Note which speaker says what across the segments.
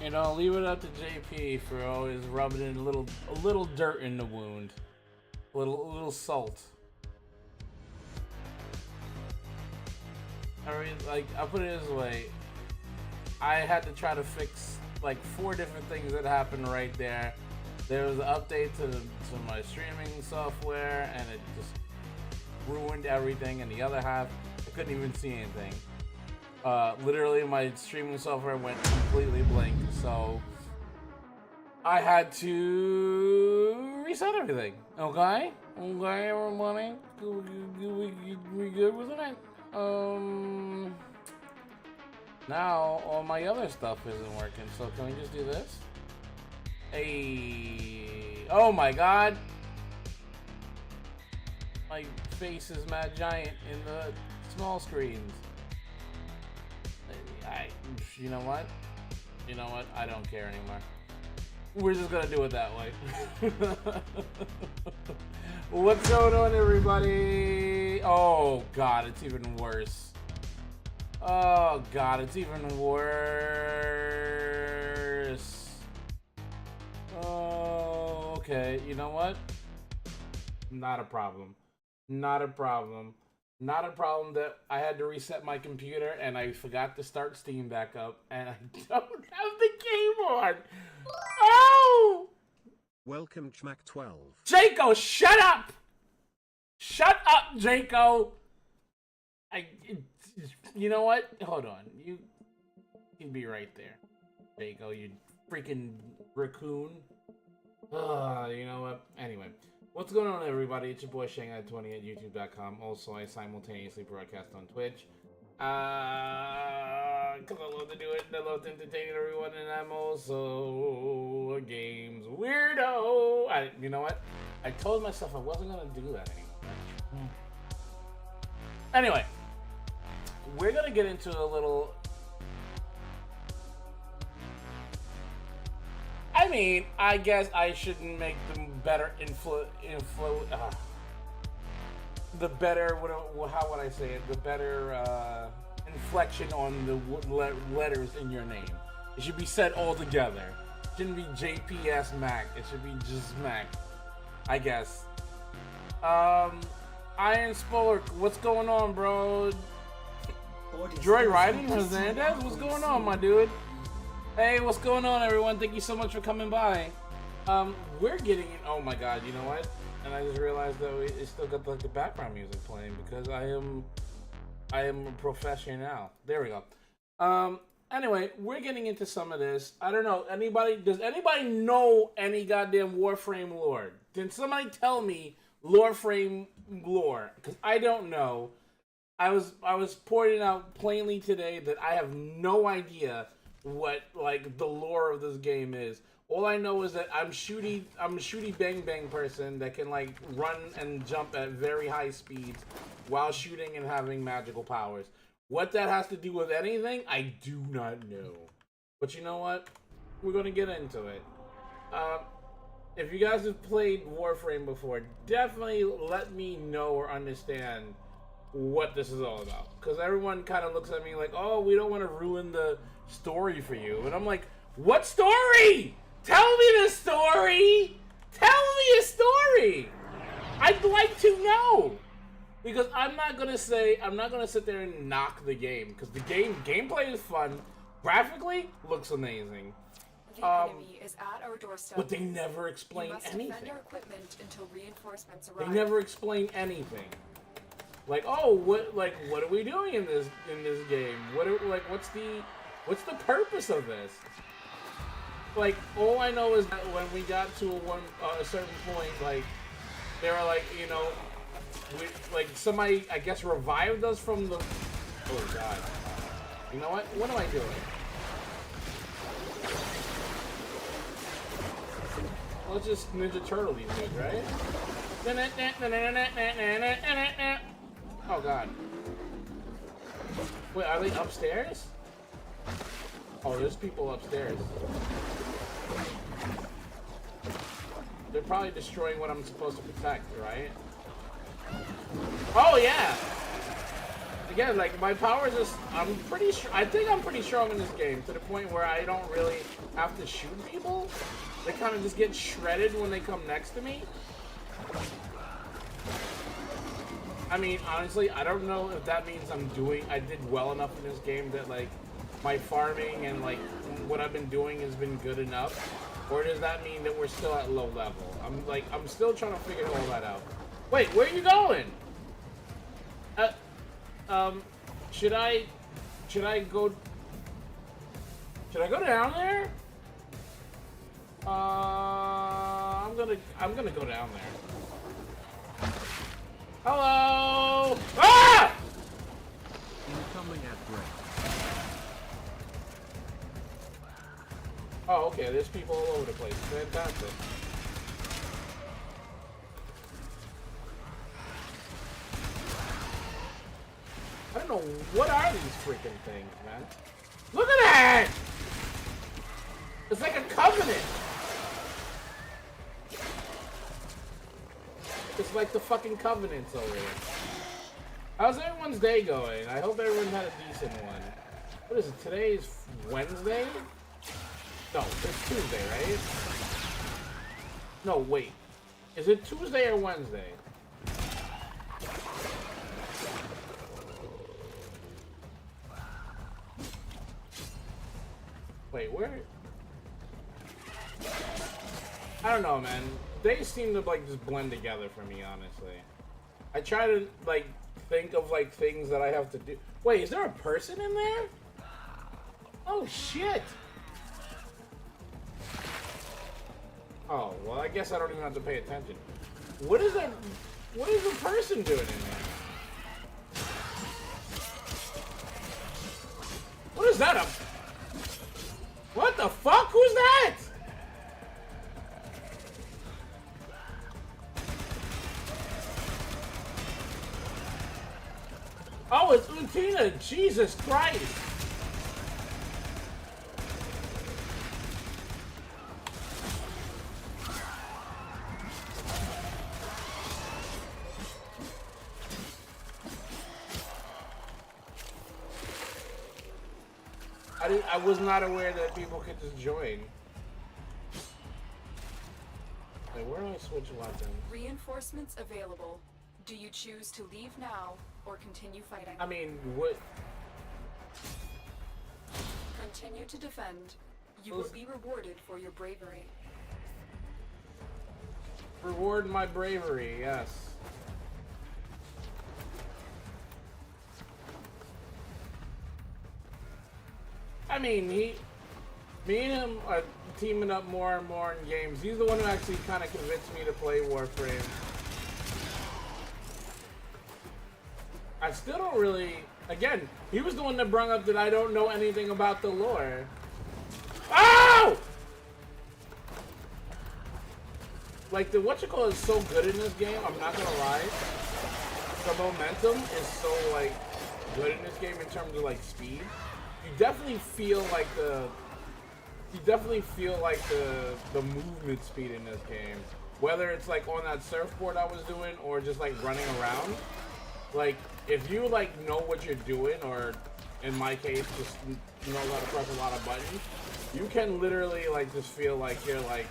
Speaker 1: You know, leave it up to JP for always rubbing in a little dirt in the wound, a little salt. I mean, like, I'll put it this way: I had to try to fix like 4 different things that happened right there. There was an update to my streaming software, and it just ruined everything. And the other half, I couldn't even see anything. Literally, my streaming software went completely blank, so I had to reset everything. Okay, everybody, we good with it? Now all my other stuff isn't working, so can we just do this? Hey, oh my god! My face is mad giant in the small screens. You know what? You know what? I don't care anymore. We're just gonna do it that way. What's going on, everybody? Oh god, it's even worse. Oh god, it's even worse. Oh, okay. You know what? Not a problem. Not a problem. Not a problem that I had to reset my computer and I forgot to start Steam back up and I don't have the game on. Oh!
Speaker 2: Welcome, Chmac12.
Speaker 1: Jaco, shut up! Shut up, Jaco! You know what? Hold on. You can be right there. Jaco, you freaking raccoon. You know what? Anyway. What's going on, everybody? It's your boy Shanghai20 at YouTube.com. Also, I simultaneously broadcast on Twitch. Because I love to do it, and I love to entertain everyone, and I'm also a games weirdo. You know what? I told myself I wasn't going to do that anymore. Anyway, we're going to get into a little... I mean, I guess I shouldn't make them better the better, how would I say it? The better inflection on the letters in your name. It should be said all together. It shouldn't be JPS Mac. It should be just Mac, I guess. Iron Spolk, what's going on, bro? Joy Riding Hernandez, what's going on, my dude? Hey, what's going on, everyone? Thank you so much for coming by. We're getting... Oh my god, you know what? And I just realized that it still got like the background music playing because I am a professional. There we go. Anyway, we're getting into some of this. I don't know. Does anybody know any goddamn Warframe lore? Can somebody tell me Warframe lore? Because I don't know. I was pointing out plainly today that I have no idea what like the lore of this game is. All I know is that I'm a shooty bang bang person that can like run and jump at very high speeds while shooting and having magical powers. What that has to do with anything, I do not know. But you know what? We're gonna get into it. If you guys have played Warframe before, definitely let me know or understand what this is all about. Because everyone kind of looks at me like, oh, we don't want to ruin the story for you. And I'm like, what story? Tell me the story! Tell me a story! I'd like to know! Because I'm not gonna sit there and knock the game. Because the gameplay is fun. Graphically, looks amazing.
Speaker 3: The enemy is at our doorstep.
Speaker 1: But they never explain anything.
Speaker 3: Defend our equipment until reinforcements arrive.
Speaker 1: They never explain anything. Like, oh, what are we doing in this game? What's the purpose of this? Like, all I know is that when we got to a certain point, like, they were like, you know, somebody, I guess, revived us from the... Oh, God. You know what? What am I doing? Let's just Ninja Turtle these dudes, right? Oh, God. Wait, are they upstairs? Oh, there's people upstairs. They're probably destroying what I'm supposed to protect, right? Oh, yeah! again, like my powers is, I'm pretty sure, I think I'm pretty strong in this game to the point where I don't really have to shoot people. They kind of just get shredded when they come next to me. I mean, honestly, I don't know if that means I did well enough in this game that like my farming and like what I've been doing has been good enough, or does that mean that we're still at low level? I'm still trying to figure all that out. Wait, where are you going? Should I go down there? I'm gonna go down there. Hello! Ah!
Speaker 2: Incoming at break.
Speaker 1: Oh, okay, there's people all over the place. Fantastic. I don't know, what are these freaking things, man? Look at that! It's like a covenant! It's like the fucking covenants over here. How's everyone's day going? I hope everyone had a decent one. What is it, today is Wednesday? No, it's Tuesday, right? No, wait. Is it Tuesday or Wednesday? Wait, where? I don't know, man. They seem to like just blend together for me, honestly. I try to like think of like things that I have to do. Wait, is there a person in there? Oh shit! Oh well, I guess I don't even have to pay attention. What is a person doing in there? What is that? What the fuck? Who's that? Oh, it's Utina! Jesus Christ! I was not aware that people could just join. Wait, where do I switch weapons?
Speaker 3: Reinforcements available. Do you choose to leave now or continue fighting?
Speaker 1: I mean, what?
Speaker 3: Continue to defend. You will be rewarded for your bravery.
Speaker 1: Reward my bravery, yes. I mean, me and him are teaming up more and more in games. He's the one who actually kind of convinced me to play Warframe. I still don't really... Again, he was the one that brought up that I don't know anything about the lore. Oh! Like, the whatchamacallit is so good in this game, I'm not gonna lie. The momentum is so, like, good in this game in terms of, like, speed. You definitely feel like the movement speed in this game. Whether it's like on that surfboard I was doing or just like running around. Like if you like know what you're doing, or in my case just know how to press a lot of buttons, you can literally like just feel like you're like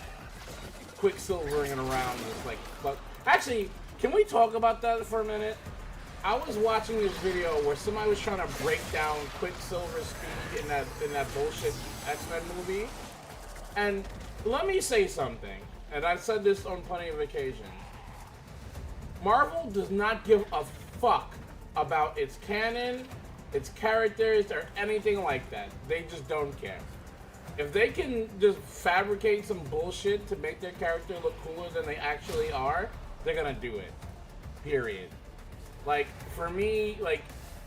Speaker 1: quicksilvering around. It's like, but actually, can we talk about that for a minute? I was watching this video where somebody was trying to break down Quicksilver's speed in that bullshit X-Men movie. And let me say something, and I've said this on plenty of occasions. Marvel does not give a fuck about its canon, its characters, or anything like that. They just don't care. If they can just fabricate some bullshit to make their character look cooler than they actually are, they're gonna do it. Period. Like, for me, like,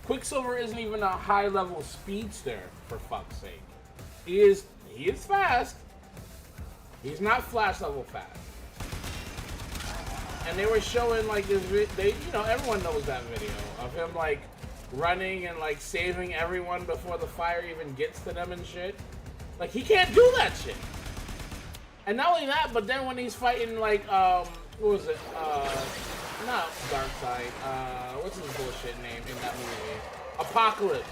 Speaker 1: Quicksilver isn't even a high-level speedster, for fuck's sake. He is fast. He's not Flash-level fast. And they were showing, like, this everyone knows that video of him, like, running and, like, saving everyone before the fire even gets to them and shit. Like, he can't do that shit. And not only that, but then when he's fighting, like, what was it, not Darkseid. What's his bullshit name in that movie? Apocalypse.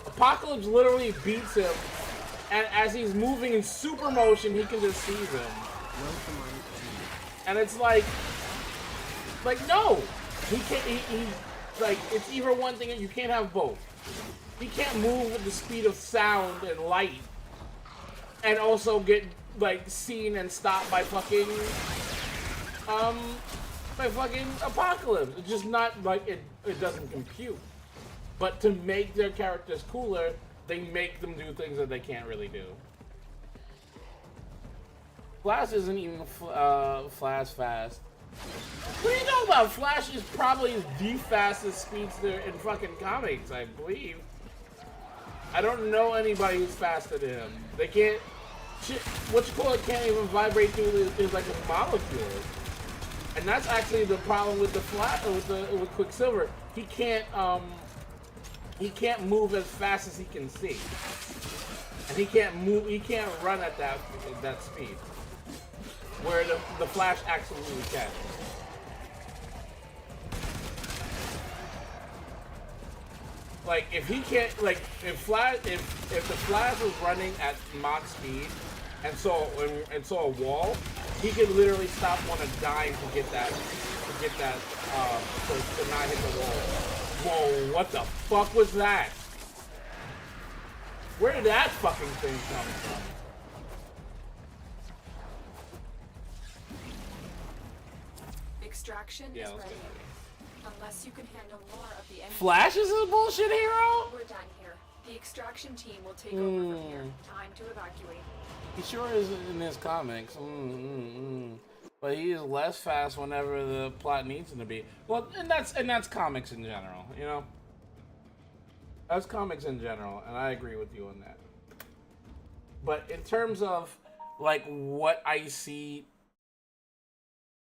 Speaker 1: Apocalypse literally beats him, and as he's moving in super motion, he can just seize him. And it's like no, he can't. He like it's either one thing, and you can't have both. He can't move with the speed of sound and light, and also get like seen and stopped by fucking Apocalypse. It's just not like it doesn't compute. But to make their characters cooler, they make them do things that they can't really do. Flash isn't even Flash fast. What do you know about Flash? Is probably the fastest speedster in fucking comics, I believe. I don't know anybody who's faster than him. They can't. What you call it can't even vibrate through is like a molecule. And that's actually the problem with the with Quicksilver. He can't move as fast as he can see, and he can't move. He can't run at that speed, where the Flash absolutely can. Like if he can't, like if the Flash was running at Mach speed and saw a wall, he could literally stop on a dime to get that to not hit the wall. Whoa, what the fuck was that? Where did that fucking thing come from?
Speaker 3: Extraction is ready. Unless you can handle more of the enemy.
Speaker 1: Flash is a bullshit hero?
Speaker 3: We're done here. The extraction team will take over from here. Time to evacuate.
Speaker 1: He sure is in his comics. But he is less fast whenever the plot needs him to be. Well, and that's comics in general, you know? That's comics in general, and I agree with you on that. But in terms of like what I see,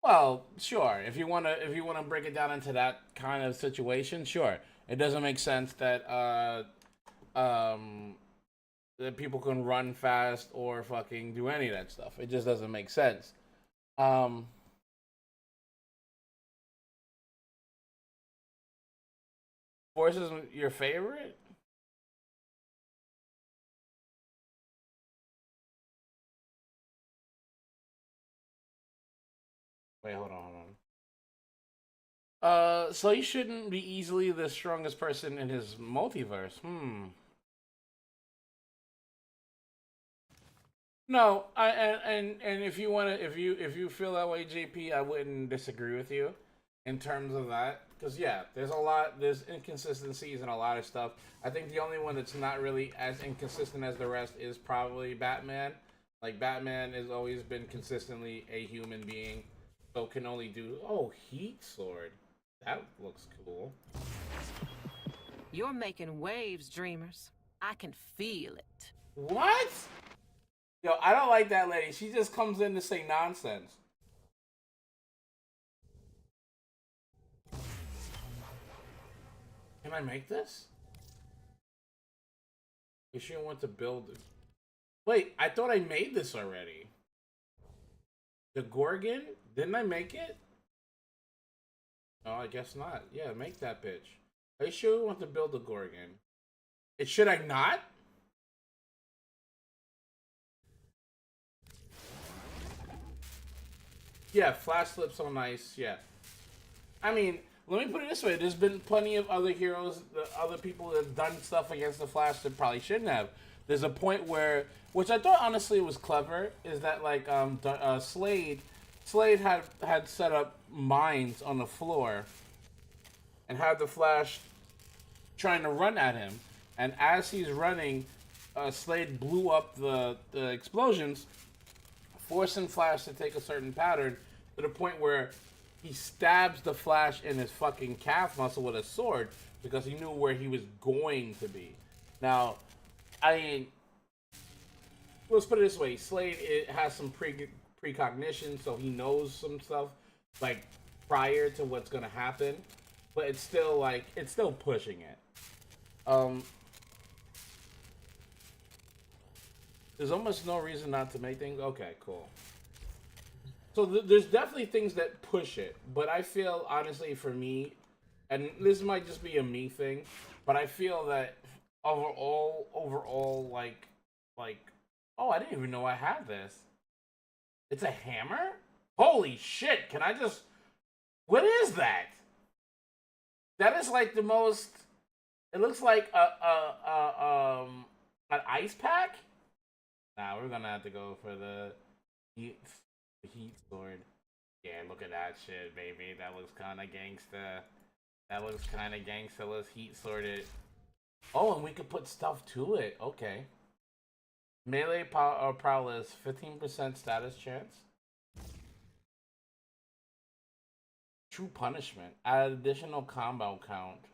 Speaker 1: well, sure. If you wanna break it down into that kind of situation, sure. It doesn't make sense that that people can run fast or fucking do any of that stuff. It just doesn't make sense. Force is your favorite? Wait, hold on. So he shouldn't be easily the strongest person in his multiverse. No, and if you feel that way, JP, I wouldn't disagree with you in terms of that, because yeah, there's inconsistencies and a lot of stuff. I think the only one that's not really as inconsistent as the rest is probably Batman. Like Batman has always been consistently a human being, so can only do heat sword. That looks cool.
Speaker 4: You're making waves, dreamers. I can feel it.
Speaker 1: What? Yo, I don't like that lady. She just comes in to say nonsense. Can I make this? You sure want to build it? Wait, I thought I made this already. The Gorgon? Didn't I make it? No, I guess not. Yeah, make that bitch. Are you sure we want to build the Gorgon? Should I not? Yeah, flash slips on ice, yeah. I mean, let me put it this way. There's been plenty of other heroes, other people that have done stuff against the Flash that probably shouldn't have. There's a point where, which I thought honestly was clever, is that like Slade had set up mines on the floor and had the Flash trying to run at him. And as he's running, Slade blew up the explosions, forcing Flash to take a certain pattern to the point where he stabs the Flash in his fucking calf muscle with a sword because he knew where he was going to be. Now, I mean, let's put it this way. Slade has some precognition, so he knows some stuff, like, prior to what's going to happen. But it's still, like, it's still pushing it. There's almost no reason not to make things. Okay, cool. So there's definitely things that push it, but I feel honestly for me, and this might just be a me thing, But I feel that overall, like, oh, I didn't even know I had this. It's a hammer? Holy shit! Can I just? What is that? That is like the most. It looks like an ice pack. Nah, we're gonna have to go for the heat sword. Yeah, look at that shit, baby. That looks kind of gangsta. That looks kind of gangsta. Let's heat sword it. Oh, and we could put stuff to it. Okay. Melee prowess, 15% status chance. True punishment. Add additional combo count.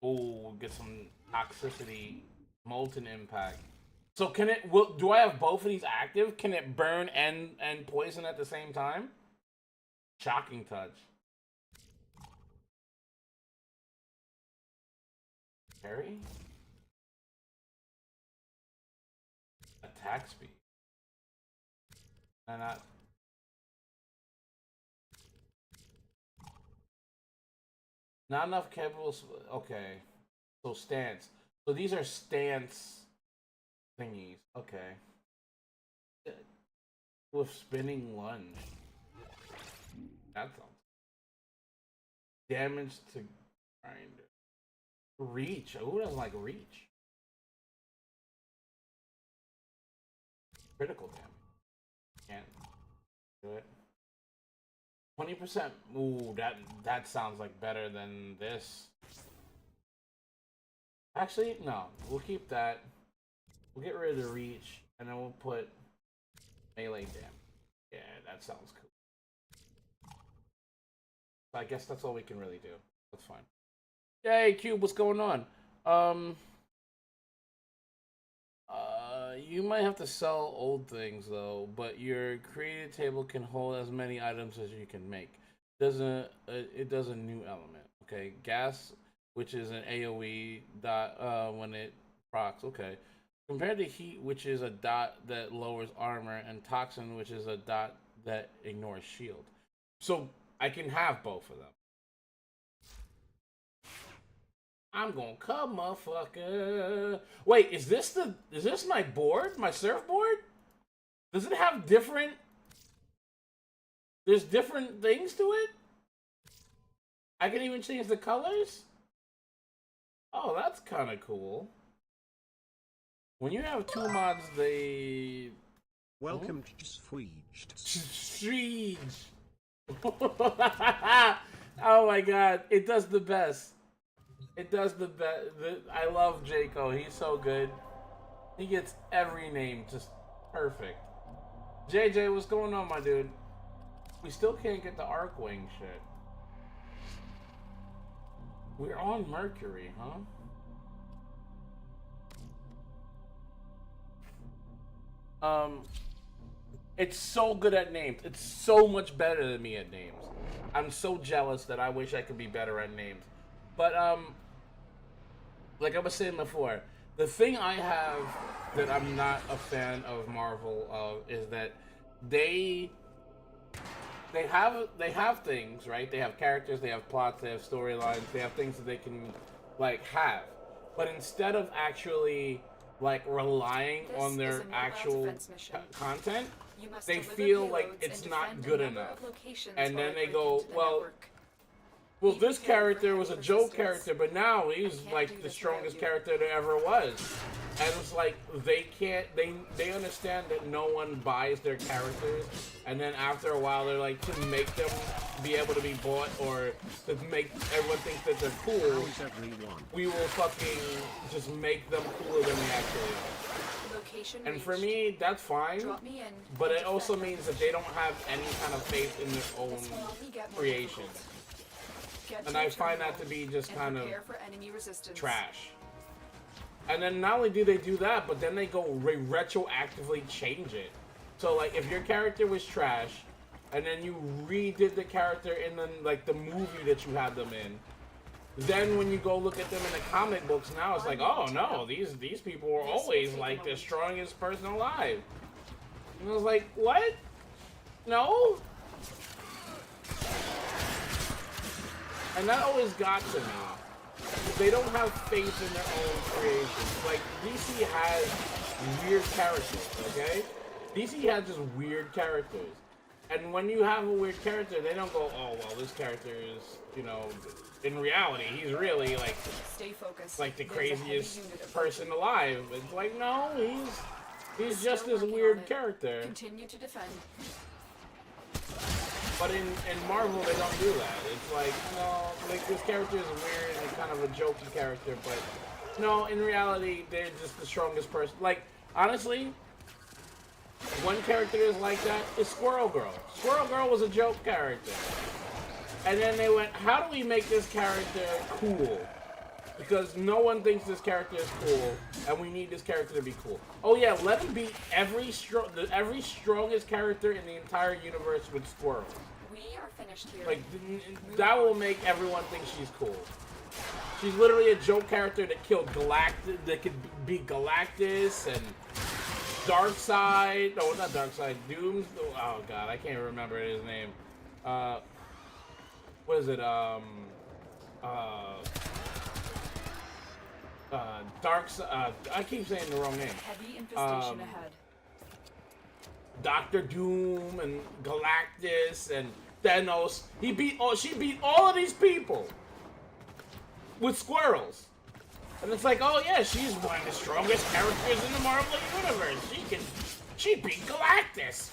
Speaker 1: Oh, get some toxicity. Molten impact. So can it? Do I have both of these active? Can it burn and poison at the same time? Shocking touch. Parry. Attack speed. And not enough capable. Okay. So stance. So these are stance thingies. Okay. With spinning lunge. That sounds. Damage to grinder. Reach. Who doesn't like reach? Critical damage. Can't do it. 20%. Ooh, that sounds like better than this. Actually, no. We'll keep that. We'll get rid of the reach, and then we'll put melee damage. Yeah, that sounds cool. So I guess that's all we can really do. That's fine. Hey, Cube, what's going on? You might have to sell old things though, but your created table can hold as many items as you can make. It does a new element. Okay, gas, which is an AOE dot when it procs. Okay, compared to heat, which is a dot that lowers armor, and toxin, which is a dot that ignores shield. So I can have both of them. I'm gonna come, motherfucker. Wait, is this my board? My surfboard? Does it have different... There's different things to it? I can even change the colors? Oh, that's kind of cool. When you have two mods, they...
Speaker 2: Welcome to Sweeged.
Speaker 1: Sweeged. Oh my god, it does the best. It does the best. I love Jaco. He's so good. He gets every name just perfect. JJ, what's going on, my dude? We still can't get the Arcwing shit. We're on Mercury, huh? It's so good at names. It's so much better than me at names. I'm so jealous that I wish I could be better at names. But, like I was saying before, the thing I have that I'm not a fan of Marvel of is that they have things, right? They have characters, they have plots, they have storylines, they have things that they can like have. But instead of actually like relying on their actual content, they feel like it's not good enough. And then they go, well, this character was a joke character, but now he's like the strongest character there ever was. And it's like they understand that no one buys their characters, and then after a while they're like, to make them be able to be bought or to make everyone think that they're cool, we will fucking just make them cooler than they actually are. And for me, that's fine, but it also means that they don't have any kind of faith in their own creation. And I find that to be just kind of trash. And then not only do they do that, but then they go retroactively change it. So like if your character was trash, and then you redid the character in the movie that you had them in, then when you go look at them in the comic books now, it's like, oh no, these people were always like the strongest person alive. And I was like, what? No? And that always got to me. they don't have faith in their own creations. Like, DC has weird characters, okay? DC has just weird characters. And when you have a weird character, they don't go, oh, well, this character is, you know, in reality, he's really, like,
Speaker 3: Stay focused.
Speaker 1: like the
Speaker 3: There's a heavy
Speaker 1: craziest
Speaker 3: unit approaching.
Speaker 1: person alive. It's like, no, he's just
Speaker 3: Still
Speaker 1: this
Speaker 3: working
Speaker 1: weird
Speaker 3: on it.
Speaker 1: character.
Speaker 3: Continue to defend.
Speaker 1: But in Marvel, they don't do that. It's like, no, like, this character is weird and kind of a jokey character, but no, in reality, they're just the strongest person. Like, honestly, one character is like that is Squirrel Girl. Squirrel Girl was a joke character. And then they went, how do we make this character cool? Because no one thinks this character is cool, and we need this character to be cool. Oh yeah, let him be every strongest character in the entire universe with Squirrel.
Speaker 3: We are finished here.
Speaker 1: Like, that will make everyone think she's cool. She's literally a joke character that killed Galactus, that could be Galactus and Darkseid. No, not Darkseid. Doom. Oh god, I can't remember his name. What is it? Darkseid. I keep saying the wrong name.
Speaker 3: Heavy infestation ahead.
Speaker 1: Doctor Doom and Galactus and Thanos. She beat all of these people with squirrels. And it's like, oh yeah, she's one of the strongest characters in the Marvel universe. She beat Galactus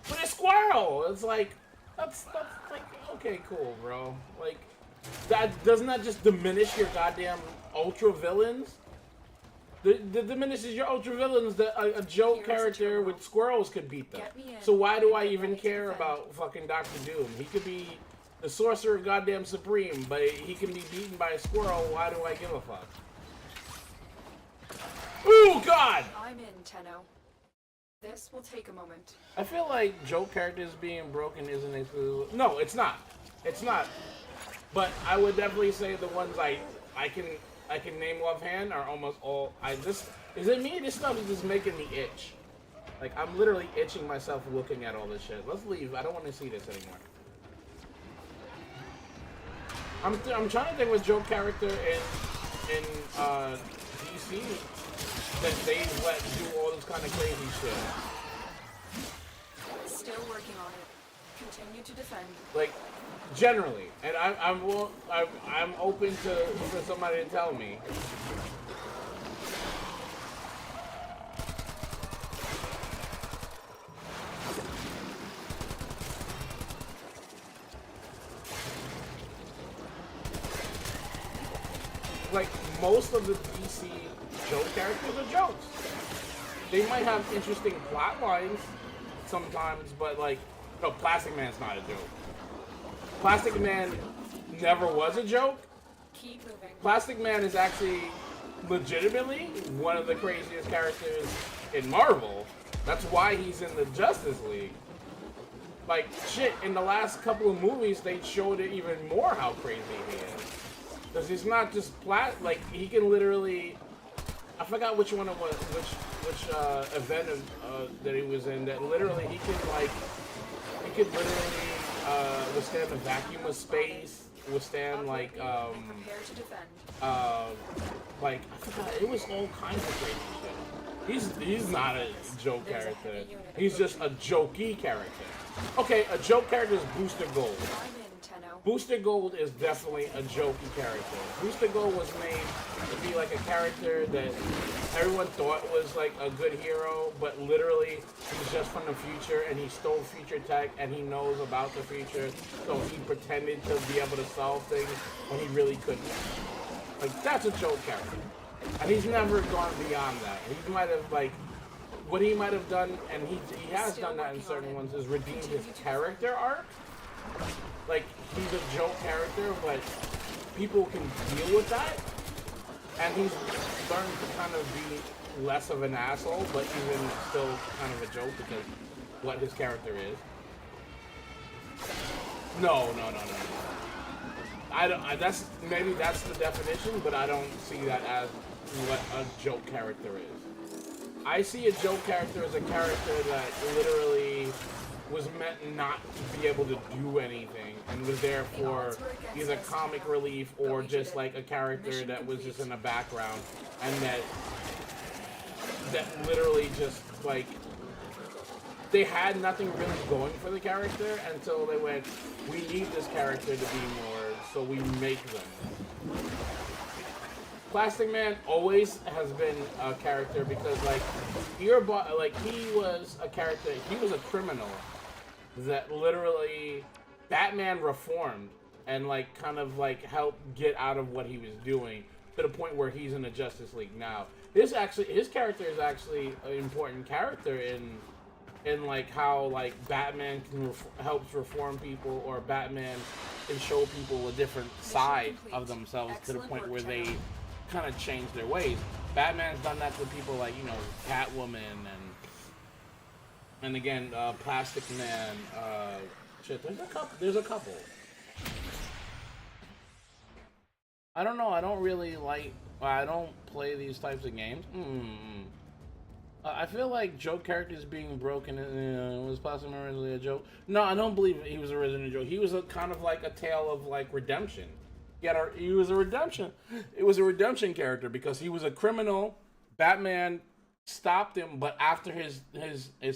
Speaker 1: with a squirrel. It's like, that's like, okay, cool, bro. Like, doesn't that just diminish your goddamn ultra villains? That diminishes your ultra villains that a joke character with squirrels could beat them. So why do I even care about fucking Doctor Doom? He could be the sorcerer goddamn supreme, but he can be beaten by a squirrel. Why do I give a fuck? Ooh, God!
Speaker 3: I'm in, Tenno. This will take a moment.
Speaker 1: I feel like joke characters being broken isn't exclusive. No, it's not. It's not. But I would definitely say the ones I can name offhand are almost all. Is it me? This stuff is just making me itch. Like, I'm literally itching myself looking at all this shit. Let's leave. I don't want to see this anymore. I'm trying to think what joke character in DC that they let do all this kind of crazy shit.
Speaker 3: Still working on it. Continue to defend.
Speaker 1: Like, generally, and I'm open for somebody to tell me. Like, most of the DC joke characters are jokes. They might have interesting plot lines sometimes, but like, no, Plastic Man's not a joke. Plastic Man never was a joke.
Speaker 3: Keep moving.
Speaker 1: Plastic Man is actually legitimately one of the craziest characters in Marvel. That's why he's in the Justice League. Like, shit, in the last couple of movies, they showed it even more how crazy he is. Because he's not just like, he can literally, I forgot which one it was, which event that he was in, that literally he could literally withstand the vacuum of space, withstand like,
Speaker 3: Prepare to defend.
Speaker 1: like, I forgot, it was all kinds of crazy shit. He's not a joke character. He's just a jokey character. Okay, a joke character is Booster Gold.
Speaker 3: I'm in, Tenno.
Speaker 1: Booster Gold is definitely a jokey character. Booster Gold was made to be like a character that everyone thought was like a good hero, but literally he's just from the future and he stole future tech and he knows about the future, so he pretended to be able to solve things when he really couldn't. Like, that's a joke character. And he's never gone beyond that. He might have, like, what he might have done, and he has done that in certain ones, is redeemed his character arc. Like, he's a joke character, but people can deal with that. And he's learned to kind of be less of an asshole, but even still kind of a joke because what his character is. No. Maybe that's the definition, but I don't see that as what a joke character is. I see a joke character as a character that literally was meant not to be able to do anything and was there for either comic relief or just like a character that was just in the background, and that literally just like they had nothing really going for the character until they went, we need this character to be more, so we make them. Plastic Man always has been a character because like he was a character, he was a criminal that literally Batman reformed and like kind of like helped get out of what he was doing to the point where he's in the Justice League now. His character is actually an important character in like how like Batman helps reform people, or Batman can show people a different side of themselves to the point where they kind of change their ways. Batman's done that to people like, you know, Catwoman and again Plastic Man. Shit, there's a couple. I don't know. I don't really like. I don't play these types of games. I feel like joke characters being broken. Was Plastic Man originally a joke? No, I don't believe he was originally a joke. He was a kind of like a tale of like redemption. He was a redemption. It was a redemption character because he was a criminal. Batman stopped him, but after his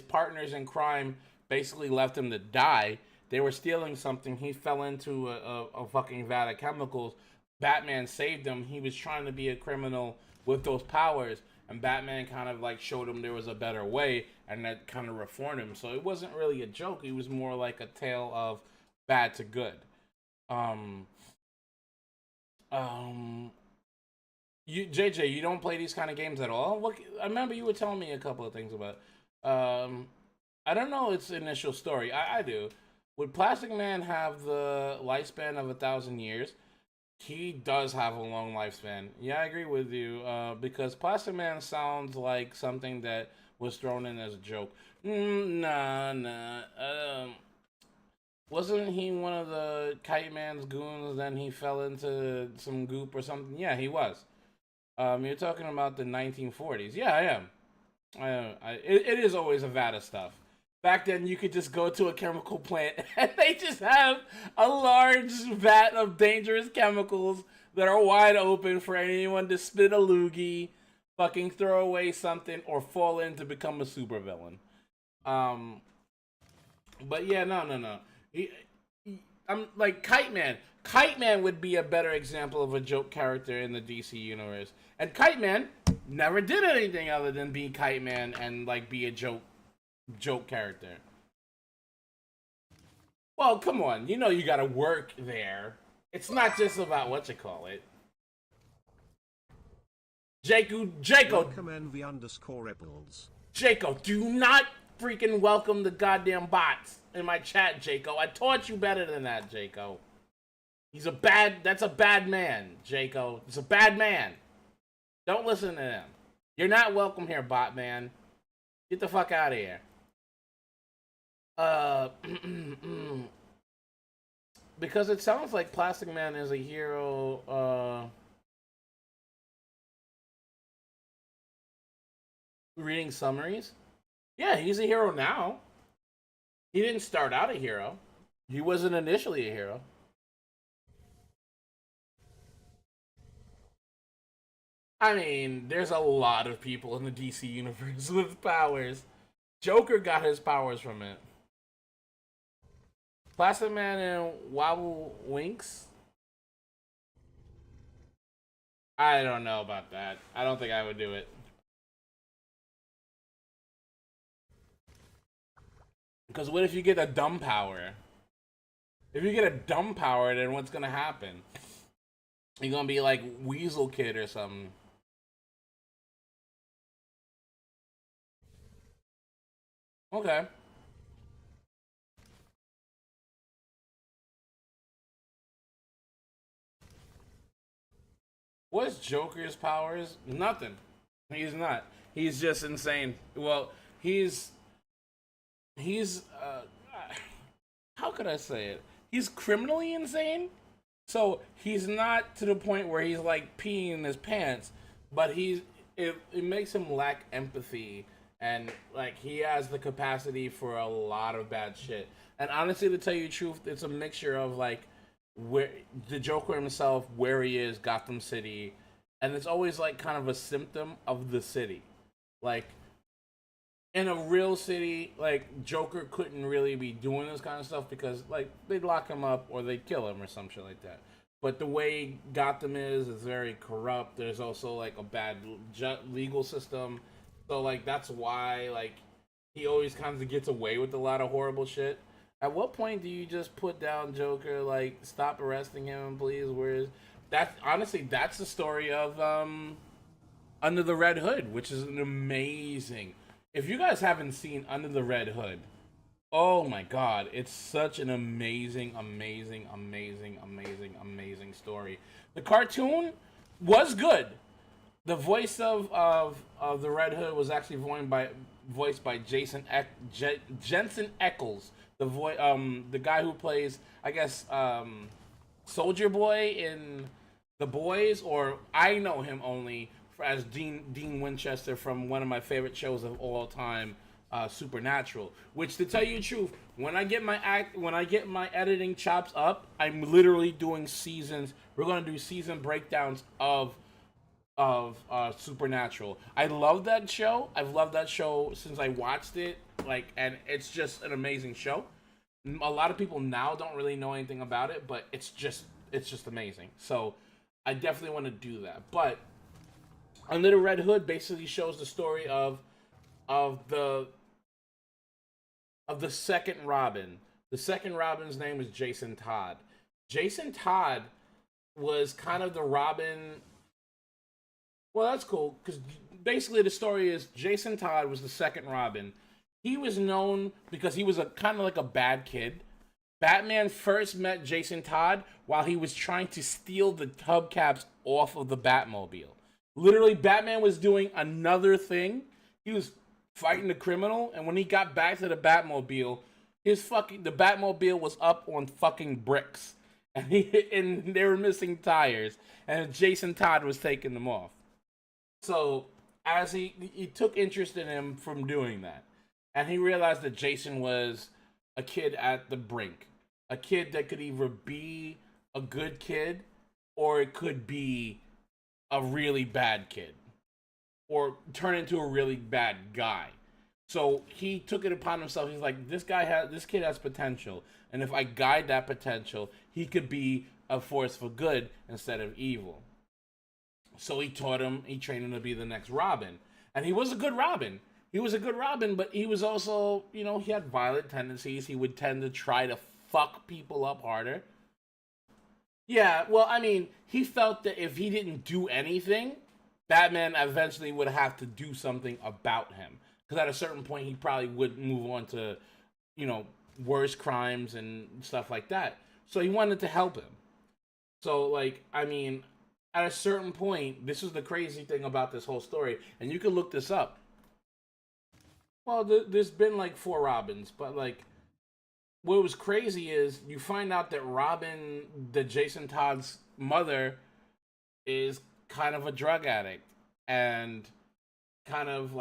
Speaker 1: partners in crime basically left him to die, they were stealing something. He fell into a fucking vat of chemicals. Batman saved him. He was trying to be a criminal with those powers, and Batman kind of like showed him there was a better way, and that kind of reformed him. So it wasn't really a joke. It was more like a tale of bad to good. JJ, you don't play these kind of games at all? Look, I remember you were telling me a couple of things about it. I don't know its initial story. I do. Would Plastic Man have the lifespan of 1,000 years? He does have a long lifespan. Yeah, I agree with you. Because Plastic Man sounds like something that was thrown in as a joke. Nah. Wasn't he one of the Kite Man's goons? Then he fell into some goop or something. Yeah, he was. You're talking about the 1940s. Yeah, I am. It is always a vat of stuff. Back then, you could just go to a chemical plant and they just have a large vat of dangerous chemicals that are wide open for anyone to spit a loogie, fucking throw away something, or fall in to become a supervillain. But yeah, no. I'm like Kite Man. Kite Man would be a better example of a joke character in the DC universe. And Kite Man never did anything other than be Kite Man and like be a joke character. Well, come on, you know you gotta work there. It's not just about what you call it. Jaco.
Speaker 2: Welcome NV_rebels.
Speaker 1: Jaco, do not freaking welcome the goddamn bots in my chat, Jaco. I taught you better than that, Jaco. That's a bad man, Jaco. He's a bad man. Don't listen to him. You're not welcome here, bot man. Get the fuck out of here. Because it sounds like Plastic Man is a hero, reading summaries. Yeah, he's a hero now. He didn't start out a hero. He wasn't initially a hero. I mean, there's a lot of people in the DC universe with powers. Joker got his powers from it. Plastic Man and Wobble Winks? I don't know about that. I don't think I would do it. Because what if you get a dumb power? If you get a dumb power, then what's gonna happen? You're gonna be like Weasel Kid or something. Okay. What's Joker's powers? Nothing. He's not. He's just insane. Well, he's how could I say it? He's criminally insane. So he's not to the point where he's like peeing in his pants, but it makes him lack empathy and like he has the capacity for a lot of bad shit. And honestly, to tell you the truth, it's a mixture of like where the Joker himself, where he is, Gotham City, and it's always like kind of a symptom of the city. Like in a real city, like Joker couldn't really be doing this kind of stuff because like they'd lock him up or they'd kill him or some shit like that. But the way Gotham is very corrupt. There's also like a bad legal system, so like that's why like he always kind of gets away with a lot of horrible shit. At what point do you just put down Joker? Like, stop arresting him, please. Where's that's honestly that's the story of Under the Red Hood, which is an amazing. If you guys haven't seen Under the Red Hood, oh my god, it's such an amazing, amazing, amazing, amazing, amazing story. The cartoon was good. The voice of the Red Hood was actually voiced by Jensen Ackles, the guy who plays, I guess, Soldier Boy in The Boys, or I know him only as Dean Winchester from one of my favorite shows of all time, Supernatural. Which, to tell you the truth, when I get my editing chops up, I'm literally doing seasons. We're gonna do season breakdowns of Supernatural. I love that show. I've loved that show since I watched it. And it's just an amazing show. A lot of people now don't really know anything about it, but it's just amazing. So I definitely want to do that. But Under the Red Hood basically shows the story of the second Robin. The second Robin's name is Jason Todd. Jason Todd was kind of the Robin. Well, that's cool, because basically the story is Jason Todd was the second Robin. He was known because he was a kind of like a bad kid. Batman first met Jason Todd while he was trying to steal the hubcaps off of the Batmobile. Literally, Batman was doing another thing. He was fighting the criminal, and when he got back to the Batmobile, the Batmobile was up on fucking bricks, and they were missing tires, and Jason Todd was taking them off. So as he took interest in him from doing that, and he realized that Jason was a kid at the brink, a kid that could either be a good kid or it could be a really bad kid or turn into a really bad guy. So he took it upon himself. He's like, this kid has potential, and if I guide that potential, he could be a force for good instead of evil. So he trained him to be the next Robin. And he was a good Robin. But he was also, he had violent tendencies. He would tend to try to fuck people up harder. Yeah, well, I mean, he felt that if he didn't do anything, Batman eventually would have to do something about him. Because at a certain point, he probably would move on to, worse crimes and stuff like that. So he wanted to help him. So, at a certain point, this is the crazy thing about this whole story, and you can look this up. Well, there's been 4 Robins, but what was crazy is you find out that Robin, the Jason Todd's mother, is kind of a drug addict, and kind of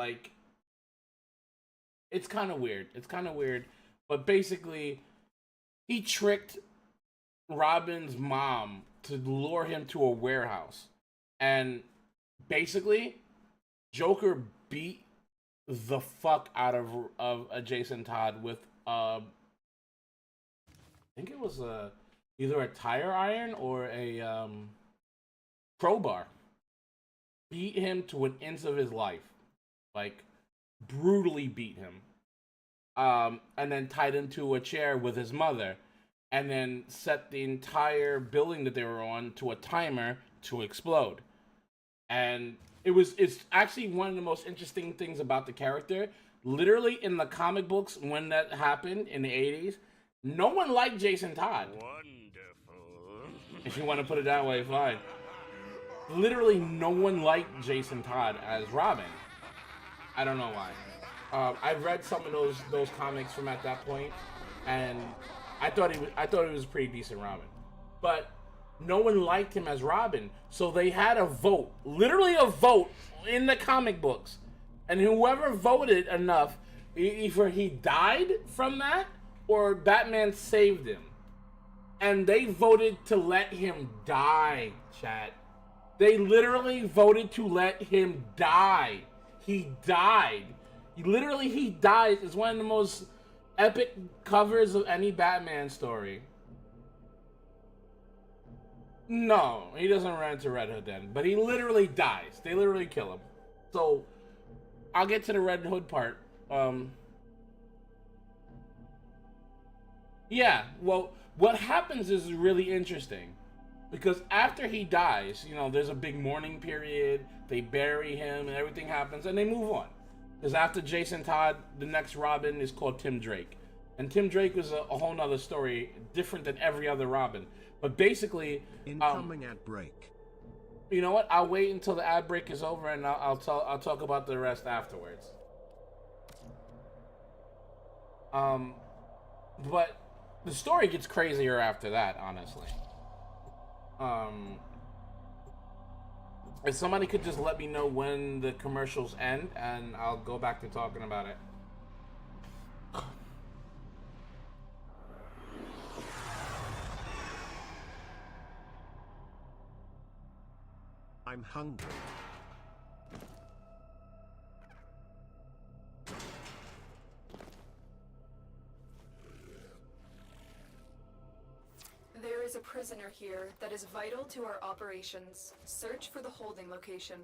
Speaker 1: it's kind of weird. But basically, he tricked Robin's mom to lure him to a warehouse, and basically Joker beat the fuck out of Jason Todd with I think it was either a tire iron or a crowbar. Beat him to an inch of his life, brutally beat him, and then tied him to a chair with his mother, and then set the entire building that they were on to a timer to explode. And it's actually one of the most interesting things about the character. Literally, in the comic books, when that happened in the 80s, no one liked Jason Todd.
Speaker 2: Wonderful.
Speaker 1: If you want to put it that way, fine. Literally, no one liked Jason Todd as Robin. I don't know why. I've read some of those comics from at that point, and I thought he was a pretty decent Robin, but no one liked him as Robin. So they had a vote, literally a vote in the comic books, And whoever voted enough, either he died from that or Batman saved him. And they voted to let him die, chat. They literally voted to let him die. He died. He dies. It's one of the most epic covers of any Batman story. No, he doesn't run into Red Hood then, but he literally dies. They literally kill him. So, I'll get to the Red Hood part. Yeah, well, what happens is really interesting. Because after he dies, you know, there's a big mourning period, they bury him, and everything happens, and they move on. Because after Jason Todd, the next Robin is called Tim Drake. And Tim Drake was a whole nother story, different than every other Robin. But basically...
Speaker 5: Incoming ad break.
Speaker 1: You know what? I'll wait until the ad break is over, and I'll talk about the rest afterwards. But the story gets crazier after that, honestly. If somebody could just let me know when the commercials end, and I'll go back to talking about it.
Speaker 5: I'm hungry.
Speaker 3: There is a prisoner here that is vital to our operations. Search for the holding location.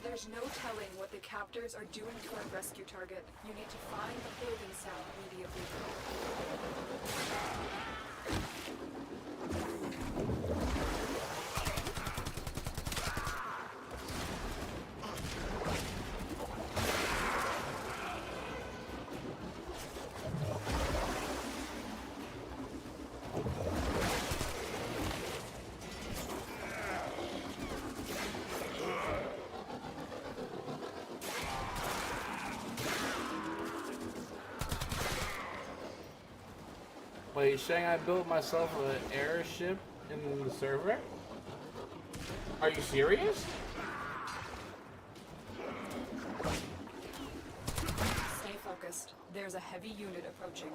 Speaker 3: There's no telling what the captors are doing to our rescue target. You need to find the holding cell immediately.
Speaker 1: Wait, saying I built myself an airship in the server? Are you serious?
Speaker 3: Stay focused. There's a heavy unit approaching.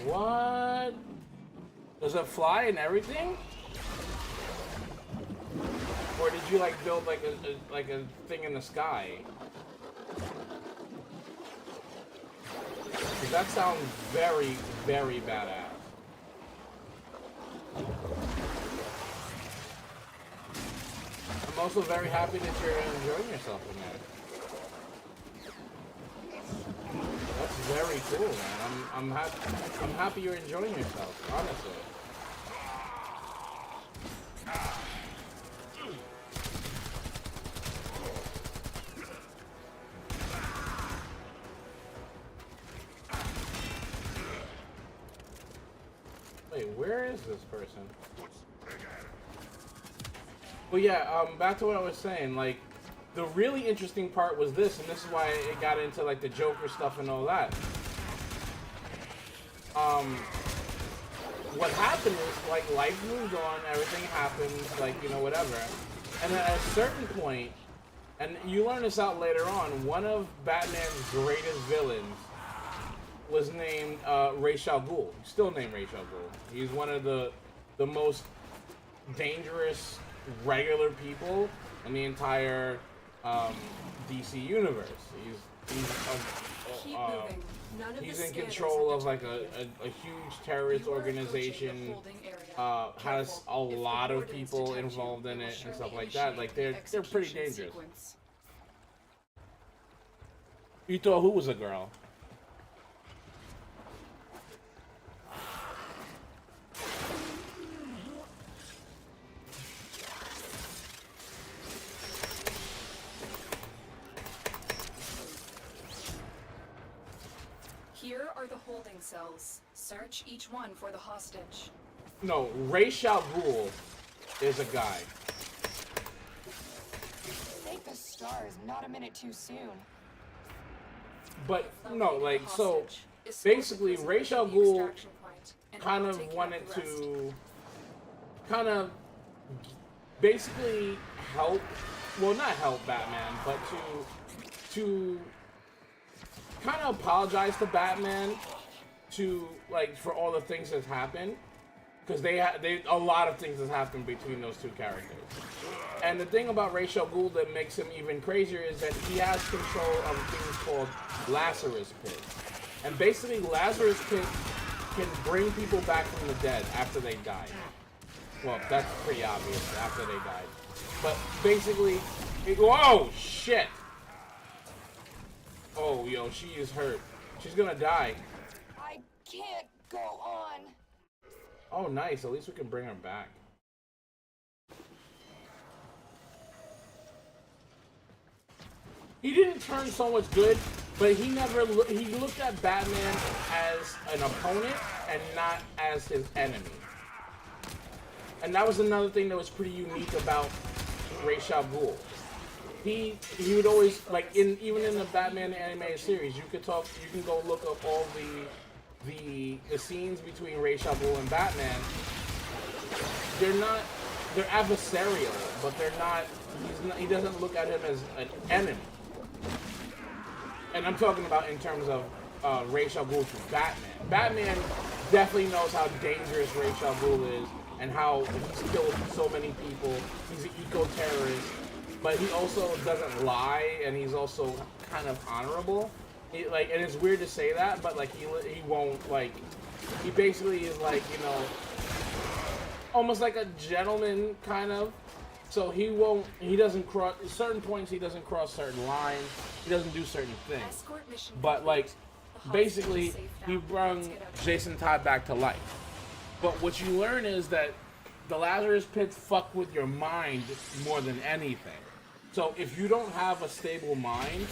Speaker 1: What? Does it fly and everything? Or did you like build like a thing in the sky? That sounds very, very badass. I'm also very happy that you're enjoying yourself in that. That's very cool, man. I'm happy you're enjoying yourself, honestly. Wait, where is this person? Well, yeah, back to what I was saying, like, the really interesting part was this, and this is why it got into, like, the Joker stuff and all that. What happened is, like, life moved on, everything happened, like, you know, whatever. And at a certain point, and you learn this out later on, one of Batman's greatest villains was named Ra's al Ghul. Still named Ra's al Ghul. He's one of the most dangerous regular people in the entire DC universe. He's in control of like a huge terrorist organization. Has a lot of people involved in it and stuff like that. Like they're pretty dangerous. You thought who was a girl?
Speaker 3: Here are the holding cells. Search each one for the hostage.
Speaker 1: No, Ra's al Ghul is a guy.
Speaker 6: Thank the stars, not a minute too soon.
Speaker 1: But no, like, so
Speaker 3: Hostage. Escort the
Speaker 1: basically
Speaker 3: prisoner
Speaker 1: Ra's
Speaker 3: to
Speaker 1: al
Speaker 3: the
Speaker 1: Ghul
Speaker 3: extraction point, and
Speaker 1: kind
Speaker 3: I'll
Speaker 1: of
Speaker 3: take care
Speaker 1: wanted
Speaker 3: the rest.
Speaker 1: to kind of basically help, well, not help Batman, but to kind of apologize to Batman to, like, for all the things that's happened, because they a lot of things has happened between those two characters. And the thing about Ra's al Ghul that makes him even crazier is that he has control of things called Lazarus Pit. And basically Lazarus Pit can bring people back from the dead after they die. Well, that's pretty obvious, after they died. But basically, whoa, shit! Oh, yo, she is hurt. She's gonna die.
Speaker 6: I can't go on.
Speaker 1: Oh, nice. At least we can bring her back. He didn't turn so much good, but he never he looked at Batman as an opponent and not as his enemy. And that was another thing that was pretty unique about Ra's al Ghul. He would always, like, even in the Batman animated series, you can go look up all the scenes between Ra's al Ghul and Batman. They're adversarial, but they're not. He doesn't look at him as an enemy. And I'm talking about in terms of Ra's al Ghul to Batman. Batman definitely knows how dangerous Ra's al Ghul is and how he's killed so many people. He's an eco-terrorist, but he also doesn't lie, and he's also kind of honorable. And it's weird to say that, but like he won't, like, he basically is, like, you know, almost like a gentleman kind of. So he doesn't cross certain points. He doesn't cross certain lines. He doesn't do certain things.
Speaker 3: Escort mission
Speaker 1: But, like,
Speaker 3: complete. The
Speaker 1: basically,
Speaker 3: hostage is safe
Speaker 1: he
Speaker 3: now.
Speaker 1: brought
Speaker 3: Let's get out of here.
Speaker 1: Jason Todd back to life. But what you learn is that the Lazarus Pits fuck with your mind more than anything. So if you don't have a stable mind,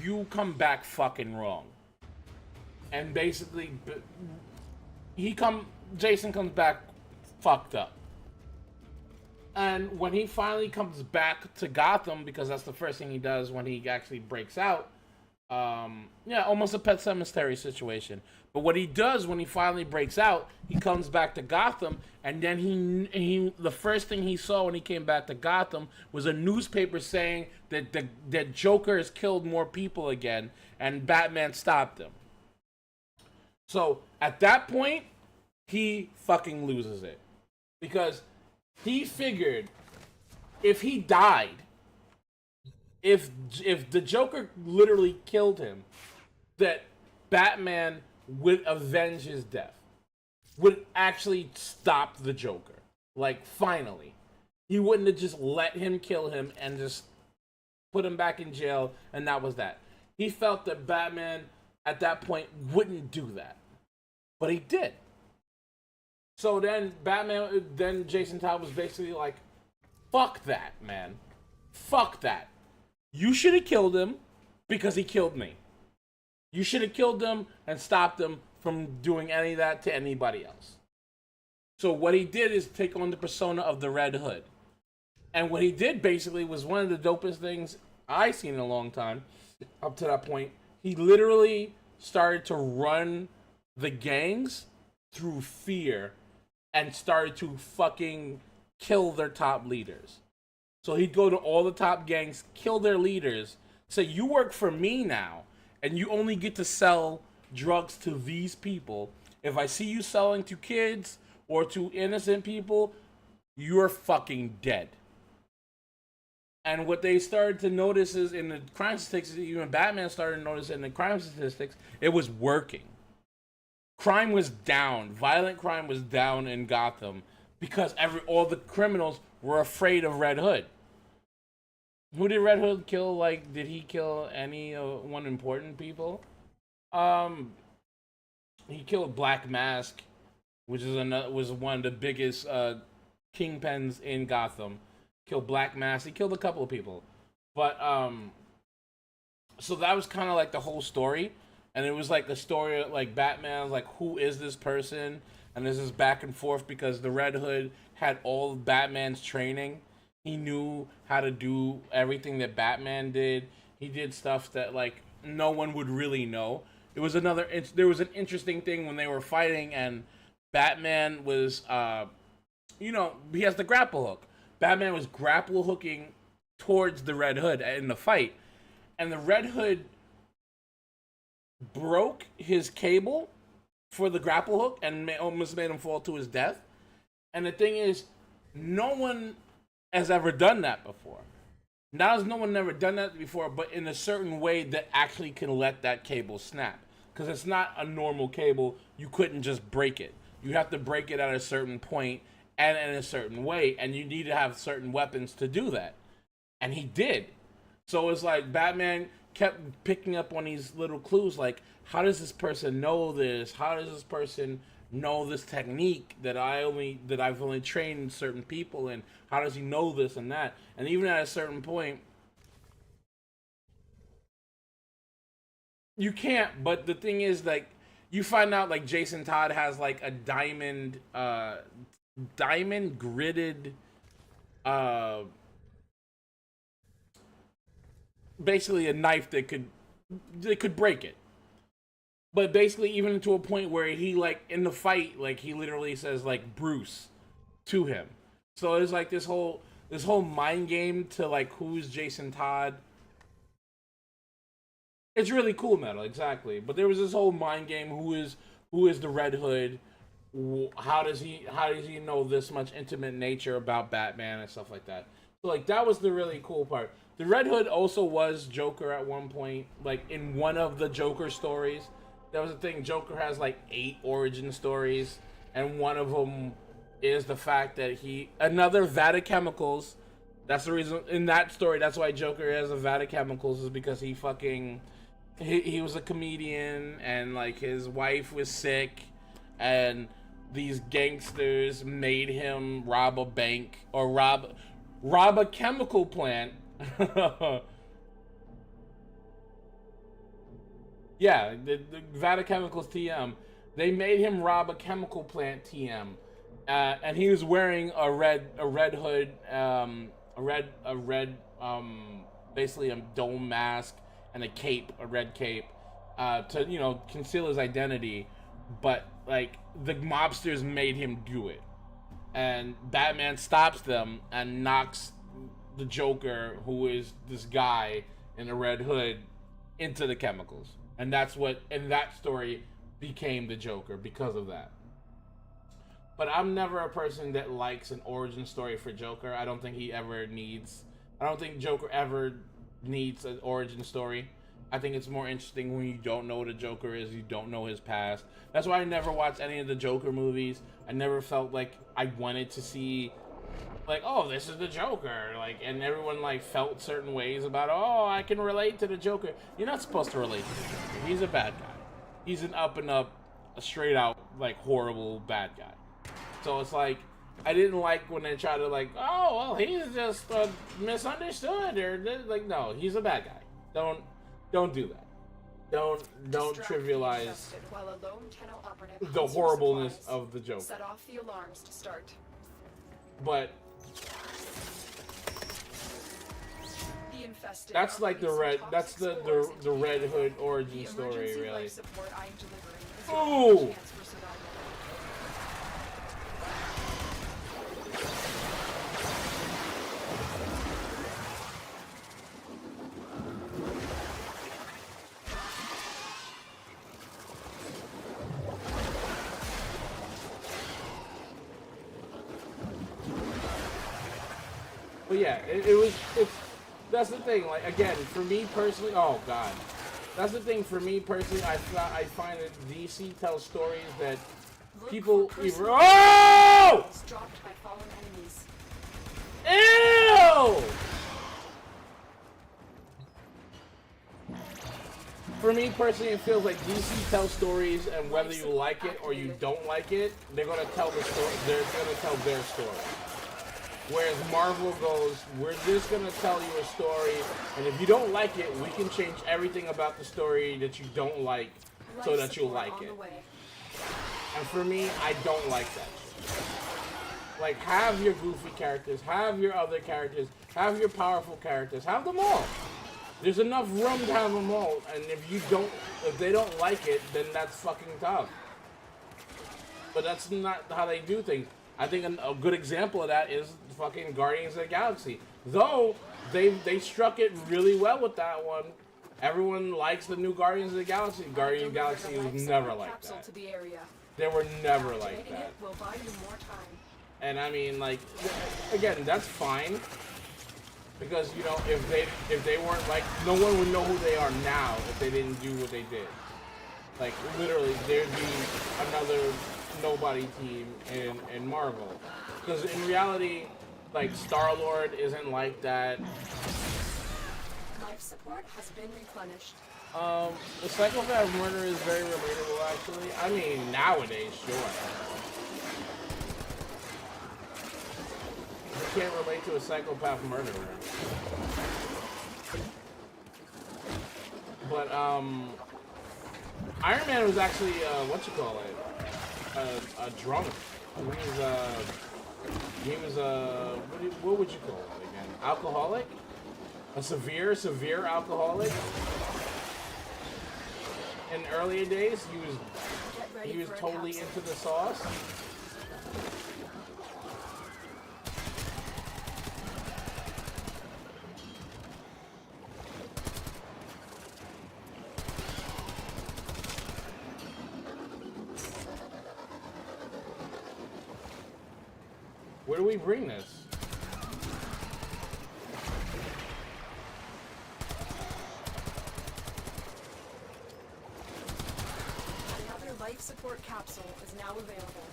Speaker 1: you come back fucking wrong. And basically, Jason comes back fucked up. And when he finally comes back to Gotham, because that's the first thing he does when he actually breaks out, almost a Pet Sematary situation. But what he does when he finally breaks out, he comes back to Gotham, and then he the first thing he saw when he came back to Gotham was a newspaper saying that Joker has killed more people again, and Batman stopped him. So at that point, he fucking loses it, because he figured if he died, if the Joker literally killed him, that Batman would avenge his death, would actually stop the Joker. Like, finally. He wouldn't have just let him kill him and just put him back in jail, and that was that. He felt that Batman, at that point, wouldn't do that. But he did. So then Jason Todd was basically like, fuck that, man. Fuck that. You should have killed him because he killed me. You should have killed him and stopped him from doing any of that to anybody else. So what he did is take on the persona of the Red Hood. And what he did basically was one of the dopest things I've seen in a long time up to that point. He literally started to run the gangs through fear and started to fucking kill their top leaders. So he'd go to all the top gangs, kill their leaders, say, you work for me now, and you only get to sell drugs to these people. If I see you selling to kids or to innocent people, you're fucking dead. And what they started to notice is in the crime statistics, even Batman started to notice in the crime statistics, it was working. Crime was down. Violent crime was down in Gotham because all the criminals were afraid of Red Hood. Who did Red Hood kill? Like, did he kill any one important people? He killed Black Mask, which was one of the biggest kingpins in Gotham. Killed Black Mask. He killed a couple of people, but so that was kind of like the whole story. And it was like a story like Batman's like, who is this person? And there's this back and forth because the Red Hood had all of Batman's training. He knew how to do everything that Batman did. He did stuff that like no one would really know. It was there was an interesting thing when they were fighting and Batman was, he has the grapple hook. Batman was grapple hooking towards the Red Hood in the fight. And the Red Hood broke his cable for the grapple hook and almost made him fall to his death. And the thing is, no one has ever done that before. Now has no one ever done that before, but in a certain way that actually can let that cable snap. Because it's not a normal cable. You couldn't just break it. You have to break it at a certain point and in a certain way, and you need to have certain weapons to do that. And he did. So it's like Batman kept picking up on these little clues, like, how does this person know this? How does this person know this technique that I've only trained certain people in? How does he know this and that? And even at a certain point, you can't. But the thing is, like, you find out like Jason Todd has like a diamond gridded, basically a knife that could break it. But basically, even to a point where he, like, in the fight, like, he literally says, like, Bruce to him. So it's like this whole mind game to, like, who's Jason Todd. It's really cool, Metal, exactly. But there was this whole mind game, who is the Red Hood? How does he know this much intimate nature about Batman and stuff like that? So, like, that was the really cool part. The Red Hood also was Joker at one point, like, in one of the Joker stories. That was the thing. Joker has like 8 origin stories, and one of them is the fact that another vat of chemicals. That's the reason in that story. That's why Joker has a vat of chemicals, is because he was a comedian, and like his wife was sick, and these gangsters made him rob a bank or rob a chemical plant. Yeah, the vat of chemicals TM. They made him rob a chemical plant TM, and he was wearing a red hood, basically a dome mask and a red cape, to conceal his identity. But like the mobsters made him do it, and Batman stops them and knocks the Joker, who is this guy in a red hood, into the chemicals. And that's what, in that story, became the Joker because of that. But I'm never a person that likes an origin story for Joker. I don't think Joker ever needs an origin story. I think it's more interesting when you don't know what a Joker is, you don't know his past. That's why I never watched any of the Joker movies. I never felt like I wanted to see, like, oh, this is the Joker, like, and everyone like felt certain ways about, oh, I can relate to the Joker. You're not supposed to relate to the Joker. He's a bad guy. He's an up and up, a straight out like horrible bad guy. So it's like I didn't like when they try to like, oh, well, he's just misunderstood, or like, no, he's a bad guy. Don't do that. Don't trivialize the horribleness of the Joker.
Speaker 3: Set off the alarms to start.
Speaker 1: But
Speaker 3: The
Speaker 1: that's like the red. That's the Red Hood origin story, really. Ooh. But yeah, that's the thing, like, again, for me personally, oh god, that's the thing for me personally, I find that DC tells stories that people either, oh!
Speaker 3: Dropped by fallen
Speaker 1: Ew!
Speaker 3: enemies.
Speaker 1: For me personally, it feels like DC tells stories, and whether you like it or you don't like it, they're gonna tell the story. They're gonna tell their story. Whereas Marvel goes, we're just gonna tell you a story, and if you don't like it, we can change everything about the story that you don't like so that you'll like it. And for me, I don't like that shit. Like, have your goofy characters, have your other characters, have your powerful characters, have them all. There's enough room to have them all, and if they don't like it, then that's fucking tough. But that's not how they do things. I think a good example of that is fucking Guardians of the Galaxy. Though they struck it really well with that one. Everyone likes the new Guardians of the Galaxy. Guardians of the Galaxy was never like that. They were never like that. And I mean, like, again, that's fine. Because, you know, if they weren't like, no one would know who they are now if they didn't do what they did. Like, literally, there'd be another nobody team in Marvel. Because in reality, like, Star-Lord isn't like that.
Speaker 3: Life support has been replenished.
Speaker 1: The psychopath murder is very relatable, actually. I mean, nowadays, sure. You can't relate to a psychopath murderer. But, Iron Man was actually, a drunk. What would you call it again? Alcoholic? A severe alcoholic? In earlier days, he was totally into the sauce. Where do we bring this?
Speaker 3: Another life support capsule is now available.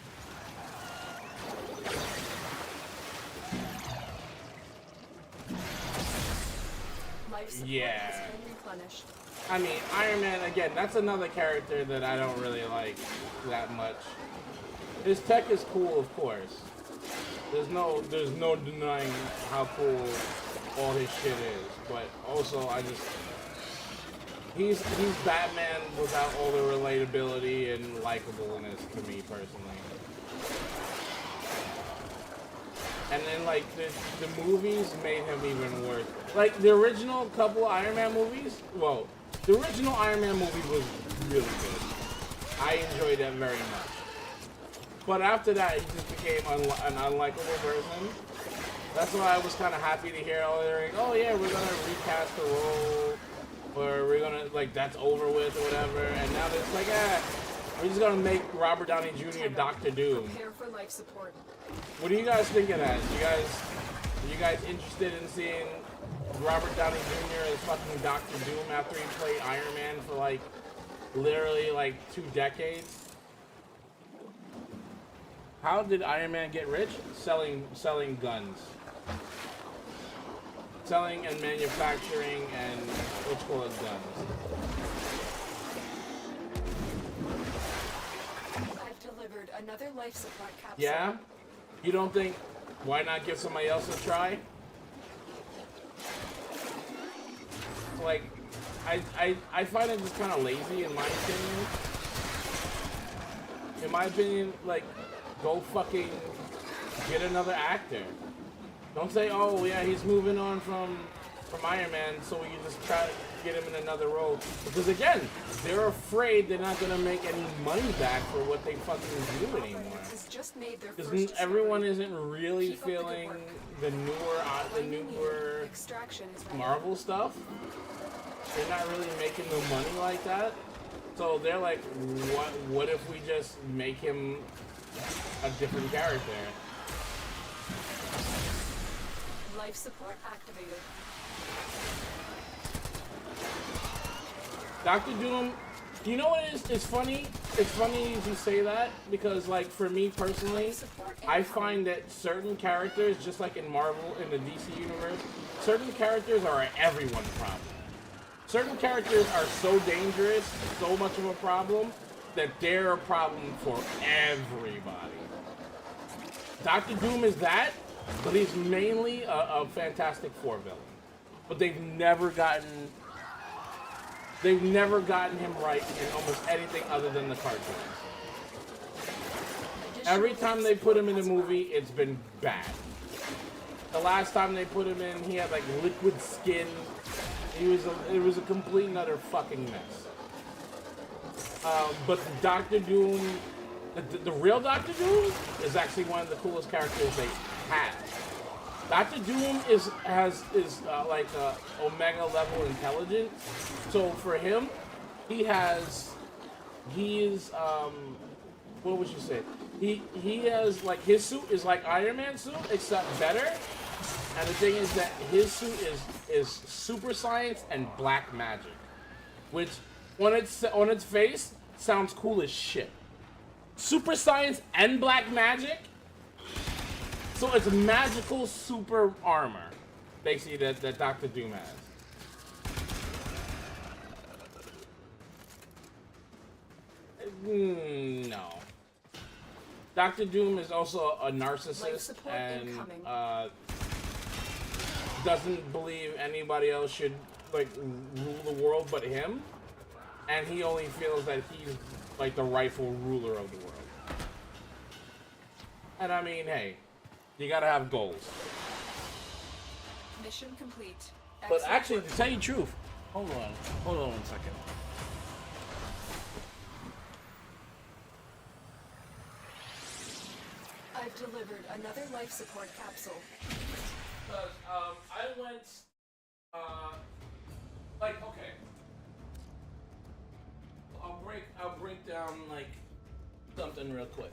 Speaker 3: Life support has been replenished.
Speaker 1: I mean, Iron Man, again, that's another character that I don't really like that much. His tech is cool, of course. There's no denying how cool all his shit is, but also he's Batman without all the relatability and likableness to me personally. And then like the movies made him even worse. Like the original couple of Iron Man movies, well, the original Iron Man movie was really good. I enjoyed that very much. But after that, he just became an unlikable person. That's why I was kind of happy to hear all oh yeah, we're gonna recast the role, or we're gonna, like, that's over with or whatever. And now it's like, we're just gonna make Robert Downey Jr. Dr. Doom.
Speaker 3: Prepare for life support.
Speaker 1: What do you guys think of that? Are you guys interested in seeing Robert Downey Jr. as fucking Dr. Doom after he played Iron Man for like literally like 2 decades? How did Iron Man get rich? Selling guns. Selling and manufacturing and what's called guns.
Speaker 3: I've delivered another life support capsule.
Speaker 1: Yeah? You don't think, why not give somebody else a try? Like, I find it just kind of lazy in my opinion. In my opinion, like, go fucking get another actor. Don't say, oh yeah, he's moving on from Iron Man, so we can just try to get him in another role. Because again, they're afraid they're not gonna make any money back for what they fucking do anymore. Because everyone isn't really feeling the newer Marvel stuff. They're not really making the money like that. So they're like, what if we just make him a different character?
Speaker 3: Life support activated.
Speaker 1: Dr. Doom, you know what it is? It's funny. It's funny you say that because, like, for me personally, I find that certain characters, just like in Marvel, in the DC universe, certain characters are everyone's problem. Certain characters are so dangerous, so much of a problem, that they're a problem for everybody. Dr. Doom is that, but he's mainly a Fantastic Four villain. But they've never gotten him right in almost anything other than the cartoons. Every time they put him in a movie, it's been bad. The last time they put him in, he had like liquid skin. It was a complete and utter fucking mess. But Doctor Doom, the real Doctor Doom, is actually one of the coolest characters they have. Doctor Doom is like a Omega level intelligence. So for him, he is what would you say? He has like his suit is like Iron Man's suit except better. And the thing is that his suit is super science and black magic, which on its face sounds cool as shit. Super science and black magic. So it's magical super armor, basically, that Doctor Doom has. No. Doctor Doom is also a narcissist and doesn't believe anybody else should like rule the world but him, and he only feels that he's like the rightful ruler of the world. And I mean, hey, you gotta have goals.
Speaker 3: Mission complete.
Speaker 1: But actually, to tell you the truth, hold on 1 second.
Speaker 3: I've delivered another life support capsule.
Speaker 1: Because I went, like, okay. I'll break down like something real quick.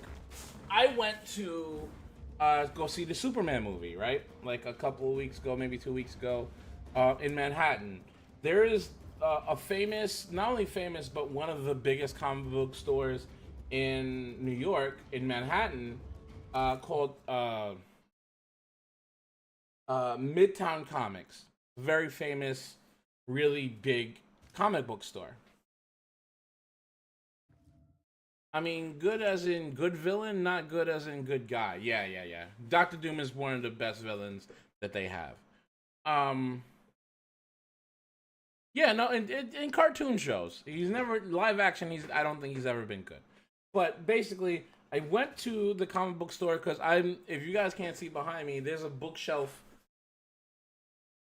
Speaker 1: I went to go see the Superman movie, right? Like a couple of weeks ago, maybe 2 weeks ago, in Manhattan. There is a famous, not only famous, but one of the biggest comic book stores in New York, in Manhattan, called Midtown Comics. Very famous, really big comic book store. I mean, good as in good villain, not good as in good guy. Yeah. Doctor Doom is one of the best villains that they have. Yeah, no, in cartoon shows, he's never live action. I don't think he's ever been good. But basically, I went to the comic book store because if you guys can't see behind me, there's a bookshelf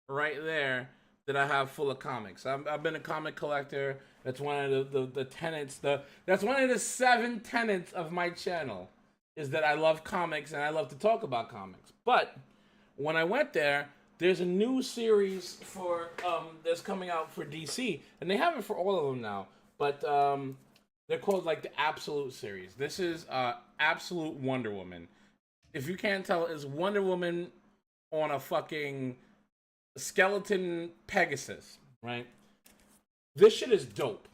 Speaker 1: right there that I have full of comics. I've been a comic collector. That's one of the tenets. That's one of the 7 tenets of my channel, is that I love comics and I love to talk about comics. But when I went there, there's a new series that's coming out for DC, and they have it for all of them now. But they're called like the Absolute series. This is Absolute Wonder Woman. If you can't tell, it's Wonder Woman on a fucking skeleton Pegasus, right? This shit is dope.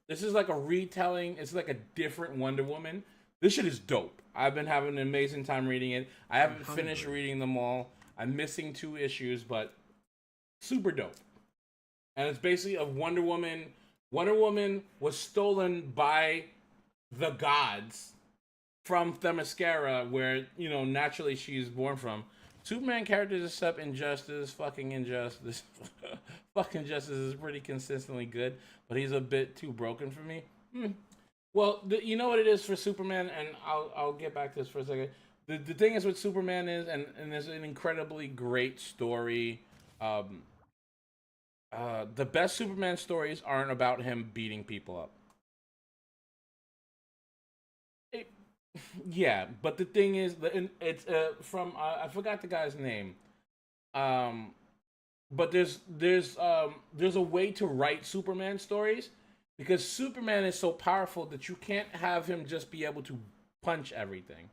Speaker 1: This is like a retelling. It's like a different Wonder Woman. This shit is dope. I've been having an amazing time reading it. I haven't finished reading them all. I'm missing 2 issues, but super dope. And it's basically a Wonder Woman. Wonder Woman was stolen by the gods from Themyscira, where, you know, naturally she's born from. Superman characters except Injustice, fucking Injustice. Fucking Justice is pretty consistently good, but he's a bit too broken for me. Well, you know what it is for Superman, and I'll get back to this for a second. The thing is with Superman is, and there's an incredibly great story. The best Superman stories aren't about him beating people up. Yeah, but the thing is, it's from I forgot the guy's name. But there's a way to write Superman stories, because Superman is so powerful that you can't have him just be able to punch everything.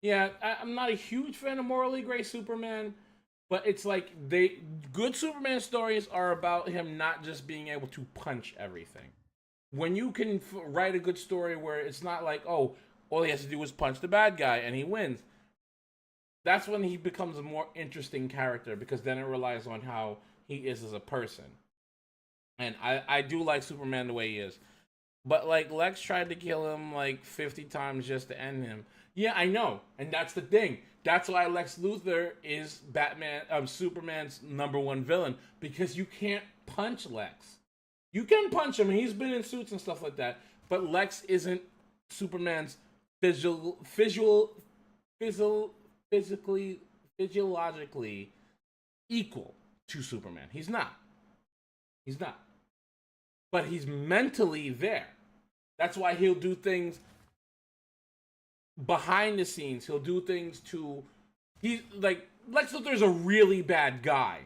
Speaker 1: Yeah, I'm not a huge fan of morally gray Superman, but it's like good Superman stories are about him not just being able to punch everything. When you can write a good story where it's not like, oh, all he has to do is punch the bad guy and he wins. That's when he becomes a more interesting character, because then it relies on how he is as a person. And I do like Superman the way he is. But like Lex tried to kill him like 50 times just to end him. Yeah, I know, and that's the thing. That's why Lex Luthor is Superman's #1 villain, because you can't punch Lex. You can punch him. He's been in suits and stuff like that, but Lex isn't Superman's physiologically equal to Superman. He's not. He's not. But he's mentally there. That's why he'll do things behind the scenes. He'll do things to... He's like... Lex Luthor's a really bad guy.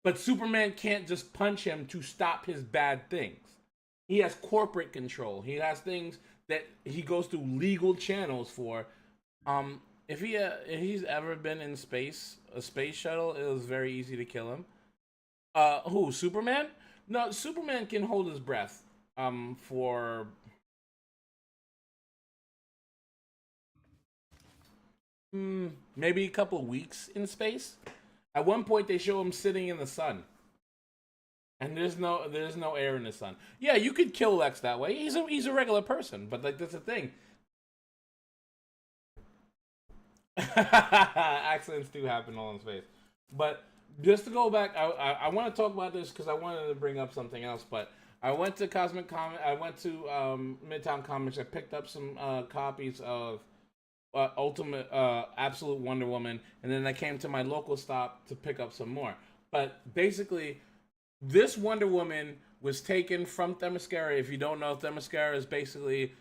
Speaker 1: But Superman can't just punch him to stop his bad things. He has corporate control. He has things that he goes through legal channels for. If he's ever been in space, a space shuttle, it was very easy to kill him. Who? Superman? No, Superman can hold his breath. For maybe a couple of weeks in space. At one point, they show him sitting in the sun, and there's no air in the sun. Yeah, you could kill Lex that way. He's a regular person, but like that's the thing. Accidents do happen all in space. But just to go back, I want to talk about this because I wanted to bring up something else. But I went to I went to Midtown Comics. I picked up some copies of Ultimate Absolute Wonder Woman, and then I came to my local stop to pick up some more. But basically, this Wonder Woman was taken from Themyscira. If you don't know, Themyscira is basically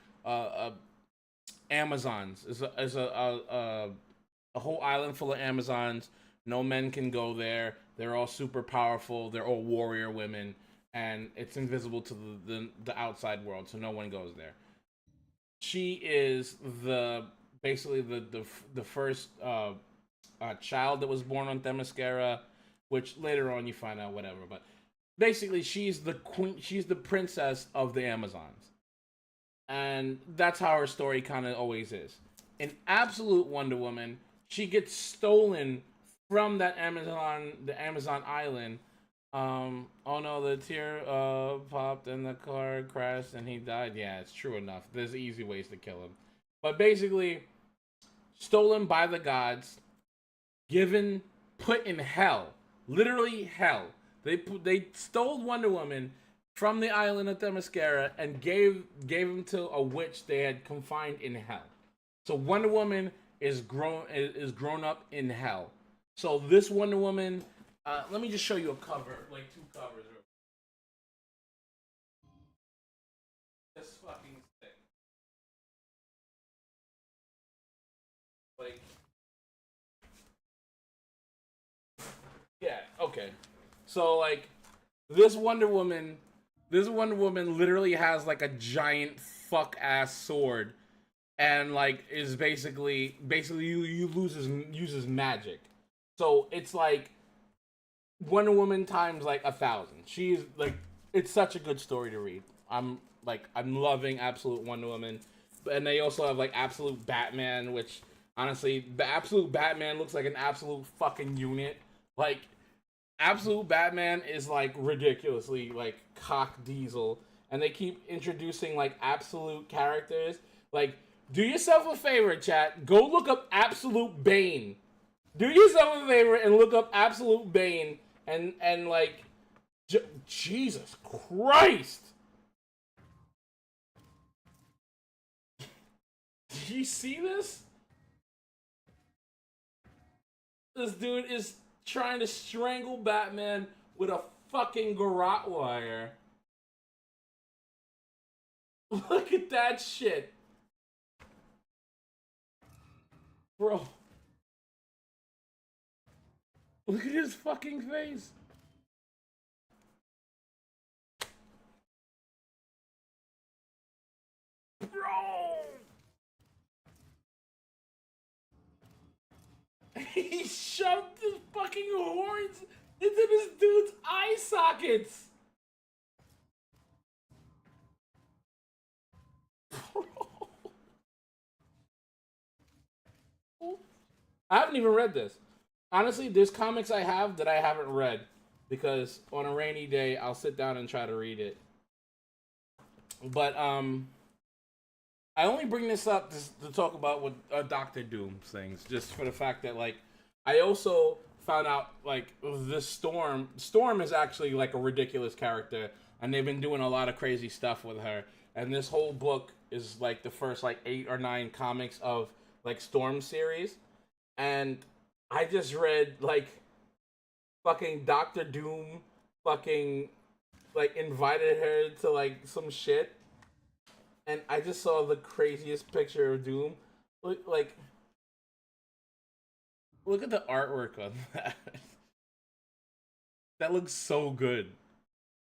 Speaker 1: Amazons. Is a whole island full of Amazons. No men can go there. They're all super powerful. They're all warrior women, and it's invisible to the outside world, so no one goes there. She is basically the first child that was born on Themyscira, which later on you find out whatever. But basically, she's the queen. She's the princess of the Amazons, and that's how her story kind of always is. In Absolute Wonder Woman, she gets stolen from the Amazon island. Oh no, the tear popped and the car crashed and he died. Yeah, it's true enough. There's easy ways to kill him. But basically, stolen by the gods, put in hell. Literally hell. They stole Wonder Woman from the island of Themyscira and gave him to a witch they had confined in hell. So Wonder Woman is grown up in hell. So this Wonder Woman, let me just show you a cover, like 2 covers. This fucking sick. Like, yeah, okay. So like, this Wonder Woman literally has like a giant fuck ass sword, and like is basically uses magic. So it's like Wonder Woman times like 1,000. She's like, it's such a good story to read. I'm loving Absolute Wonder Woman, and they also have like Absolute Batman, which honestly, the Absolute Batman looks like an absolute fucking unit. Like, Absolute Batman is like ridiculously like cock diesel, and they keep introducing like absolute characters. Like, do yourself a favor, chat. Go look up Absolute Bane. Do yourself a favor and look up Absolute Bane, and like, Jesus Christ. Do you see this? This dude is trying to strangle Batman with a fucking garrote wire. Look at that shit. Bro. Look at his fucking face. Bro. He shoved his fucking horns into this dude's eye sockets. Bro. I haven't even read this. Honestly, there's comics I have that I haven't read because on a rainy day I'll sit down and try to read it. But I I only bring this up to talk about what Doctor Doom things, just for the fact that like I also found out like this Storm is actually like a ridiculous character, and they've been doing a lot of crazy stuff with her. And this whole book is like the first like 8 or 9 comics of like Storm series, and I just read like fucking Doctor Doom fucking like invited her to like some shit, and I just saw the craziest picture of Doom. Like, look at the artwork on that. That looks so good.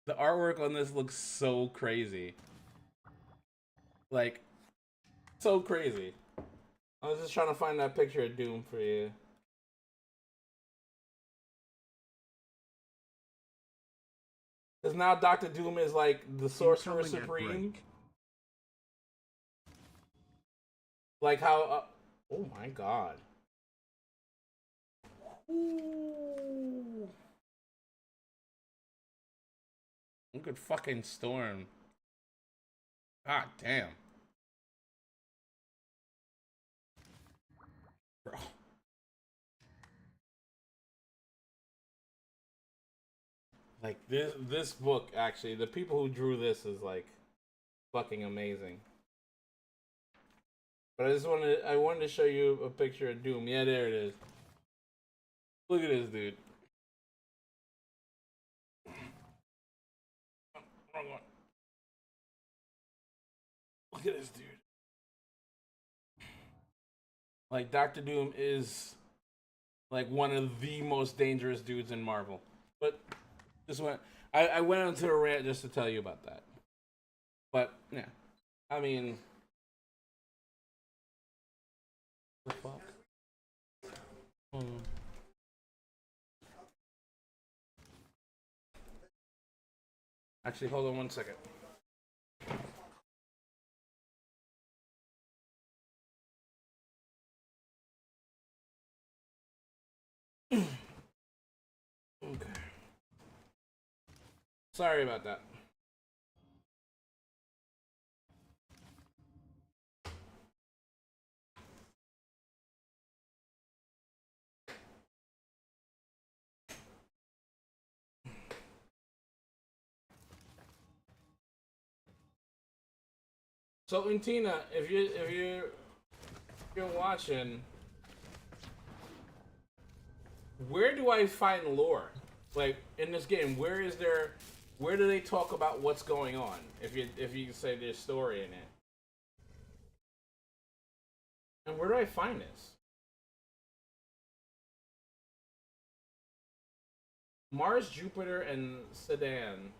Speaker 1: The artwork on this looks so crazy. Like, so crazy. I was just trying to find that picture of Doom for you. Because now Doctor Doom is like the Sorcerer Supreme. Like how... oh my god. Ooh. Look at fucking Storm. God damn. Bro. Like this book actually, the people who drew this is like fucking amazing. But I wanted to show you a picture of Doom. Yeah, there it is. Look at this dude. Wrong one. Look at this dude. Like Doctor Doom is like one of the most dangerous dudes in Marvel. But I went onto a rant just to tell you about that. But yeah, I mean, the fuck. Actually, hold on one second. Okay. Sorry about that. So, Untina, if you're watching, where do I find lore? Like in this game, where do they talk about what's going on? If you say there's story in it, and where do I find this? Mars, Jupiter, and Sedan.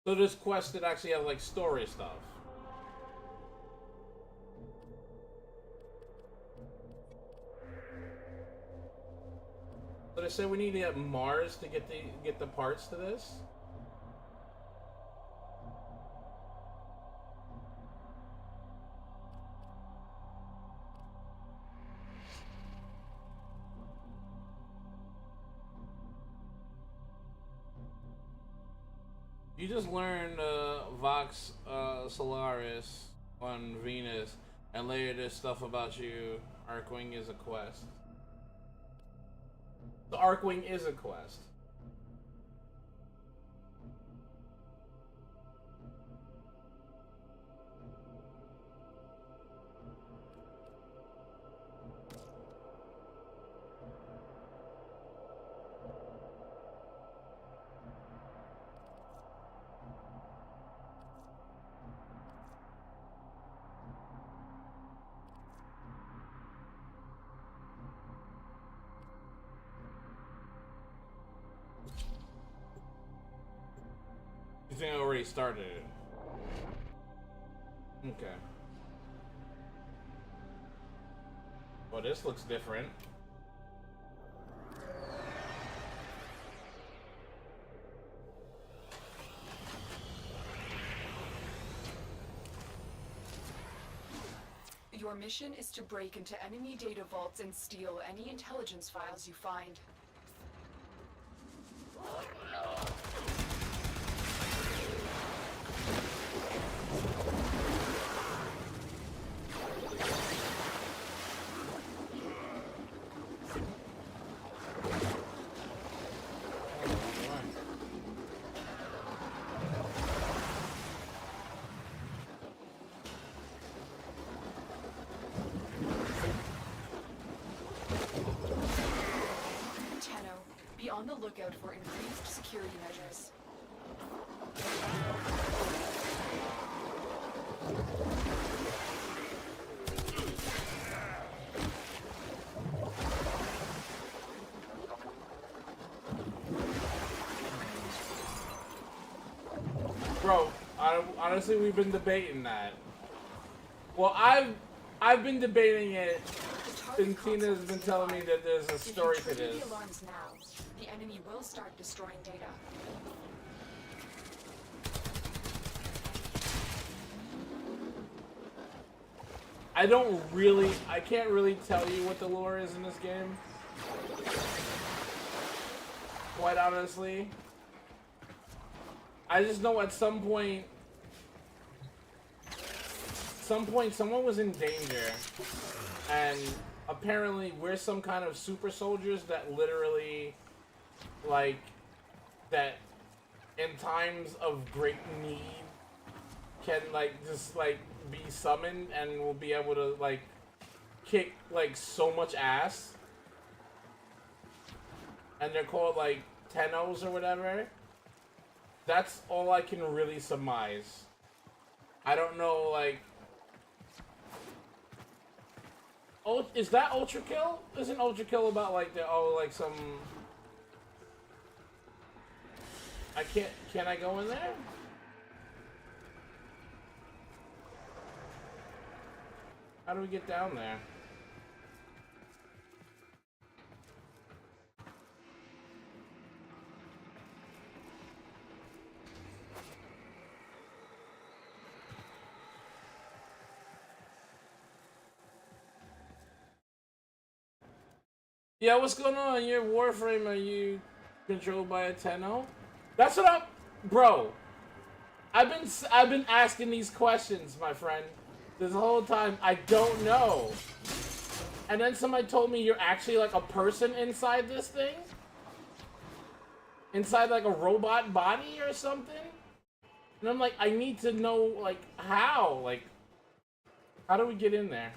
Speaker 1: So this quest that actually have like story stuff. So they said we need to get Mars to get the parts to this. You just learned Vox Solaris on Venus, and later there's stuff about you. Arkwing is a quest. The Arkwing is a quest. You think I already started it? Okay. Well, this looks different.
Speaker 3: Your mission is to break into enemy data vaults and steal any intelligence files you find. Be on the lookout for increased security measures.
Speaker 1: Bro, honestly, we've been debating that. Well, I've been debating it, and Tina's been telling me that there's a story to this.
Speaker 3: If you trigger the alarms now, the enemy will start destroying data.
Speaker 1: I can't really tell you what the lore is in this game. Quite honestly. I just know at some point someone was in danger, and apparently we're some kind of super soldiers that literally, like, that in times of great need can, like, just, like, be summoned and will be able to, like, kick, like, so much ass. And they're called, like, Tennos or whatever. That's all I can really surmise. I don't know, like... Oh, is that Ultra Kill? Isn't Ultra Kill about, like, the, oh, like, some... I can't... Can I go in there? How do we get down there? Yeah, what's going on? Your Warframe, are you controlled by a Tenno? That's what I'm... Bro, I've been asking these questions, my friend. This whole time, I don't know. And then somebody told me you're actually like a person inside this thing? Inside like a robot body or something? And I'm like, I need to know, like, how? Like, how do we get in there?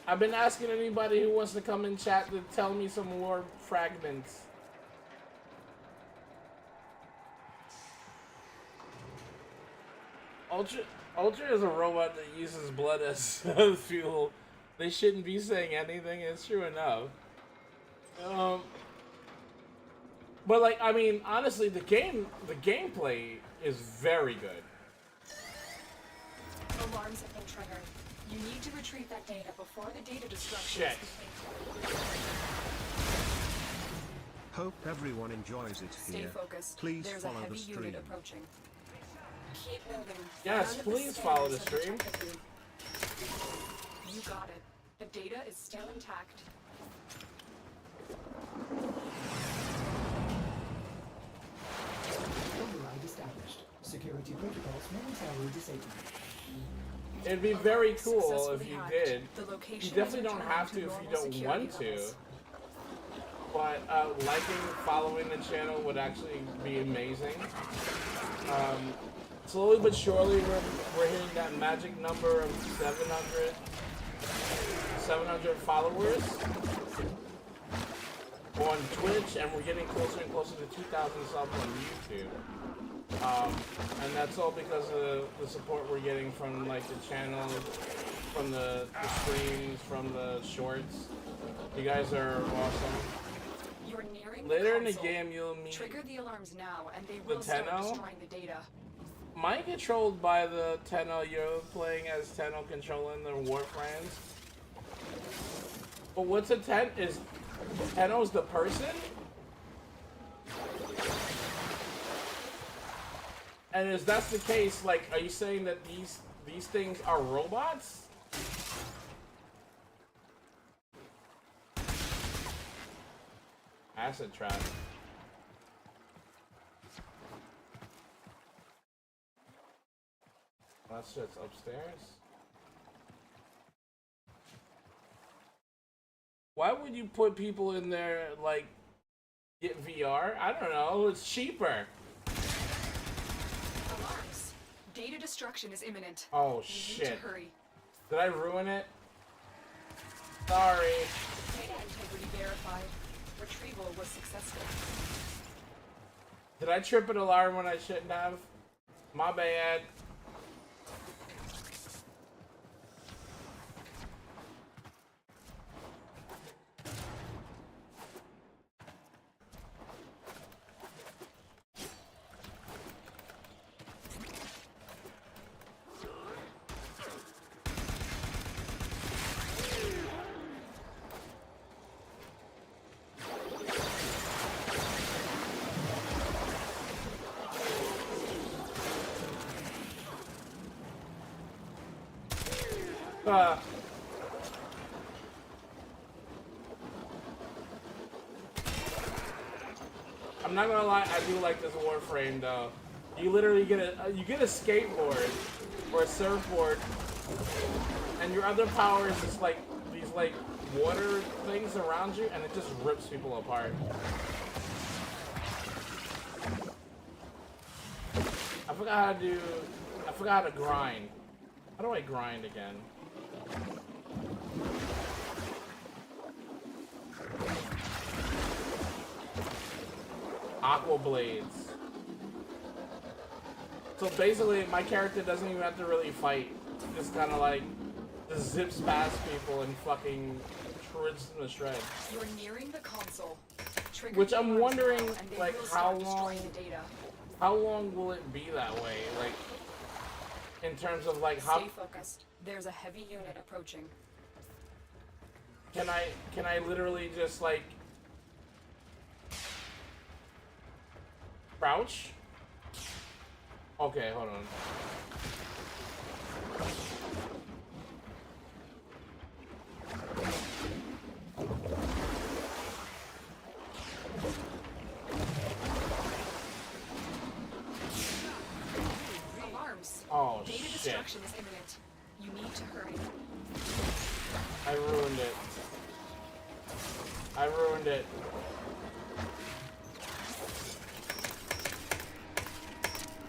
Speaker 1: I've been asking anybody who wants to come in chat to tell me some more fragments. Ultra is a robot that uses blood as fuel. They shouldn't be saying anything. It's true enough. But like, I mean, honestly, the gameplay is very good.
Speaker 3: Alarms have been triggered. You need to retrieve that data before the data destruction
Speaker 1: Shit.
Speaker 3: is complete.
Speaker 5: Hope everyone enjoys it
Speaker 3: Stay
Speaker 5: here.
Speaker 3: focused.
Speaker 5: Please
Speaker 3: There's
Speaker 5: follow
Speaker 3: a
Speaker 5: the
Speaker 3: heavy
Speaker 5: stream.
Speaker 3: unit approaching. Keep moving.
Speaker 1: Yes,
Speaker 3: None of the
Speaker 1: please follow the
Speaker 3: scanners
Speaker 1: stream.
Speaker 3: have detected you. You got it. The data is still intact.
Speaker 7: Override established. Security protocols momentarily disabled.
Speaker 1: It'd be very cool
Speaker 3: Successfully
Speaker 1: if you
Speaker 3: hacked.
Speaker 1: did.
Speaker 3: The
Speaker 1: You
Speaker 3: location
Speaker 1: definitely
Speaker 3: is
Speaker 1: don't
Speaker 3: returned
Speaker 1: have to if you
Speaker 3: normal
Speaker 1: don't
Speaker 3: security
Speaker 1: want to.
Speaker 3: levels.
Speaker 1: But liking, following the channel would actually be amazing. Slowly but surely, we're hitting that magic number of 700 followers on Twitch, and we're getting closer and closer to 2,000 subs on YouTube. And that's all because of the support we're getting from like the channel, from the streams, from the shorts. You guys are awesome.
Speaker 3: You're nearing
Speaker 1: Later in the
Speaker 3: console.
Speaker 1: game, you'll meet
Speaker 3: Trigger the alarms now, and they
Speaker 1: the
Speaker 3: will start
Speaker 1: Tenno.
Speaker 3: destroying the data.
Speaker 1: Mine controlled by the Tenno. You're playing as Tenno controlling the Warframes. But what's a is Tenno's the person? And if that's the case, like, are you saying that these things are robots? acid trap. That's just upstairs. Why would you put people in there, like, get VR? I don't know, it's cheaper.
Speaker 3: Alarms. Data destruction is imminent.
Speaker 1: Oh,
Speaker 3: You
Speaker 1: shit.
Speaker 3: need to hurry.
Speaker 1: Did I ruin it? Sorry.
Speaker 3: Data integrity verified. Retrieval was successful.
Speaker 1: Did I trip an alarm when I shouldn't have? My bad. I'm not gonna lie, I do like this Warframe though. You literally get a skateboard or a surfboard, and your other power is just like these like water things around you, and it just rips people apart. I forgot how to grind. How do I grind again? Aqua blades. So basically, my character doesn't even have to really fight. Just kind of like just zips past people and fucking rips them to shreds.
Speaker 3: You're nearing the console. Trigger
Speaker 1: Which
Speaker 3: the
Speaker 1: I'm
Speaker 3: alarms
Speaker 1: wondering,
Speaker 3: now, and they
Speaker 1: like,
Speaker 3: will
Speaker 1: how
Speaker 3: start
Speaker 1: long?
Speaker 3: destroying the data.
Speaker 1: How long will it be that way? Like, in terms of like how
Speaker 3: Stay focused. There's a heavy unit approaching.
Speaker 1: can I literally just like crouch? Okay, hold on.
Speaker 3: Alarms.
Speaker 1: Oh
Speaker 3: Data
Speaker 1: shit.
Speaker 3: destruction is imminent. You need to hurry.
Speaker 1: I ruined it. I ruined it.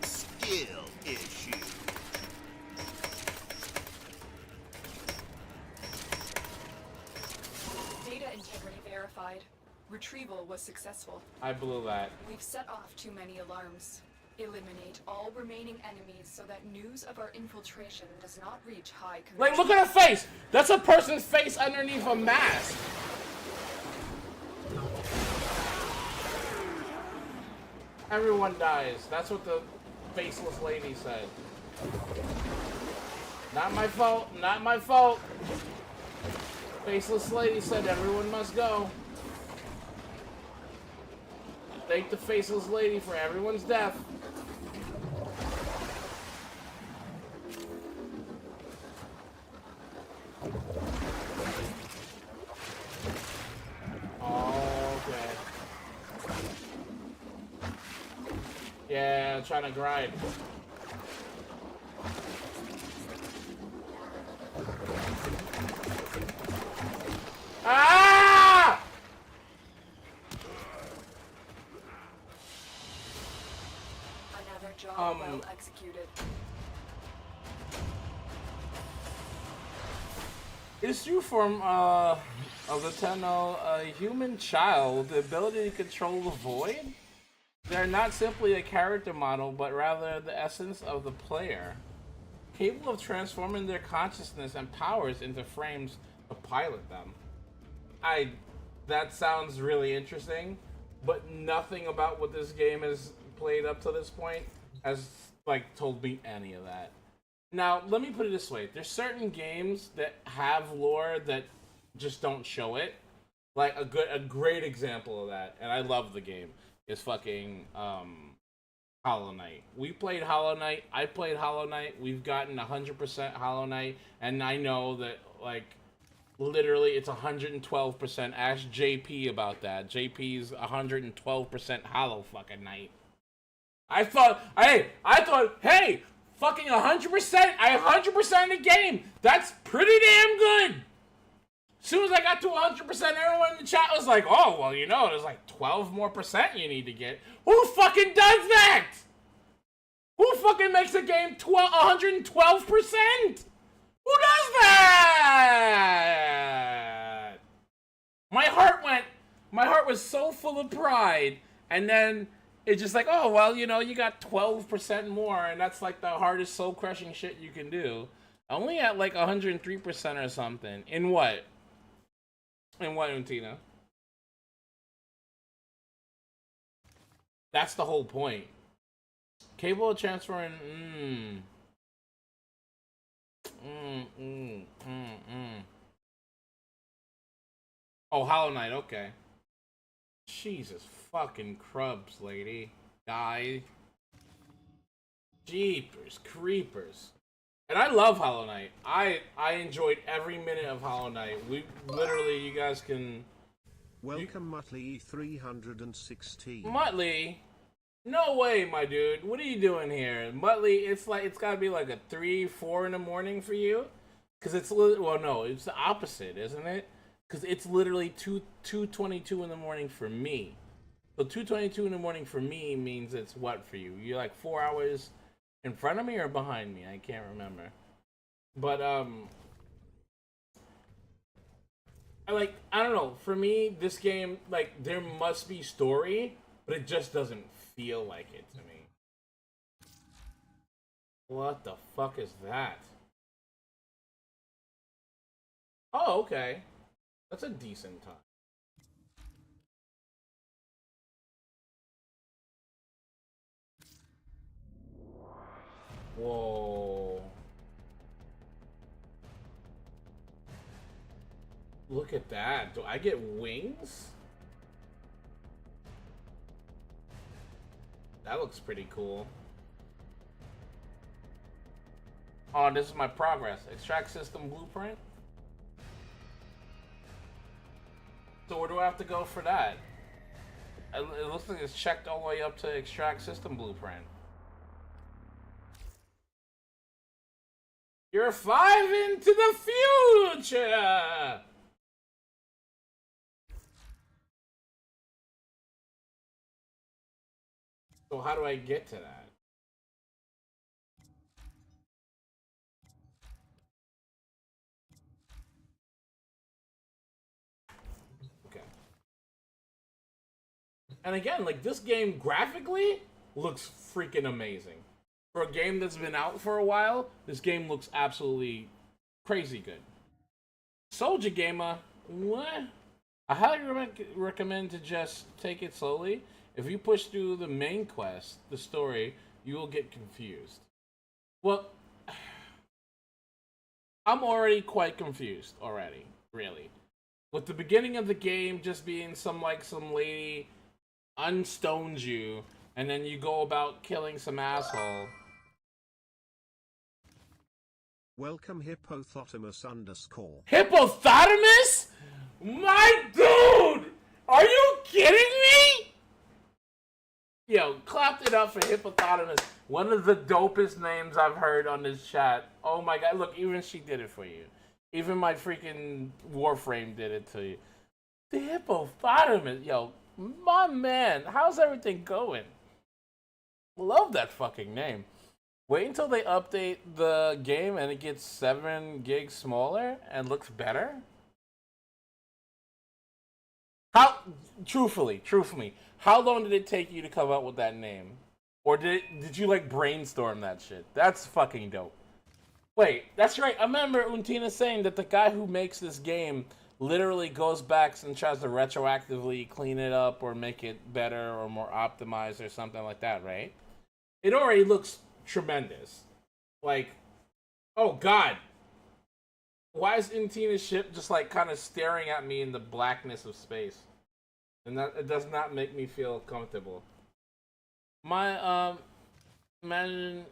Speaker 2: Skill issue.
Speaker 3: Data integrity verified. Retrieval was successful.
Speaker 1: I blew that.
Speaker 3: We've set off too many alarms. Eliminate all remaining enemies so that news of our infiltration does not reach high command.
Speaker 1: Like, look at her face! That's a person's face underneath a mask! Everyone dies. That's what the faceless lady said. Not my fault. Not my fault. Faceless lady said everyone must go. Thank the faceless lady for everyone's death. Okay. Yeah, I'm trying to grind. Ah!
Speaker 3: Another job well executed.
Speaker 1: Is true form of the Tenno a human child with the ability to control the void? They're not simply a character model, but rather the essence of the player, capable of transforming their consciousness and powers into frames to pilot them. That sounds really interesting, but nothing about what this game has played up to this point has like told me any of that. Now, let me put it this way. There's certain games that have lore that just don't show it. Like a great example of that, and I love the game, is fucking Hollow Knight. We played Hollow Knight. I played Hollow Knight. We've gotten 100% Hollow Knight, and I know that like Literally, it's 112%. Ask JP about that. JP's 112% hollow fucking night. I thought, hey, fucking 100%. I 100% the game. That's pretty damn good. As soon as I got to 100%, everyone in the chat was like, oh, well, you know, there's like 12 more percent you need to get. Who fucking does that? Who fucking makes a game 112%? Who does that? My heart was so full of pride, and then it's just like, oh, well, you know, you got 12% more, and that's like the hardest soul-crushing shit you can do. Only at like 103% or something. In what? In what, Untina? That's the whole point. Cable transferring, Oh, Hollow Knight, okay. Jesus fucking crubs, lady. Guy. Jeepers creepers. And I love Hollow Knight. I enjoyed every minute of Hollow Knight. We literally, you guys can...
Speaker 5: Welcome, Muttley 316.
Speaker 1: Muttley? No way, my dude. What are you doing here? Muttley, it's gotta be like a 3, 4 in the morning for you. Because it's, well, no, it's the opposite, isn't it? Because it's literally 2:22 in the morning for me. So 2:22 in the morning for me means it's what for you? You're like 4 hours in front of me or behind me? I can't remember. But, I don't know. For me, this game, like, there must be story, but it just doesn't feel like it to me. What the fuck is that? Oh, okay. That's a decent time. Whoa. Look at that. Do I get wings? That looks pretty cool. Oh, this is my progress. Extract system blueprint. So where do I have to go for that? It looks like it's checked all the way up to extract system blueprint. You're 5 into the future! So how do I get to that? Okay. And again, like, this game graphically looks freaking amazing. For a game that's been out for a while, this game looks absolutely crazy good. Soldier Gamer, what? I highly recommend to just take it slowly. If you push through the main quest, the story, you will get confused. Well, I'm already quite confused already, really. With the beginning of the game just being some lady unstones you, and then you go about killing some asshole.
Speaker 5: Welcome, Hippopotamus _.
Speaker 1: Hippopotamus? My dude! Are you kidding me? Yo, clapped it up for Hippopotamus. One of the dopest names I've heard on this chat. Oh my god, look, even she did it for you. Even my freaking Warframe did it to you. The Hippopotamus. Yo, my man, how's everything going? Love that fucking name. Wait until they update the game and it gets 7 gigs smaller and looks better. How, truthfully, how long did it take you to come up with that name? Or did you like brainstorm that shit? That's fucking dope. Wait, that's right. I remember Untina saying that the guy who makes this game literally goes back and tries to retroactively clean it up or make it better or more optimized or something like that, right? It already looks tremendous. Like, oh god. Why is Untina's ship just like kind of staring at me in the blackness of space? And that it does not make me feel comfortable. My imagine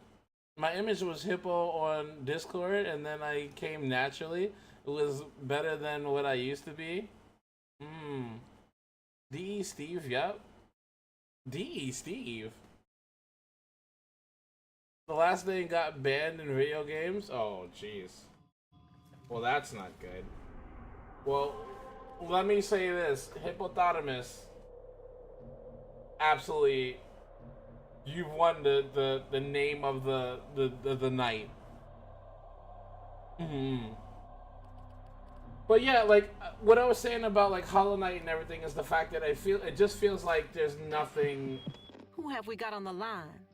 Speaker 1: My image was Hippo on Discord, and then I came naturally. It was better than what I used to be. D.E. Steve, yep. D.E. Steve. The last name got banned in video games? Oh, jeez. Well, that's not good. Well, let me say this. Hippopotamus, absolutely, you've won the name of the night. But yeah, like, what I was saying about, like, Hollow Knight and everything is the fact that it just feels like there's nothing...
Speaker 4: Who have we got on the line?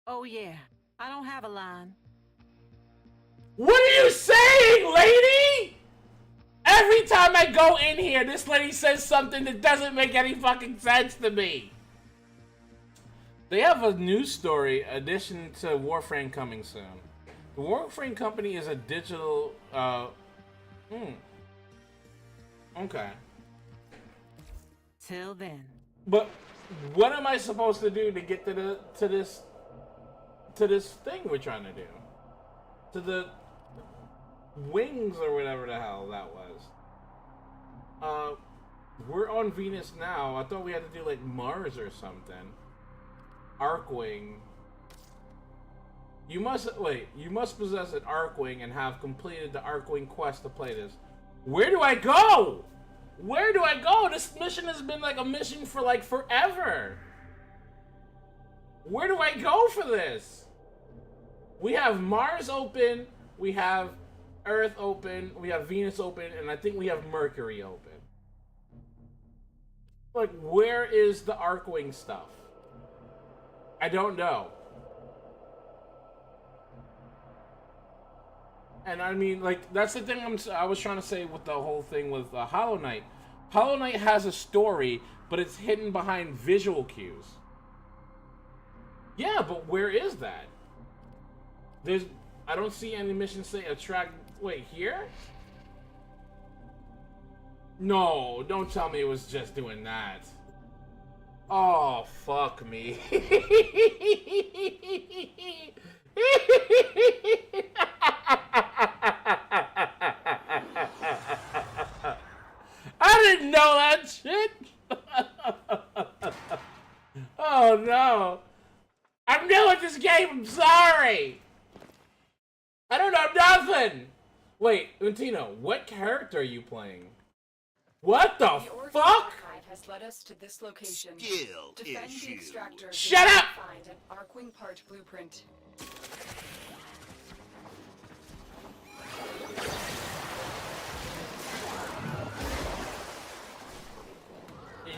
Speaker 4: Oh yeah, I don't have a line.
Speaker 1: What are you saying, lady? Every time I go in here, this lady says something that doesn't make any fucking sense to me. They have a news story addition to Warframe coming soon. The Warframe company is a digital, okay.
Speaker 4: Till then.
Speaker 1: But what am I supposed to do to get to this thing we're trying to do? To the wings or whatever the hell that was. We're on Venus now. I thought we had to do like Mars or something. Arcwing. You must possess an Arcwing and have completed the Arcwing quest to play this. Where do I go? Where do I go? This mission has been like a mission for like forever. Where do I go for this? We have Mars open, we have Earth open, we have Venus open, and I think we have Mercury open. Like, where is the Arcwing stuff? I don't know. And I mean, like, that's the thing I was trying to say with the whole thing with Hollow Knight. Hollow Knight has a story, but it's hidden behind visual cues. Yeah, but where is that? I don't see any missions say attract. Wait, here? No, don't tell me it was just doing that. Oh, fuck me. I didn't know that shit. Oh no. I'm new at this game, I'm sorry. I don't know nothing. Wait, Untino, what character are you playing? What the fuck?
Speaker 3: Has led us to this location.
Speaker 2: Skill
Speaker 3: Defend the
Speaker 2: issue.
Speaker 3: extractor.
Speaker 1: Shut up!
Speaker 3: Find an Arcwing part blueprint.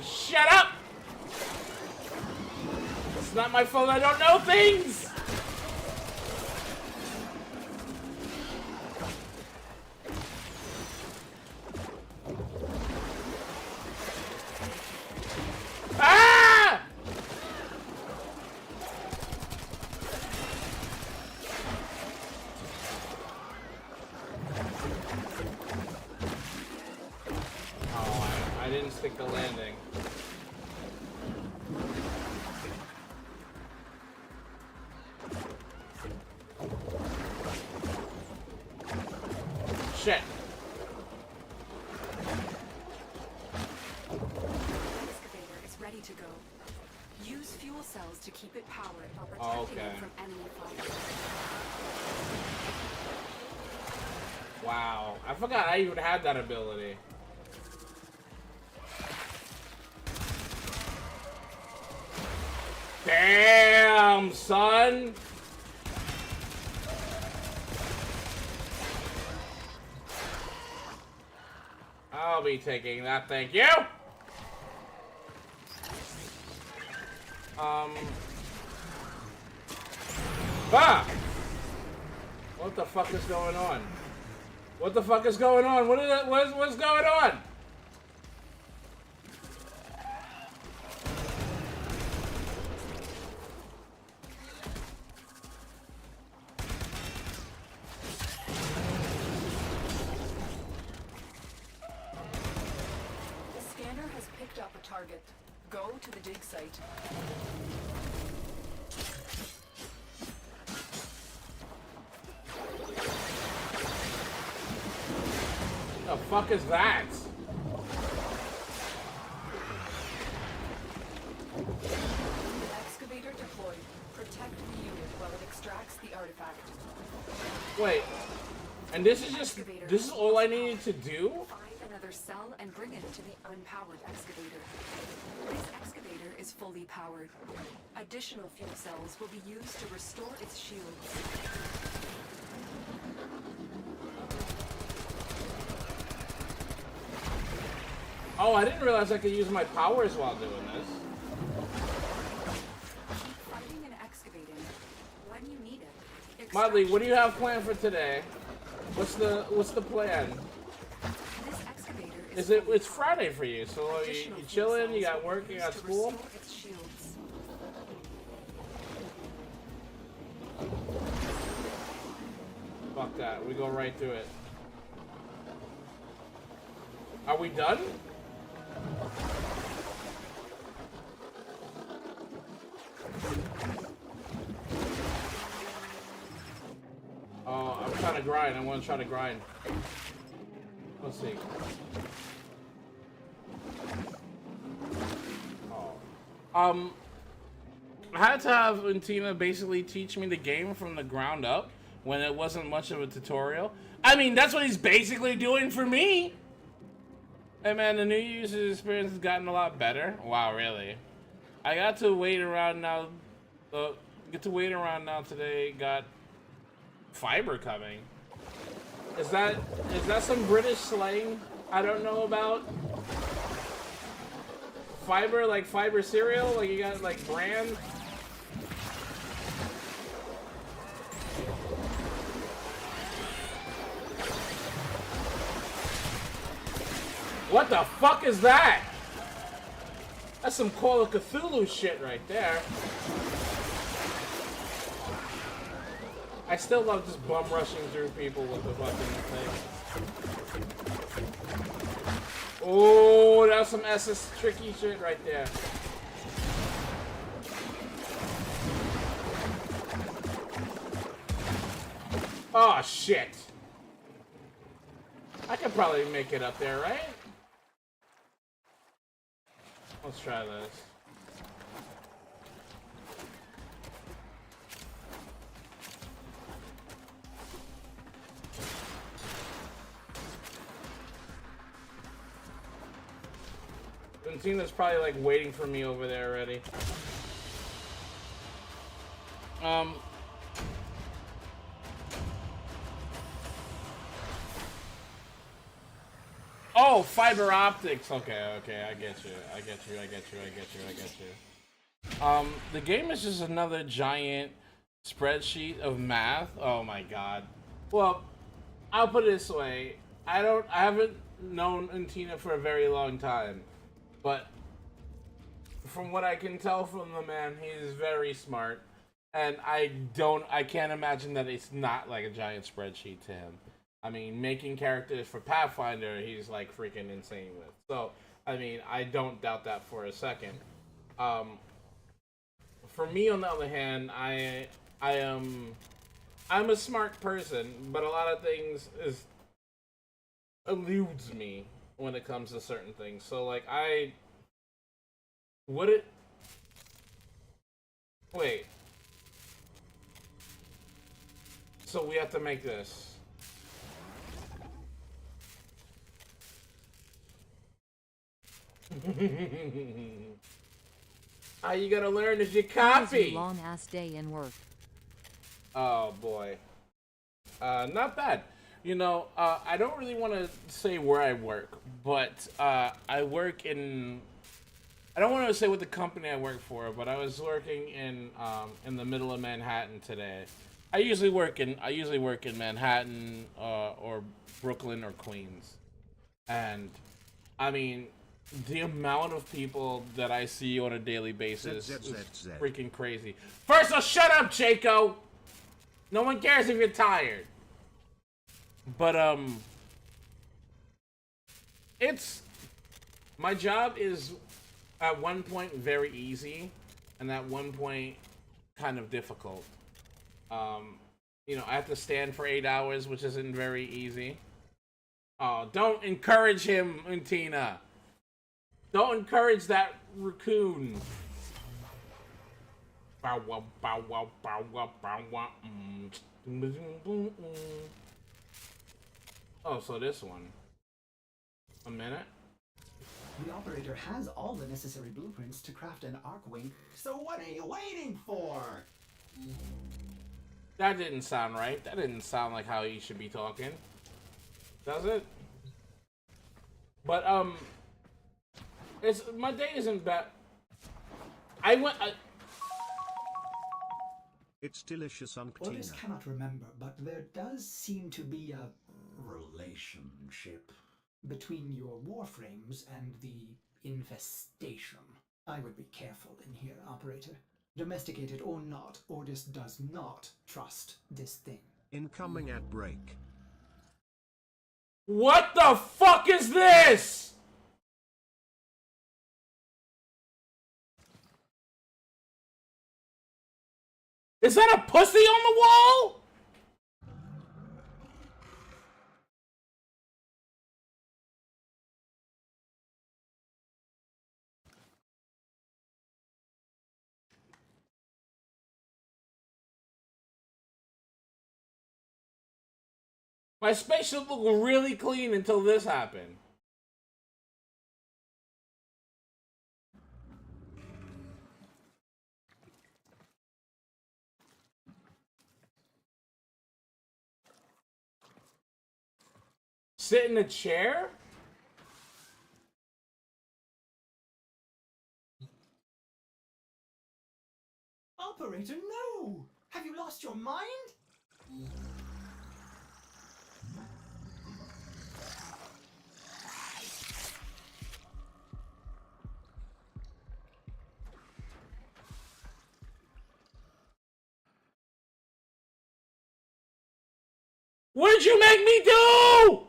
Speaker 1: Shut up! It's not my fault I don't know things! Ah! Oh, I didn't stick the landing. Shit.
Speaker 3: Excavator is ready to go. Use fuel cells to keep it powered while protecting it from enemy fire.
Speaker 1: Wow. I forgot I even had that ability. Damn, son! I'll be taking that, thank you! Ah! What the fuck is going on? What the fuck is going on? What's going on?
Speaker 3: The scanner has picked up a target. Go to the dig site.
Speaker 1: The fuck is that?
Speaker 3: Excavator deployed. Protect the unit while it extracts the artifact.
Speaker 1: Wait. And this is all I needed to do?
Speaker 3: Find another cell and bring it to the unpowered excavator. This excavator is fully powered. Additional fuel cells will be used to restore its shields.
Speaker 1: Oh, I didn't realize I could use my powers while doing this.
Speaker 3: Keep fighting and excavating when you need it.
Speaker 1: Motley, what do you have planned for today? What's the plan?
Speaker 3: This excavator
Speaker 1: Is it? It's Friday for you, so you chilling? You got work? You got school?
Speaker 3: its shields.
Speaker 1: Fuck that. We go right through it. Are we done? Oh, I'm trying to grind. I want to try to grind. Let's see. Oh. I had to have Untina basically teach me the game from the ground up when it wasn't much of a tutorial. I mean, that's what he's basically doing for me. Hey man, the new user experience has gotten a lot better. Wow, really? I got to wait around now. Get to wait around now today. Got fiber coming. Is that some British slang I don't know about? Fiber, like fiber cereal? Like you got like brand? What the fuck is that? That's some Call of Cthulhu shit right there. I still love just bum rushing through people with the fucking thing. Oh, that's some SS tricky shit right there. Oh shit. I could probably make it up there, right? Let's try this. Ventina's probably like waiting for me over there already. Oh, fiber optics. Okay, I get you. The game is just another giant spreadsheet of math. Oh my god. Well, I'll put it this way. I haven't known Untina for a very long time. But from what I can tell from the man, he's very smart. And I can't imagine that it's not like a giant spreadsheet to him. I mean, making characters for Pathfinder, he's like freaking insane with. So, I mean, I don't doubt that for a second. For me, on the other hand, I'm a smart person, but a lot of things eludes me when it comes to certain things. So, like, wait. So we have to make this. All you gotta learn is your copy.
Speaker 8: Long ass day in work.
Speaker 1: Oh boy. Not bad. You know, I don't really want to say where I work, but I work in. I don't want to say what the company I work for, but I was working in the middle of Manhattan today. I usually work in Manhattan or Brooklyn or Queens, and I mean, the amount of people that I see on a daily basis is freaking crazy. First, shut up, Chaco. No one cares if you're tired. But it's my job is at one point very easy, and at one point kind of difficult. You know, I have to stand for 8 hours, which isn't very easy. Oh, don't encourage him, Untina. Don't encourage that raccoon. Bow wow, bow wow, bow wow, bow wow. Oh, so this one. A minute.
Speaker 7: The operator has all the necessary blueprints to craft an arc wing, so what are you waiting for?
Speaker 1: That didn't sound right. That didn't sound like how he should be talking. Does it? But, my day isn't bad.
Speaker 5: It's delicious,
Speaker 7: Others
Speaker 5: Umptina.
Speaker 7: cannot remember, but there does seem to be a relationship between your warframes and the infestation. I would be careful in here, operator. Domesticated or not, Ordis does not trust this thing.
Speaker 5: Incoming at break.
Speaker 1: What the fuck is this? Is that a pussy on the wall? My spaceship looked really clean until this happened. Sit in a chair?
Speaker 7: Operator, no! Have you lost your mind?
Speaker 1: What did you make me do?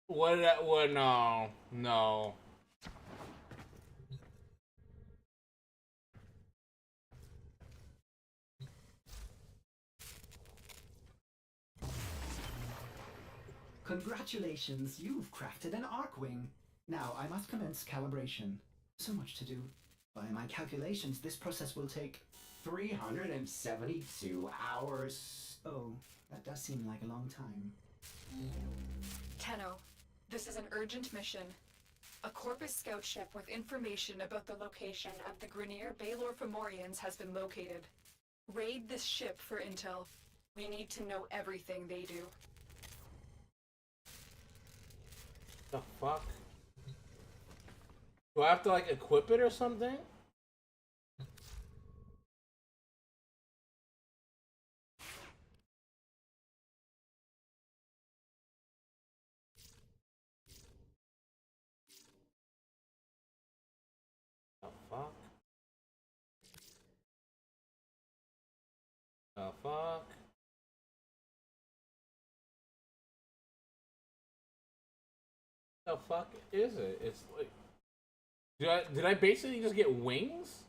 Speaker 1: What did that? What? No, no.
Speaker 7: Congratulations, you've crafted an arc wing. Now I must commence calibration. So much to do. By my calculations, this process will take 372 hours. Oh, that does seem like a long time.
Speaker 3: Tenno, this is an urgent mission. A Corpus scout ship with information about the location of the Grineer Baelor Fomorians has been located. Raid this ship for intel. We need to know everything they do.
Speaker 1: The fuck? Do I have to like equip it or something? The fuck? The fuck? The fuck is it? It's like, did I basically just get wings?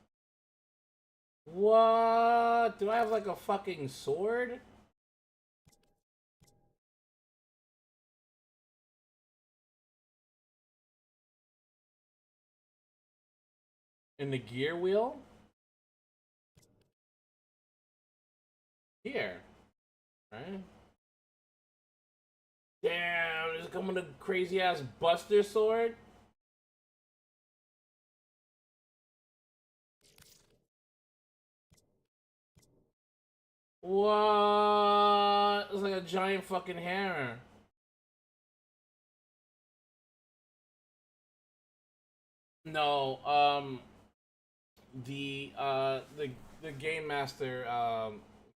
Speaker 1: What? Do I have like a fucking sword? In the gear wheel? Here. Right? Damn, does it come with a crazy ass Buster sword? What? It's like a giant fucking hammer. No, the game master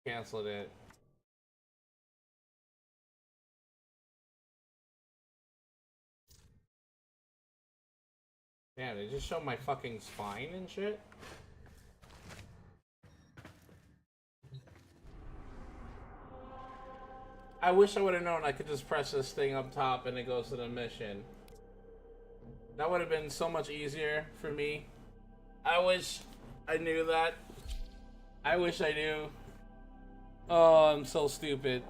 Speaker 1: canceled it. Yeah, they just showed my fucking spine and shit. I wish I would have known I could just press this thing up top and it goes to the mission. That would have been so much easier for me. I wish I knew that. I wish I knew. Oh, I'm so stupid.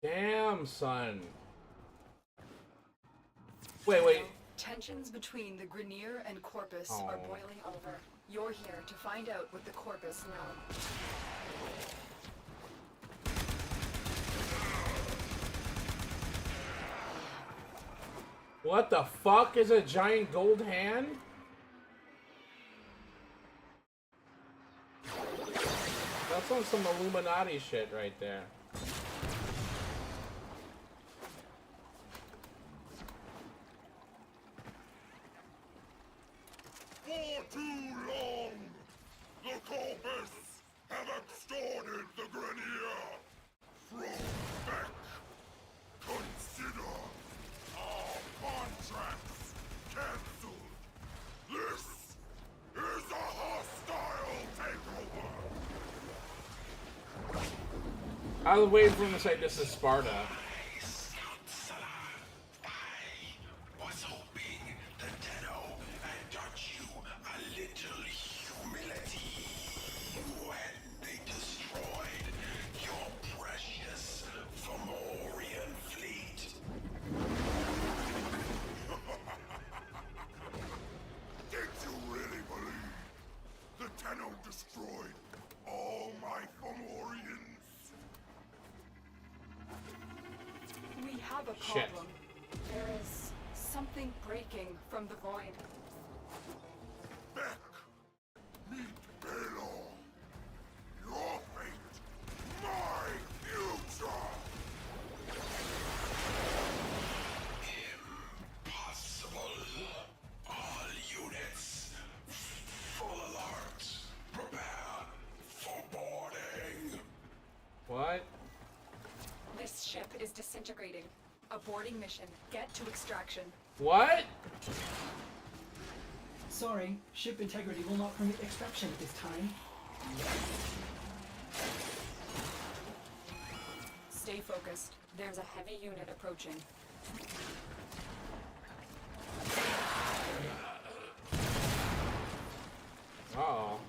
Speaker 1: Damn, son. Wait.
Speaker 3: Tensions between the Grenier and Corpus are
Speaker 1: Oh.
Speaker 3: boiling over. You're here to find out what the Corpus know.
Speaker 1: What the fuck is a giant gold hand? That's on some Illuminati shit right there.
Speaker 2: For too long, the Corpus have extorted the Grenier. From back, consider our contracts cancelled. This is a hostile takeover.
Speaker 1: I was waiting for him to say this is Sparta.
Speaker 2: I was hoping the Tenno had taught you a little humility when they destroyed your precious Fomorian fleet. Did you really believe the Tenno destroyed all my Fomorians?
Speaker 3: We have a
Speaker 1: Shit.
Speaker 3: problem. There is something breaking from the void.
Speaker 2: Beck, meet Baylor. Your fate, my future. Impossible. All units, full alert. Prepare for boarding.
Speaker 1: What?
Speaker 3: This ship is disintegrating. Aborting mission. Get to extraction.
Speaker 1: What?
Speaker 7: Sorry, ship integrity will not permit extraction at this time.
Speaker 3: Stay focused. There's a heavy unit approaching.
Speaker 1: Uh-oh.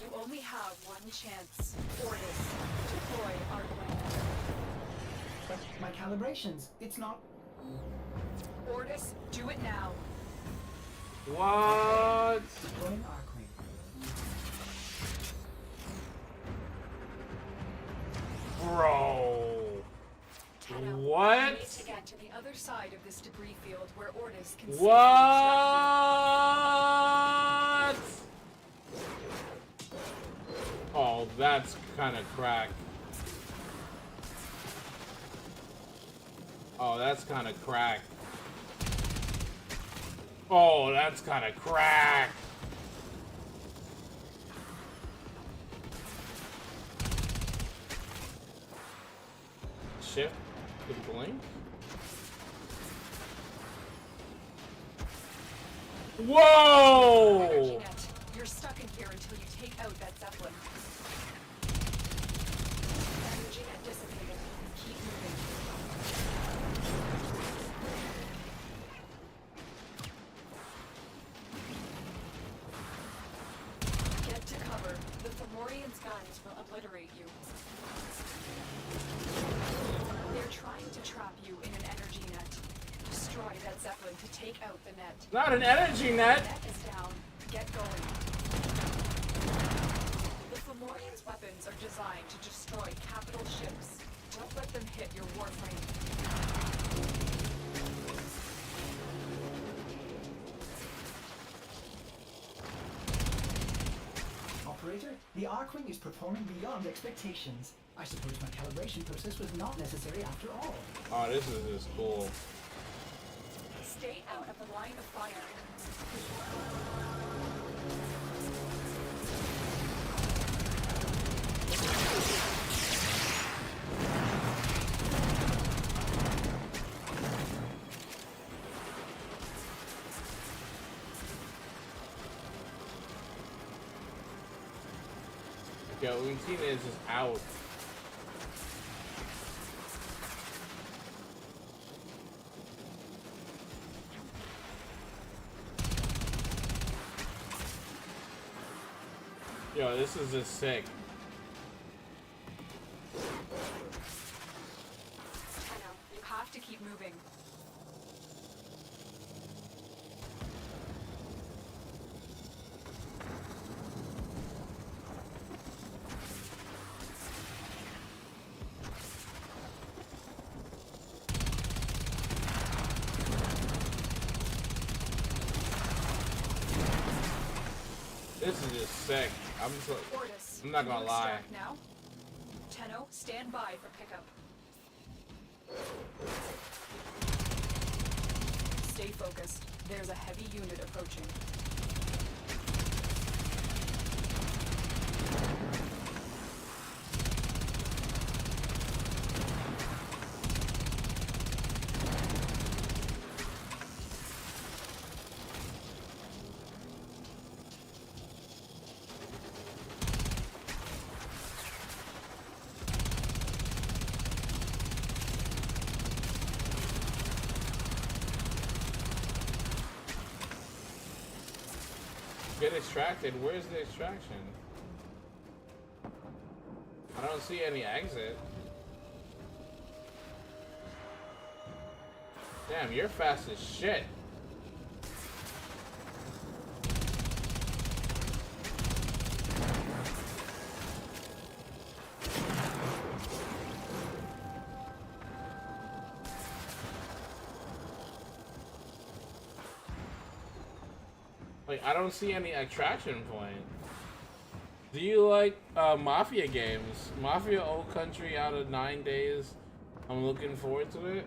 Speaker 3: You only have one chance. Ordis, deploy our plan.
Speaker 7: But my calibrations, it's not...
Speaker 3: Ordis, do it now.
Speaker 1: What?
Speaker 7: Deploying Arcwing.
Speaker 1: Bro.
Speaker 3: Tenno,
Speaker 1: What?
Speaker 3: we need to get to the other side of this debris field where Ordis can see
Speaker 1: What? Oh, that's kind of crack. Oh, that's kind of crack. Oh, that's kind of crack. Shift to blink. Whoa!
Speaker 3: Energy net. You're stuck in here until you take out that Zeppelin. Energy net dissipated. Keep moving. Get to cover. The Fomorians' guns will obliterate you. They're trying to trap you in an energy net. Destroy that Zeppelin to take out the net.
Speaker 1: Not an energy net.
Speaker 3: Net is down. Get going. The Fomorians' weapons are designed to destroy capital ships. Don't let them hit your Warframe.
Speaker 7: Operator, The Archwing is performing beyond expectations. I suppose my calibration process was not necessary after all.
Speaker 1: Oh, this is just cool.
Speaker 3: Stay out of the line of fire.
Speaker 1: Yo, Untina is just out. Yo, this is just sick.
Speaker 3: You have to keep moving.
Speaker 1: This is just sick. I'm just like,
Speaker 3: Ortis,
Speaker 1: I'm not gonna
Speaker 3: you
Speaker 1: lie.
Speaker 3: extract now. Tenno, stand by for pickup. Stay focused. There's a heavy unit approaching.
Speaker 1: Get extracted. Where's the extraction? I don't see any exit. Damn, you're fast as shit. Like, I don't see any attraction point. Do you like Mafia games? Mafia Old Country out of 9 days. I'm looking forward to it.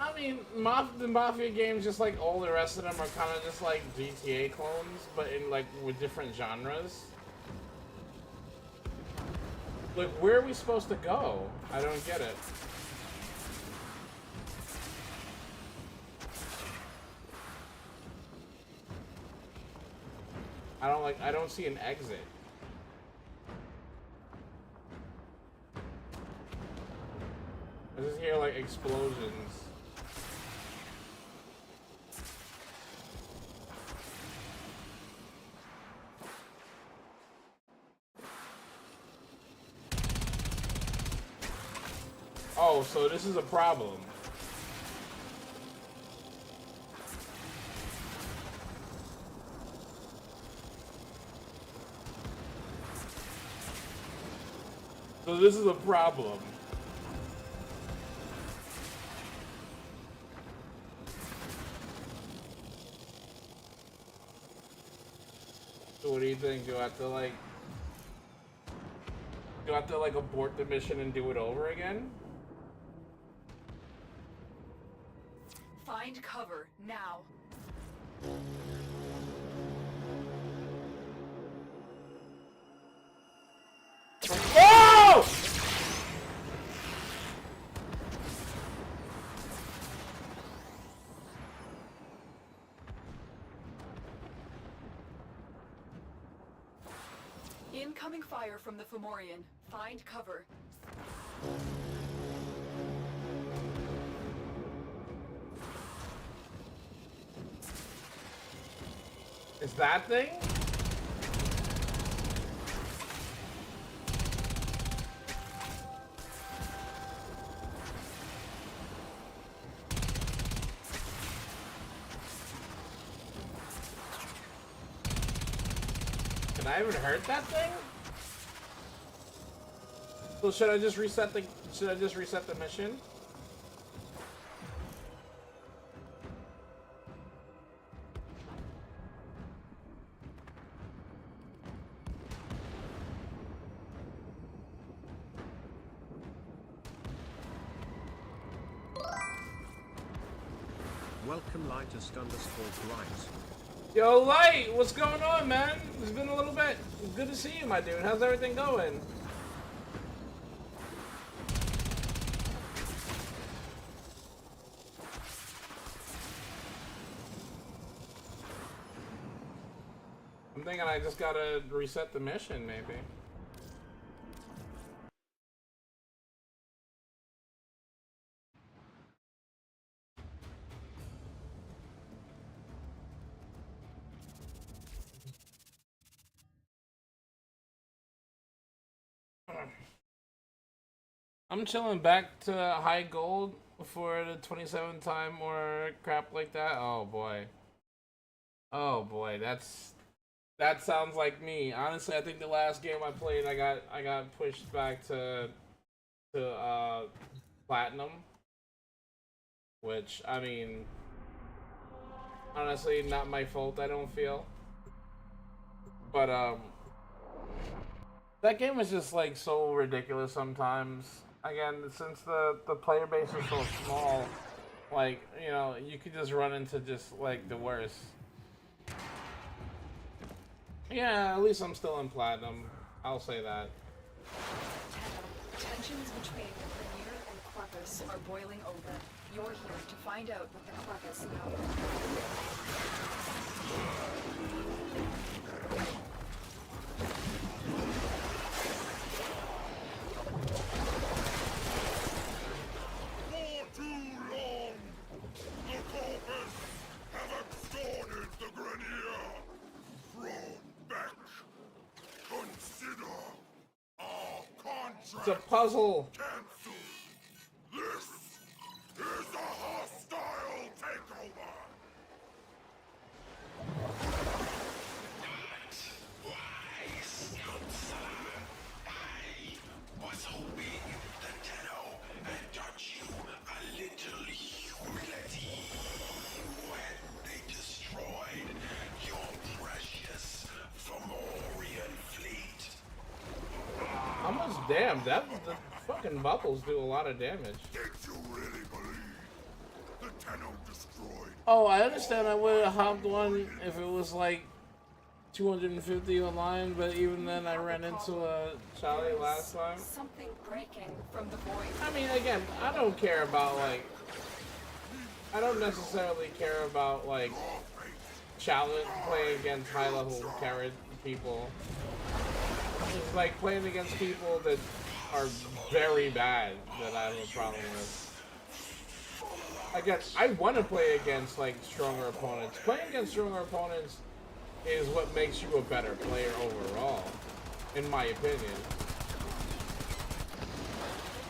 Speaker 1: I mean, the Mafia games, just like all the rest of them, are kind of just like GTA clones, but in like with different genres. Like, where are we supposed to go? I don't get it. I don't see an exit. I just hear like explosions. Oh, so this is a problem. So this is a problem. So what do you think? Do I have to like abort the mission and do it over again?
Speaker 3: Find cover now.
Speaker 1: Oh!
Speaker 3: Incoming fire from the Fomorian. Find cover.
Speaker 1: Is that thing? Can I even hurt that thing? So should I just reset the mission?
Speaker 5: Welcome lightest _ bright.
Speaker 1: Yo, Light, what's going on, man? It's been a little bit. Good to see you, my dude. How's everything going? I'm thinking I just gotta reset the mission, maybe. I'm chilling back to high gold for the 27th time or crap like that. Oh boy. Oh boy, that sounds like me. Honestly, I think the last game I played, I got pushed back to platinum, which I mean, honestly, not my fault. I don't feel, but that game is just like so ridiculous sometimes. Again, since the player base is so small, like, you know, you could just run into just like the worst. Yeah, at least I'm still in platinum. I'll say that.
Speaker 3: Tensions between the Premier and Corpus are boiling over. You're here to find out what the Corpus know.
Speaker 2: For too long, the Corpus have extorted the Grenier. Thrown back. Consider our contract.
Speaker 1: It's a puzzle.
Speaker 2: Cancelled. This is a hostile takeover. I was hoping that Tenno had taught you a little humility when they destroyed your precious Fomorian fleet.
Speaker 1: Almost damn, the fucking bubbles do a lot of damage.
Speaker 2: Did you really believe the Tenno destroyed?
Speaker 1: Oh, I understand I would have hopped one if it was like 250 online, but even then I ran into a Charlie last time.
Speaker 3: Something breaking from the void.
Speaker 1: I mean, again, I don't care about like, I don't necessarily care about like challenge playing against high level carrot people. It's like playing against people that are very bad that I have a problem with. Again, I want to play against like stronger opponents. Playing against stronger opponents is what makes you a better player overall, in my opinion.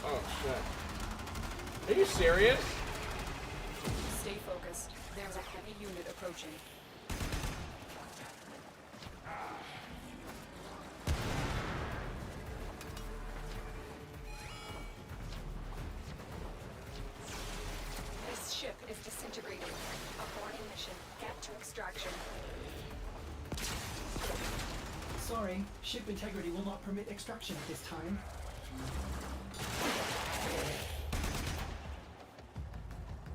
Speaker 1: Oh shit. Are you serious?
Speaker 3: Stay focused. There's a heavy unit approaching. This ship is disintegrating. Aborting mission. Get to extraction.
Speaker 7: Sorry, ship integrity will not permit extraction at this time.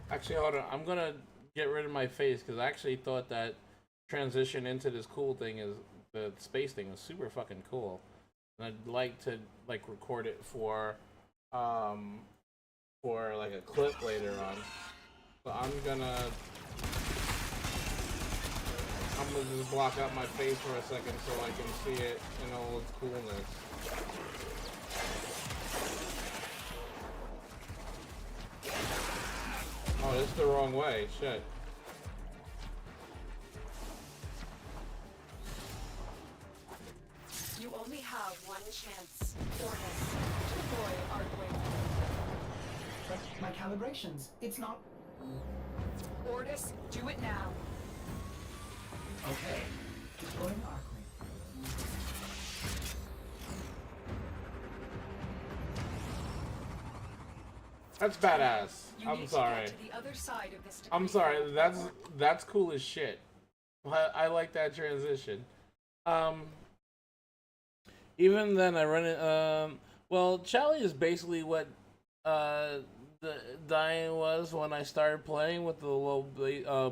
Speaker 1: Actually, hold on. I'm gonna get rid of my face because I actually thought that transition into this cool thing is the space thing is super fucking cool, and I'd like to like record it for like a clip later on. So I'm gonna just block out my face for a second so I can see it in all its coolness. Oh, this is the wrong way. Shit.
Speaker 3: You only have one chance. Ornis, deploy Arcwing.
Speaker 7: But my calibrations, it's not...
Speaker 3: Ornis, do it now.
Speaker 7: Okay. Deploying Arcwing.
Speaker 1: That's badass.
Speaker 3: You
Speaker 1: I'm
Speaker 3: need
Speaker 1: sorry.
Speaker 3: To get to the other side of this
Speaker 1: I'm
Speaker 3: debris
Speaker 1: sorry.
Speaker 3: field.
Speaker 1: That's cool as shit. I like that transition. Even then, I run it. Well, Charlie is basically what the dying was when I started playing with the low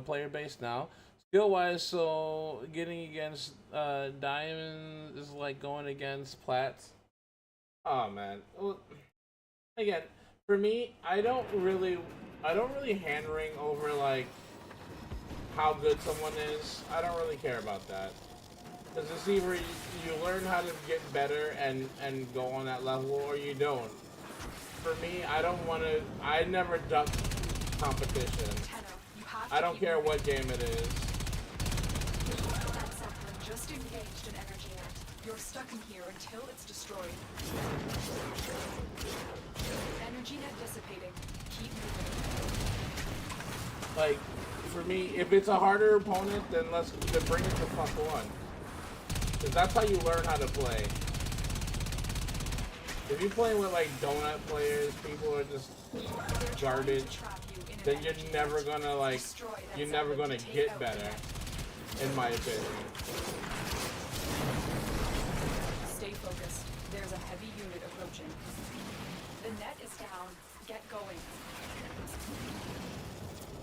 Speaker 1: player base now. Skill wise, so getting against diamond is like going against plats. Oh man. Well, again, for me, I don't really hand ring over like how good someone is. I don't really care about that. Because it's either you learn how to get better and go on that level, or you don't. For me, I don't want to. I never duck competition. I don't care what game it is.
Speaker 3: That Zeppelin just engaged an energy net. You're stuck in here until it's destroyed. Energy net dissipating. Keep moving.
Speaker 1: Like, for me, if it's a harder opponent, then bring it to fuck one. Because that's how you learn how to play. If you're playing with like donut players, people are just garbage, then you're never gonna get better, in my opinion.
Speaker 3: Stay focused. There's a heavy unit approaching. The net is down. Get going.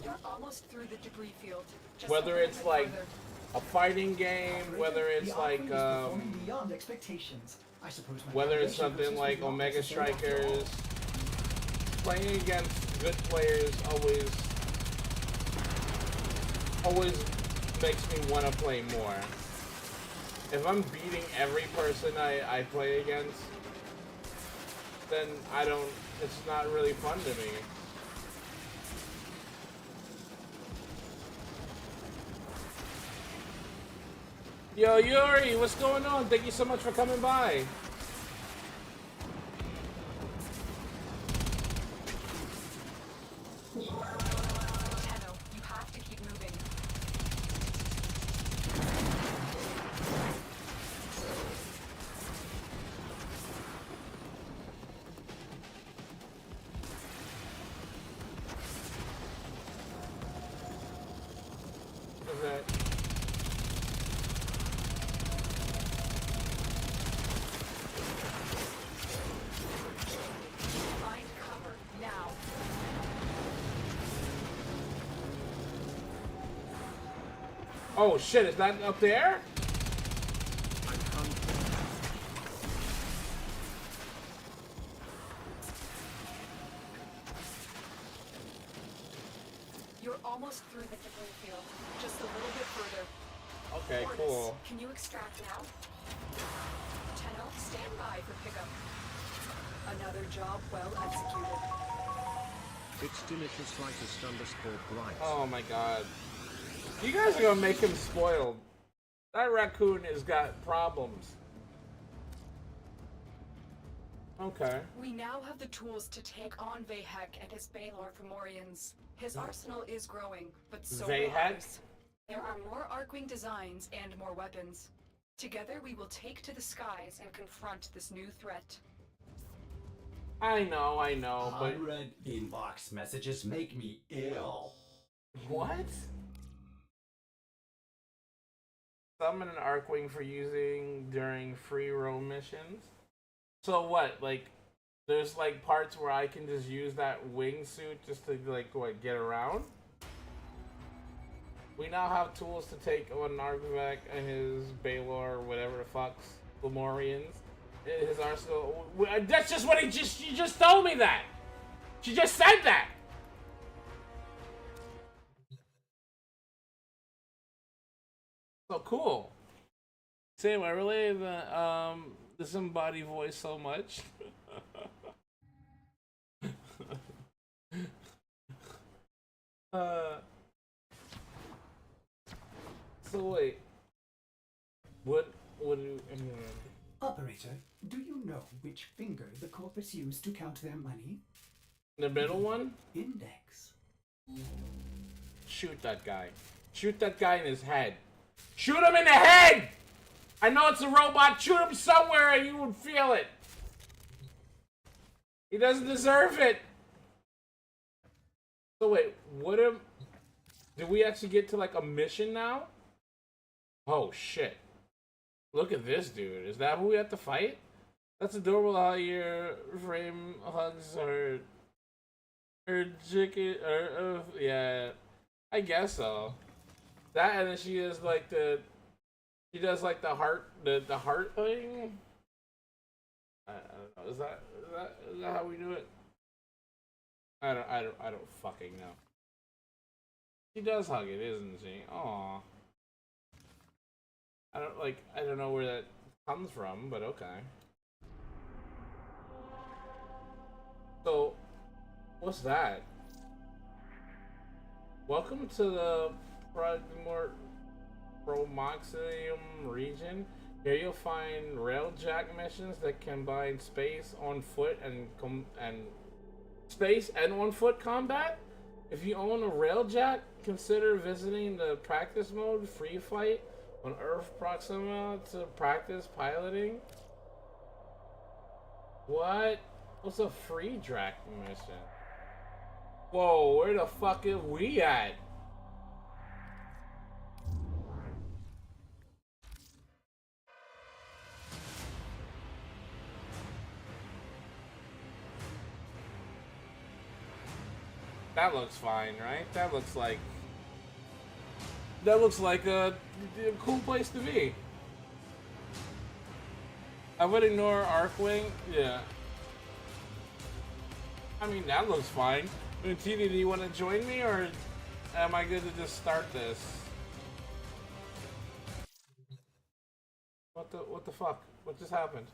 Speaker 3: You're almost through the debris field. Just
Speaker 1: Whether it's like a fighting game, whether it's like
Speaker 7: beyond expectations. I suppose
Speaker 1: whether it's something like Omega Strikers, playing against good players always makes me want to play more. If I'm beating every person I play against, then it's not really fun to me. Yo, Yuri, what's going on? Thank you so much for coming by.
Speaker 3: Tenno, you have to keep moving.
Speaker 1: What's that?
Speaker 3: Find cover now.
Speaker 1: Oh shit, is that up there?
Speaker 5: I'm hunting.
Speaker 3: You're almost through the debris field. Just a little bit further.
Speaker 1: Okay,
Speaker 3: Ordis,
Speaker 1: cool.
Speaker 3: can you extract now? Tenno, stand by for pickup. Another job well executed.
Speaker 5: It's delicious _bright.
Speaker 1: Oh my god. You guys are gonna make him spoiled. That raccoon has got problems. Okay.
Speaker 3: We now have the tools to take on Vahek and his Balor Fomorians. His arsenal is growing, but so will
Speaker 1: Vahek?
Speaker 3: ours. There are more Arcwing designs and more weapons. Together we will take to the skies and confront this new threat.
Speaker 1: I know, but
Speaker 8: Unread inbox messages make me ill.
Speaker 1: what? Summon an Arcwing for using during free roam missions? So what, like, there's like parts where I can just use that wingsuit just to like, what, get around? We now have tools to take on Arcvec and his Balor, whatever the fuck's, Fomorians. His arsenal. That's just what she just told me that! She just said that! So cool. Same, I relate the disembodied voice so much. So wait. What do you...
Speaker 7: Operator, do you know which finger the corpus used to count their money?
Speaker 1: The middle one?
Speaker 7: Index.
Speaker 1: Shoot that guy. Shoot that guy in his head. Shoot him in the head! I know it's a robot. Shoot him somewhere and you would feel it. He doesn't deserve it. So wait, what am... Did we actually get to like a mission now? Oh shit. Look at this dude. Is that who we have to fight? That's adorable how your frame hugs her Her chicken, yeah, I guess so. That and then she does like she does like the heart, the heart thing. I don't know. Is that how we do it? I don't fucking know. She does hug it, isn't she? Aw. I don't know where that comes from, but okay. So, what's that? Welcome to the Promoxium region. Here you'll find railjack missions that combine space, on foot, and space and on foot combat. If you own a railjack, consider visiting the practice mode free fight on Earth Proxima to practice piloting. What? What's a free jack mission? Whoa, where the fuck is we at? That looks fine, right? That looks like a cool place to be. I would ignore Arcwing. Yeah. I mean, that looks fine. Tina, do you want to join me, or am I good to just start this? What the fuck? What just happened?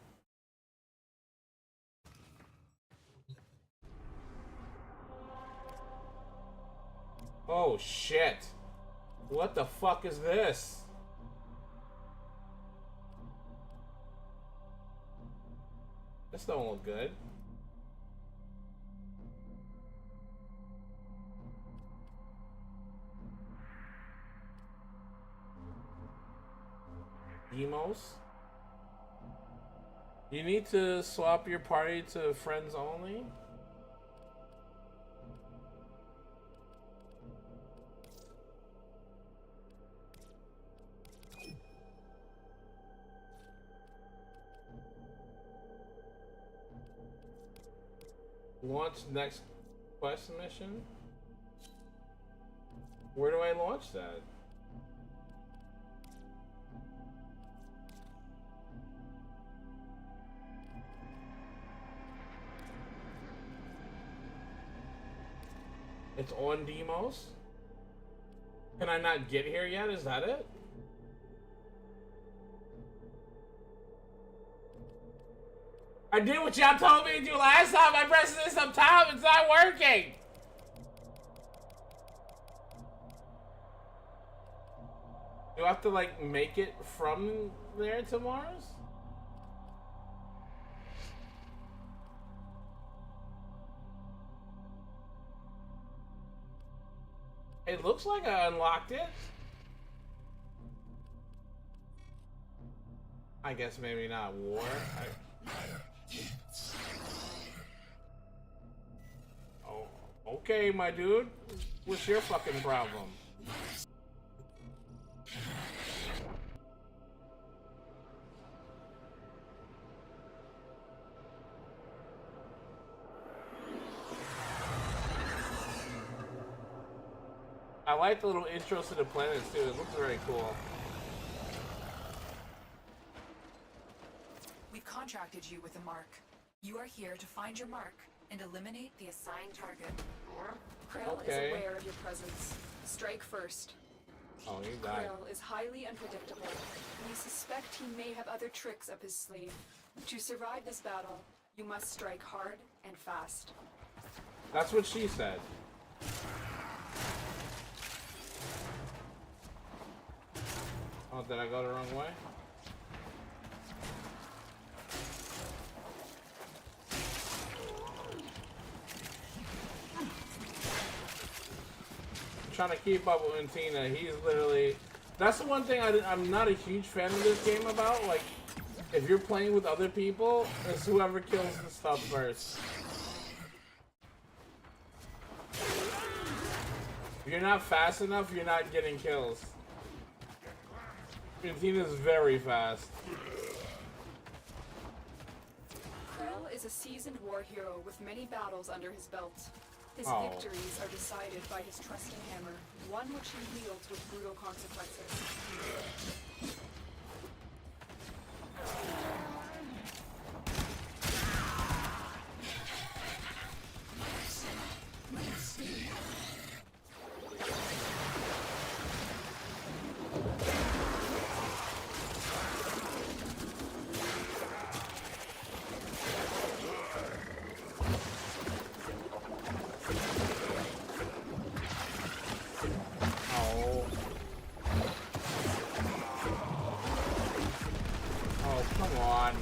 Speaker 1: Oh shit. What the fuck is this? This don't look good. Demos? You need to swap your party to friends only? Launch next quest mission? Where do I launch that? It's on Demos? Can I not get here yet? Is that it? I did what y'all told me to do last time. I pressed this up top. It's not working. Do I have to like make it from there to Mars? It looks like I unlocked it. I guess maybe not war. Oh, okay, my dude. What's your fucking problem? I like the little intros to the planets too. It looks very cool.
Speaker 3: We've contracted you with a mark. You are here to find your mark and eliminate the assigned target. Krill is aware of your presence. Strike first.
Speaker 1: Oh, he died.
Speaker 3: Krill is highly unpredictable. We suspect he may have other tricks up his sleeve. To survive this battle, you must strike hard and fast.
Speaker 1: That's what she said. Oh, did I go the wrong way? I'm trying to keep up with Tina. He's literally... That's the one thing I'm not a huge fan of this game about. Like, if you're playing with other people, it's whoever kills the stuff first. If you're not fast enough, you're not getting kills. Tina's very fast.
Speaker 3: Krill is a seasoned war hero with many battles under his belt. His
Speaker 1: Oh.
Speaker 3: victories are decided by his trusting hammer, one which he wields with brutal consequences.
Speaker 1: Oh. Oh, come on.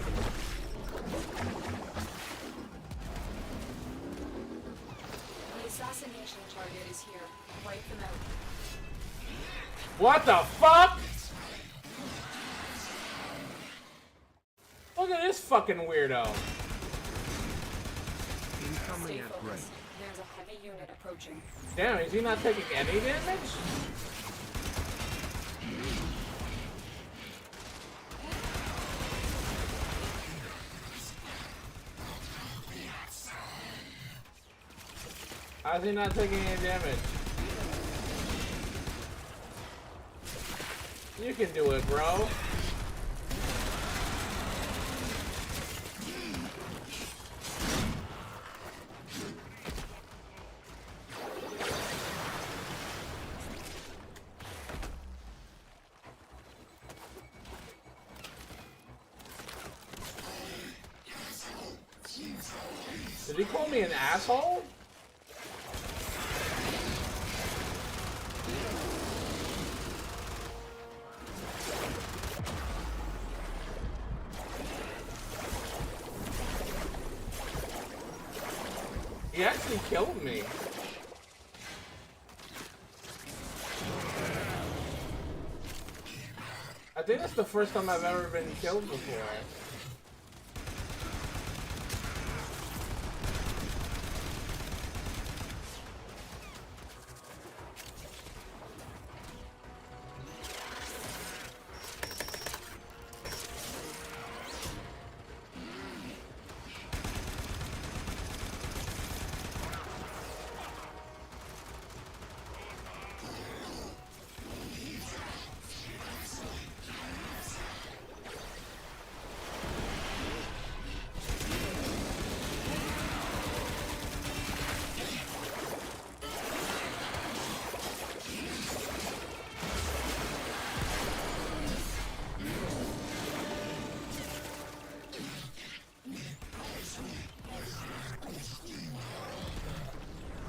Speaker 3: The assassination target is here. Wipe them out.
Speaker 1: What the fuck? Look at this fucking weirdo.
Speaker 5: Incoming
Speaker 3: Stay
Speaker 5: at
Speaker 3: focused.
Speaker 5: range.
Speaker 3: There's a heavy unit approaching.
Speaker 1: Damn, is he not taking any damage? How's he not taking any damage? You can do it, bro. Did he call me an asshole? He actually killed me. I think that's the first time I've ever been killed before.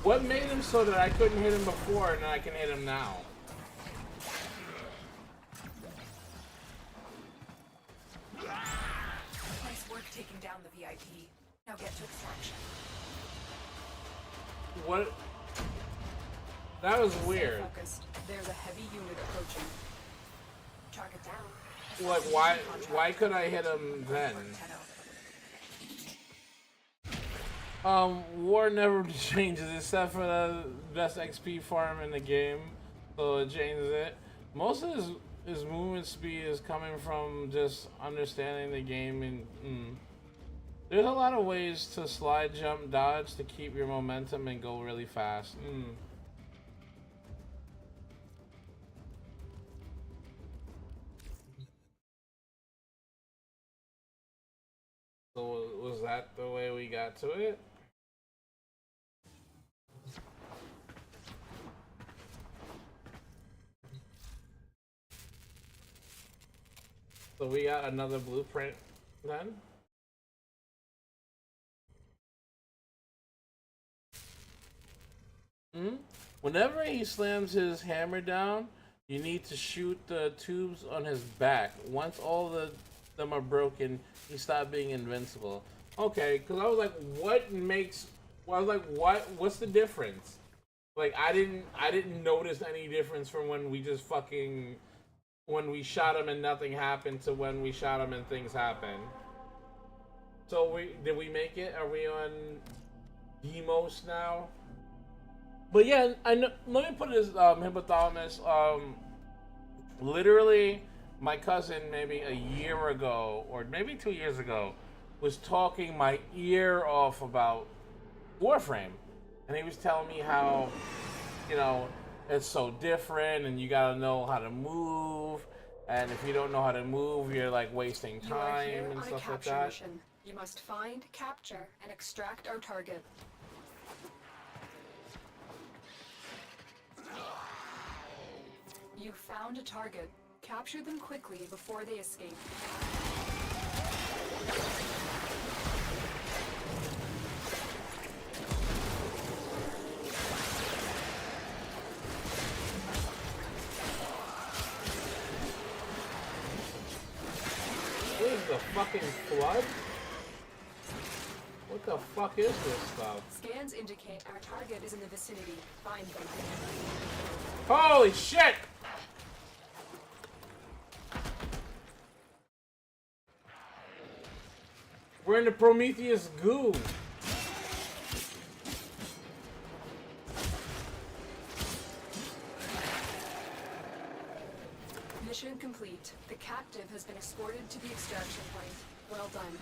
Speaker 1: What made him so that I couldn't hit him before and I can hit him now?
Speaker 3: Nice work taking down the VIP. Now get to extraction.
Speaker 1: What? That was
Speaker 3: Stay
Speaker 1: weird.
Speaker 3: focused. There's a heavy unit approaching. Target down.
Speaker 1: Like, why could I hit him then? War never changes except for the best XP farm in the game, so it changes it. Most of his movement speed is coming from just understanding the game, and there's a lot of ways to slide, jump, dodge to keep your momentum and go really fast. So was that the way we got to it? So we got another blueprint then? Whenever he slams his hammer down, you need to shoot the tubes on his back. Once all them are broken, he stopped being invincible. Okay, because I was like, what's the difference? Like, I didn't notice any difference from when we just when we shot him and nothing happened to when we shot him and things happened. So did we make it? Are we on Demos now? But yeah, I know, let me put this hypothalamus. Literally, my cousin maybe a year ago or maybe 2 years ago was talking my ear off about Warframe, and he was telling me how, you know, it's so different, and you gotta know how to move. And if you don't know how to move, you're like wasting
Speaker 3: You are here
Speaker 1: time and
Speaker 3: on a
Speaker 1: stuff like
Speaker 3: capture
Speaker 1: that.
Speaker 3: mission. You must find, capture, and extract our target. You found a target. Capture them quickly before they escape.
Speaker 1: What is the fucking flood? What the fuck is this stuff?
Speaker 3: Scans indicate our target is in the vicinity. Find them.
Speaker 1: Holy shit! We're in the Prometheus goo.
Speaker 3: Mission complete. The captive has been escorted to the extraction point. Well done.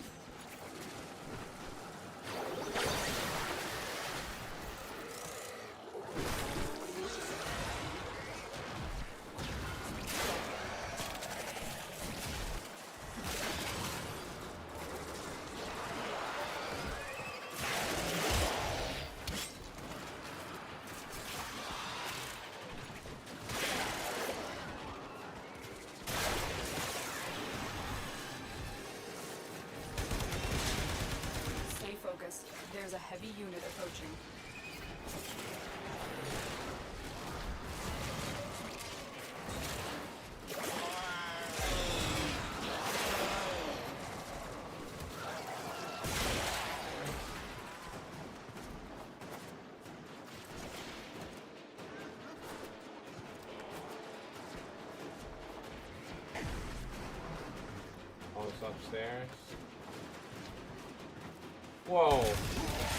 Speaker 3: Stay focused. There's a heavy unit approaching.
Speaker 1: Oh, it's upstairs. Whoa.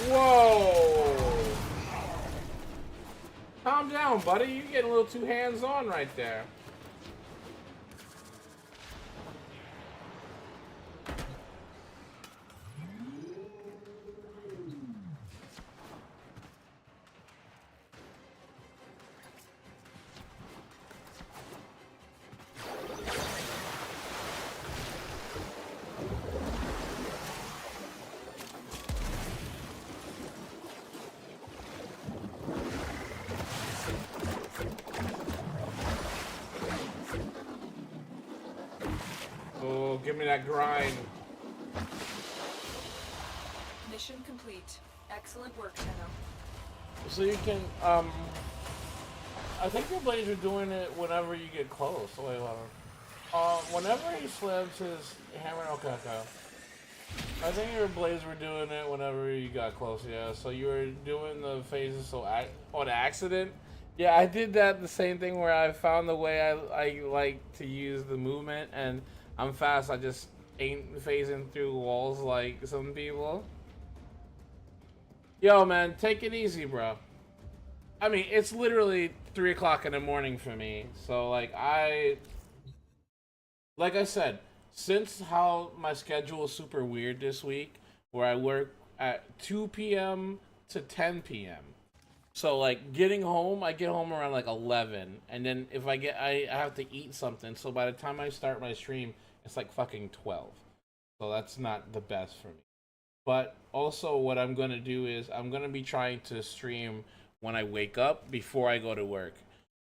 Speaker 1: Whoa! Calm down, buddy. You're getting a little too hands-on right there. Oh, give me that grind.
Speaker 3: Mission complete. Excellent work, Tenno.
Speaker 1: So you can, I think your blades are doing it whenever you get close. Wait, hold on. Whenever he slams his hammer, okay. I think your blades were doing it whenever you got close, yeah. So you were doing the phases so on accident. Yeah, I did that the same thing where I found the way I like to use the movement, and I'm fast. I just ain't phasing through walls like some people. Yo, man, take it easy, bro. I mean, it's literally 3 o'clock in the morning for me. So, like I said, since how my schedule is super weird this week, where I work at 2 p.m. to 10 p.m. So, like, getting home, I get home around, like, 11. And then if I have to eat something. So by the time I start my stream, it's, like, fucking 12. So that's not the best for me. But also what I'm going to do is I'm going to be trying to stream when I wake up before I go to work.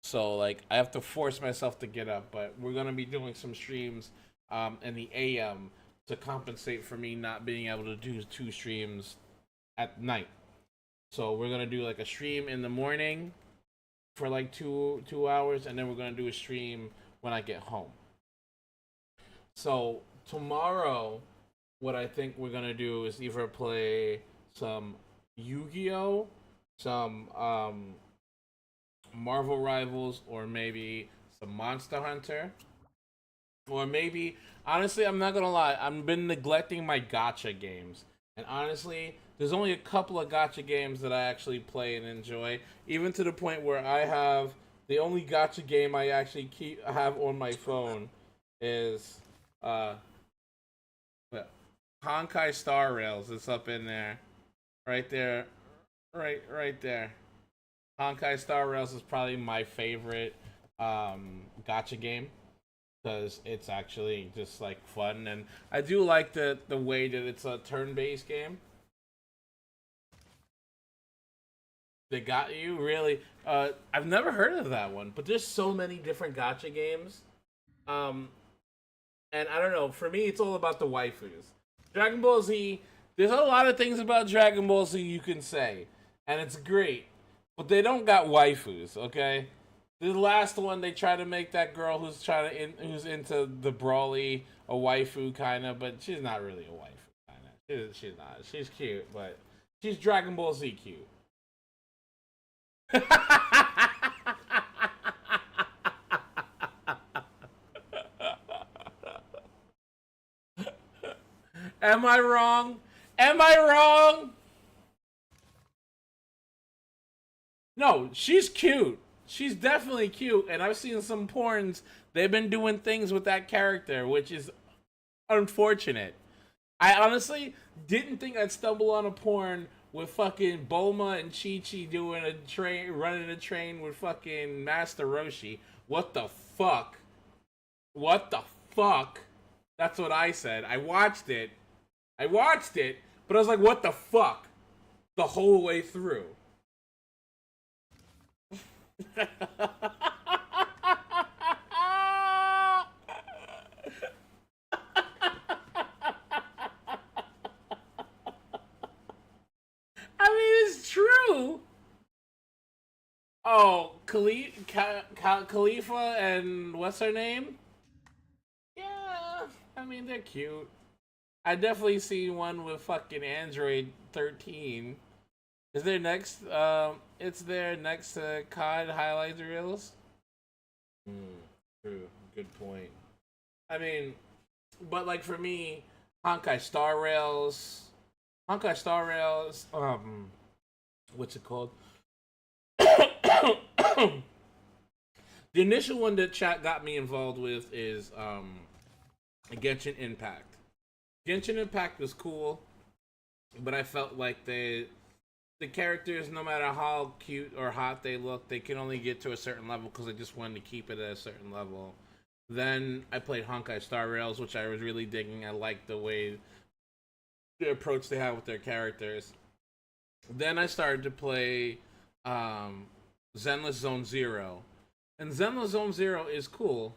Speaker 1: So, like, I have to force myself to get up. But we're going to be doing some streams in the AM to compensate for me not being able to do 2 streams at night. So we're gonna do like a stream in the morning for like two hours, and then we're gonna do a stream when I get home. So tomorrow, what I think we're gonna do is either play some Yu-Gi-Oh, some Marvel Rivals, or maybe some Monster Hunter, or maybe honestly, I'm not gonna lie, I've been neglecting my gacha games, and honestly, there's only a couple of gacha games that I actually play and enjoy, even to the point where I have the only gacha game I actually have on my phone is Honkai Star Rails. It's up in there, right there, Right there. Honkai Star Rails is probably my favorite gotcha game because it's actually just like fun, and I do like the way that it's a turn-based game. They got you really. I've never heard of that one, but there's so many different gotcha games. Um, and I don't know. For me, it's all about the waifus. Dragon Ball Z. There's a lot of things about Dragon Ball Z you can say, and it's great, but they don't got waifus. Okay, the last one they try to make that girl who's into the brawly a waifu kind of, but she's not really a waifu kind of. She's not. She's cute, but she's Dragon Ball Z cute. Am I wrong? Am I wrong? No, she's cute. She's definitely cute, and I've seen some porns. They've been doing things with that character, which is unfortunate. I honestly didn't think I'd stumble on a porn with fucking Bulma and Chi-Chi doing a train, running a train with fucking Master Roshi. What the fuck? What the fuck? That's what I said. I watched it, but I was like, what the fuck? The whole way through. I mean, it's true. Oh, Khalifa and what's her name? Yeah, I mean, they're cute. I definitely seen one with fucking Android 13. Is there next? It's there next to COD highlight reels. True. Good point. I mean, but like for me, Honkai Star Rails. What's it called? The initial one that chat got me involved with is Genshin Impact. Genshin Impact was cool, but I felt like the characters, no matter how cute or hot they look, they can only get to a certain level because I just wanted to keep it at a certain level. Then I played Honkai Star Rails, which I was really digging. I liked the way the approach they have with their characters. Then I started to play Zenless Zone Zero, and Zenless Zone Zero is cool.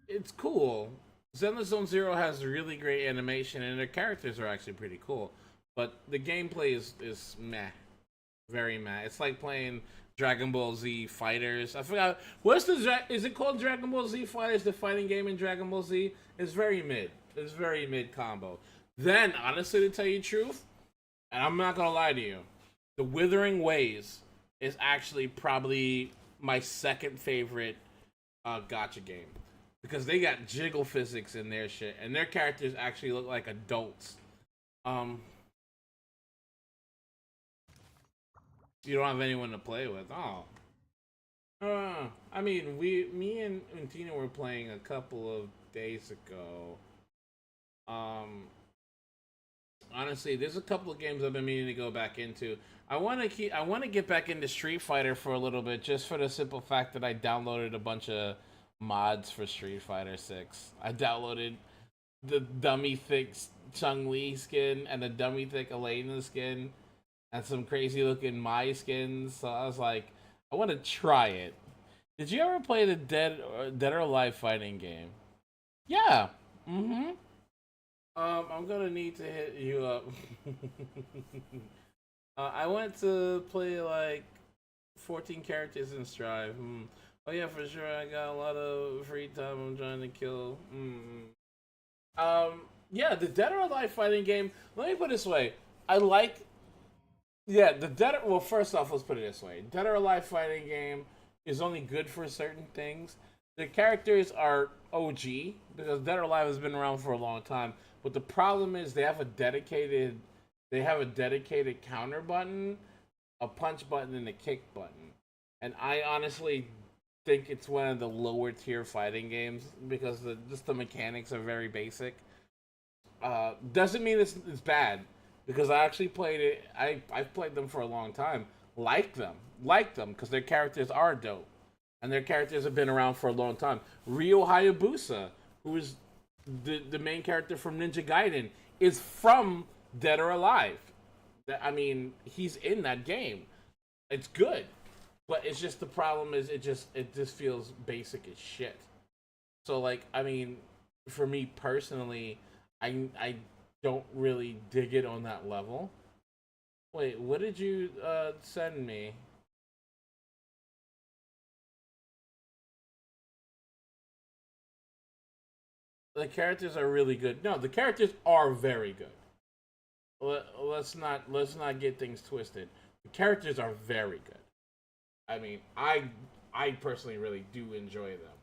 Speaker 1: It's cool. Zenless Zone Zero has really great animation, and their characters are actually pretty cool. But the gameplay is meh, very meh. It's like playing Dragon Ball Z Fighters. I forgot is it called Dragon Ball Z Fighters? The fighting game in Dragon Ball Z is very mid. It's very mid combo. Then, honestly, to tell you the truth, and I'm not gonna lie to you, the Withering Ways is actually probably my second favorite gotcha game because they got jiggle physics in their shit, and their characters actually look like adults. You don't have anyone to play with. Oh. I mean, me and Tina were playing a couple of days ago. Honestly, there's a couple of games I've been meaning to go back into. I want to get back into Street Fighter for a little bit, just for the simple fact that I downloaded a bunch of mods for Street Fighter 6. I downloaded the dummy thick Chun-Li skin and the dummy thick Elena skin and some crazy looking Mai skins. So I was like, I want to try it. Did you ever play the Dead or Alive fighting game? Yeah. I'm gonna need to hit you up. I went to play like 14 characters in Strive. Oh yeah, for sure. I got a lot of free time. I'm trying to kill. Yeah, the Dead or Alive fighting game. Let me put it this way. I like. Yeah, well, first off, let's put it this way. Dead or Alive fighting game is only good for certain things. The characters are OG because Dead or Alive has been around for a long time. But the problem is they have a dedicated counter button, a punch button, and a kick button. And I honestly think it's one of the lower tier fighting games because the mechanics are very basic. Doesn't mean it's bad. because I actually played it. I've played them for a long time. Like them because their characters are dope, and their characters have been around for a long time. Ryo Hayabusa, who is the main character from Ninja Gaiden, is from Dead or Alive. I mean, he's in that game. It's good, but it's just the problem is it just feels basic as shit. So like, I mean, for me personally, I don't really dig it on that level. Wait, what did you send me? The characters are really good. No, the characters are very good. Let's not get things twisted. The characters are very good. I mean, I personally really do enjoy them.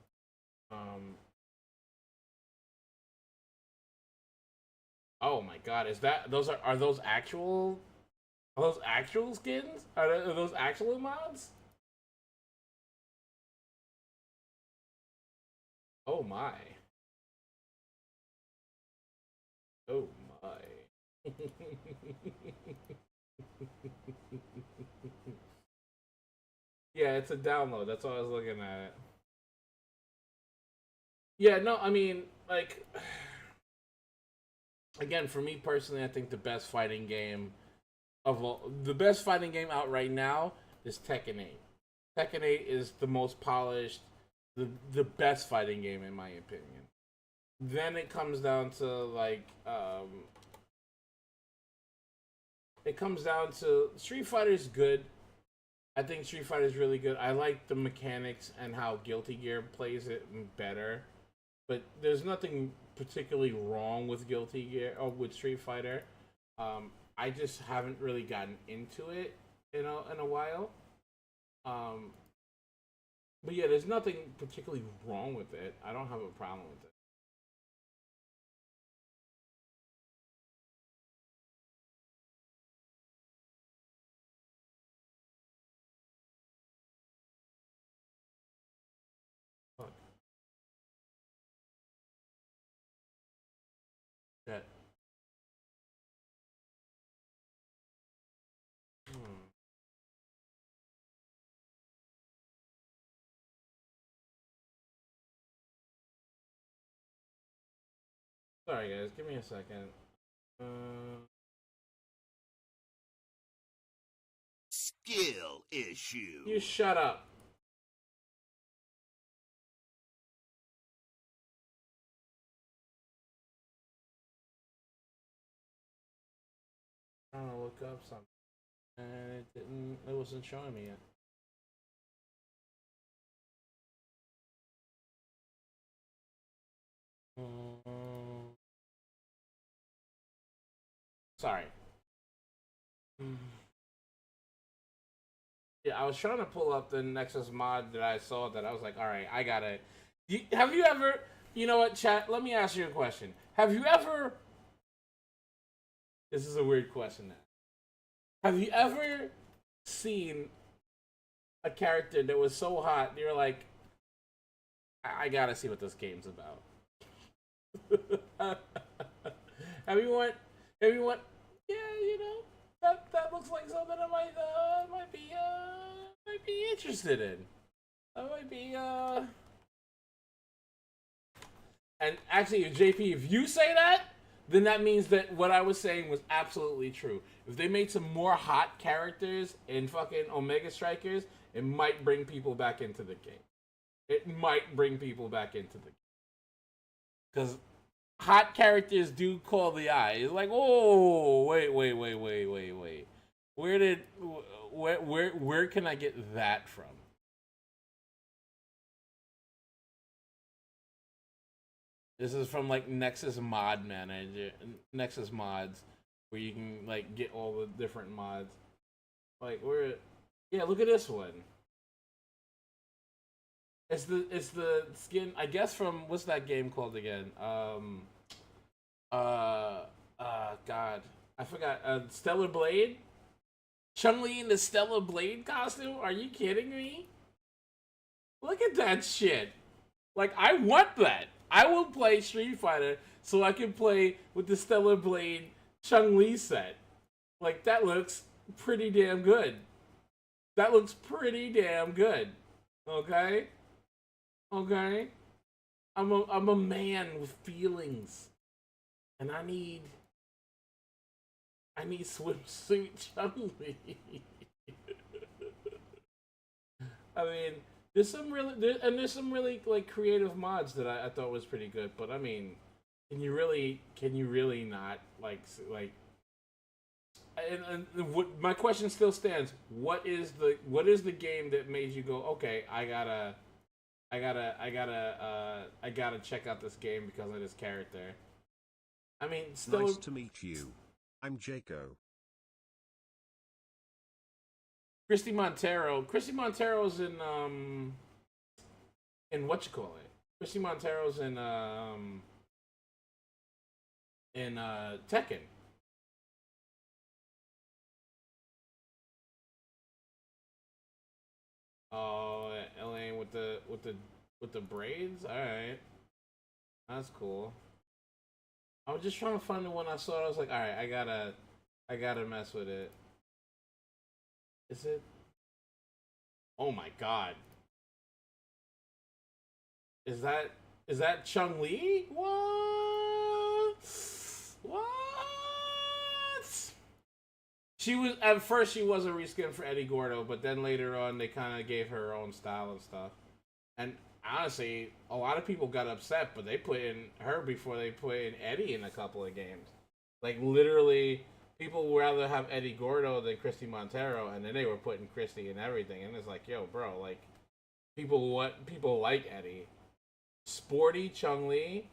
Speaker 1: Oh my god, is that are those actual skins? Are those actual mods? Oh my. Oh my. Yeah, it's a download. That's why I was looking at it. Yeah, no, I mean, like, again, for me personally, I think the best fighting game out right now is Tekken 8. Tekken 8 is the most polished, the best fighting game in my opinion. Then it comes down to like, Street Fighter's good. I think Street Fighter is really good. I like the mechanics and how Guilty Gear plays it better. But there's nothing particularly wrong with Guilty Gear or with Street Fighter. I just haven't really gotten into it in a while. But yeah, there's nothing particularly wrong with it. I don't have a problem with it. Fuck. That. Sorry guys, give me a second.
Speaker 2: Skill issue.
Speaker 1: You shut up. I'm trying to look up something, and it wasn't showing me yet. Sorry. Yeah, I was trying to pull up the Nexus mod that I saw that I was like, all right, I got it. Have you ever, you know what, chat? Let me ask you a question. Have you ever, this is a weird question now. Have you ever seen a character that was so hot, you're like, I gotta see what this game's about? Everyone, yeah, you know, that looks like something I might be interested in. I might be And actually, JP, if you say that, then that means that what I was saying was absolutely true. If they made some more hot characters in fucking Omega Strikers, it might bring people back into the game. It might bring people back into the game. Because hot characters do call the eye. It's like, oh, wait. Where can I get that from? This is from like Nexus Mod Manager, Nexus Mods, where you can like get all the different mods. Like where, yeah, look at this one. It's the skin, I guess, from what's that game called again? God, I forgot. Stellar Blade. Chun-Li in the Stellar Blade costume? Are you kidding me? Look at that shit. Like, I want that. I will play Street Fighter so I can play with the Stellar Blade Chun-Li set. Like, that looks pretty damn good. That looks pretty damn good. Okay? Okay? I'm a man with feelings. And I need swimsuit Chun-Li. I mean, there's some really like creative mods that I thought was pretty good, but I mean, can you really not like and what my question still stands. What is the game that made you go, okay, I gotta check out this game because of this character? I mean, still.
Speaker 5: Nice to meet you. I'm Jaco.
Speaker 1: Christy Montero's in what you call it? Christy Montero's in Tekken. Oh, Elaine with the braids. All right, that's cool. I was just trying to find the one I saw. I was like, all right, I gotta mess with it. Is it? Oh my god. Is that Chun-Li? What? She was, at first she was a reskin for Eddie Gordo, but then later on they kind of gave her own style and stuff. And honestly, a lot of people got upset, but they put in her before they put in Eddie in a couple of games. Like, literally, people would rather have Eddie Gordo than Christy Montero, and then they were putting Christy in everything. And it's like, yo, bro, like, people like Eddie. Sporty Chun-Li,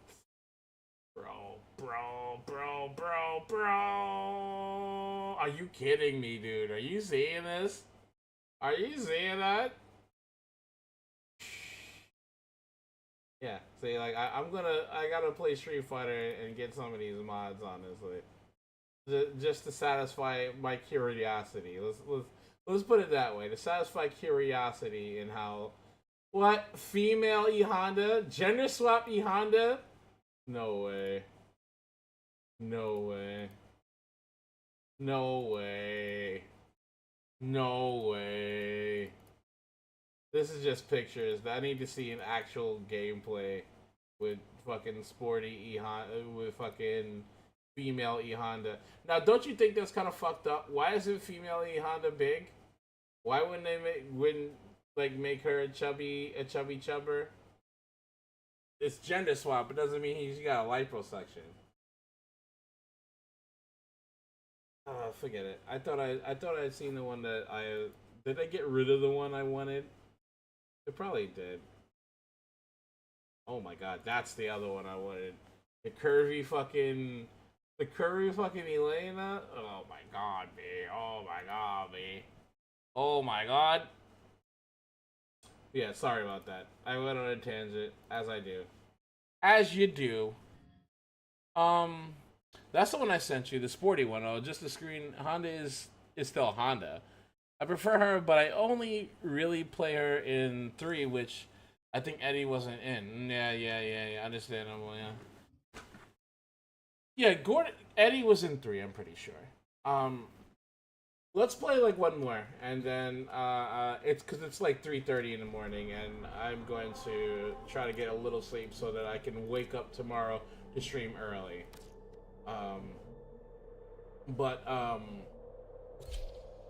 Speaker 1: bro. Are you kidding me, dude? Are you seeing this? Are you seeing that? Yeah, see, like, I gotta play Street Fighter and get some of these mods, honestly. Just to satisfy my curiosity. Let's put it that way. To satisfy curiosity in how... What? Female E Honda? Gender swap E Honda? No way. No way. No way. No way. This is just pictures. I need to see an actual gameplay with fucking sporty E Honda, with fucking female E Honda. Now, don't you think that's kind of fucked up? Why isn't female E Honda big? Why wouldn't they make her a chubby chubber? It's gender swap. It doesn't mean he's got a liposuction. Forget it. I thought I'd seen the one that did I get rid of the one I wanted? It probably did. Oh my god, that's the other one I wanted. The curvy fucking Elena. Oh my god, me. Oh my god, me. Oh my god. Yeah, sorry about that. I went on a tangent, as I do. As you do. That's the one I sent you, the sporty one. Oh, just the screen. Honda is still Honda. I prefer her, but I only really play her in 3, which I think Eddie wasn't in. Yeah. Understandable, yeah. Yeah, Eddie was in 3, I'm pretty sure. Let's play like one more, and then it's because it's like 3:30 in the morning, and I'm going to try to get a little sleep so that I can wake up tomorrow to stream early.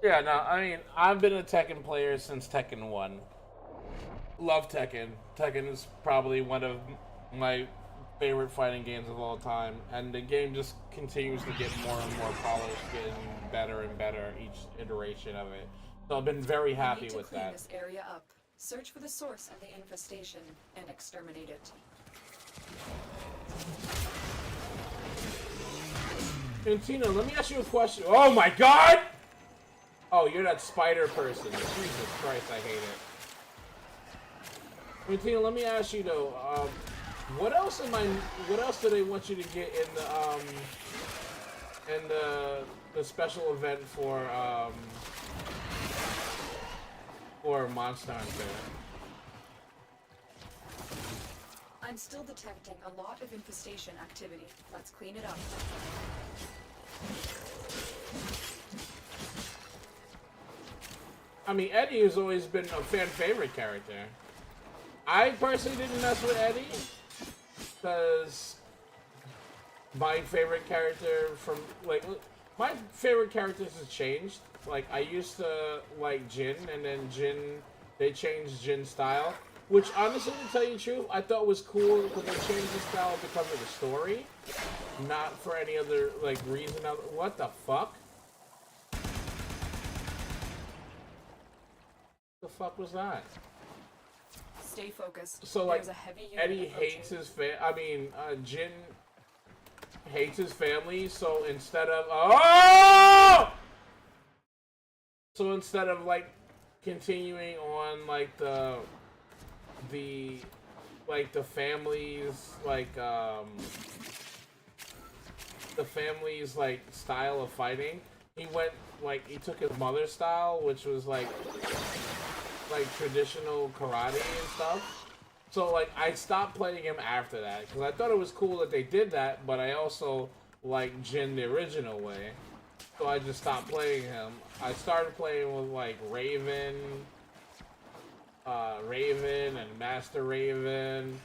Speaker 1: Yeah, no, I mean, I've been a Tekken player since Tekken 1. Love Tekken. Tekken is probably one of my favorite fighting games of all time, and the game just continues to get more and more polished, getting better and better each iteration of it. So I've been very happy with that.
Speaker 3: This area up. Search for the source of the infestation and exterminate it.
Speaker 1: And Tina, let me ask you a question. Oh my god! Oh, you're that spider person. Jesus Christ, I hate it. And Tina, let me ask you though, what else do they want you to get in the special event for Monster Hunter?
Speaker 3: I'm still detecting a lot of infestation activity. Let's clean it up.
Speaker 1: I mean, Eddie has always been a fan favorite character. I personally didn't mess with Eddie because my favorite character from like my favorite characters has changed. Like I used to like Jin, and then they changed Jin's style, which honestly, to tell you the truth, I thought was cool because they changed the style because of the story, not for any other like reason. What the fuck? The fuck was that?
Speaker 3: Stay focused.
Speaker 1: So like,
Speaker 3: There's a heavy unit
Speaker 1: Eddie
Speaker 3: approaching.
Speaker 1: hates his Jin hates his family. So instead of like continuing on like the family's like style of fighting, he took his mother's style, which was like traditional karate and stuff. So like I stopped playing him after that because I thought it was cool that they did that, but I also like Jin the original way. So I just stopped playing him. I started playing with like Raven and Master Raven,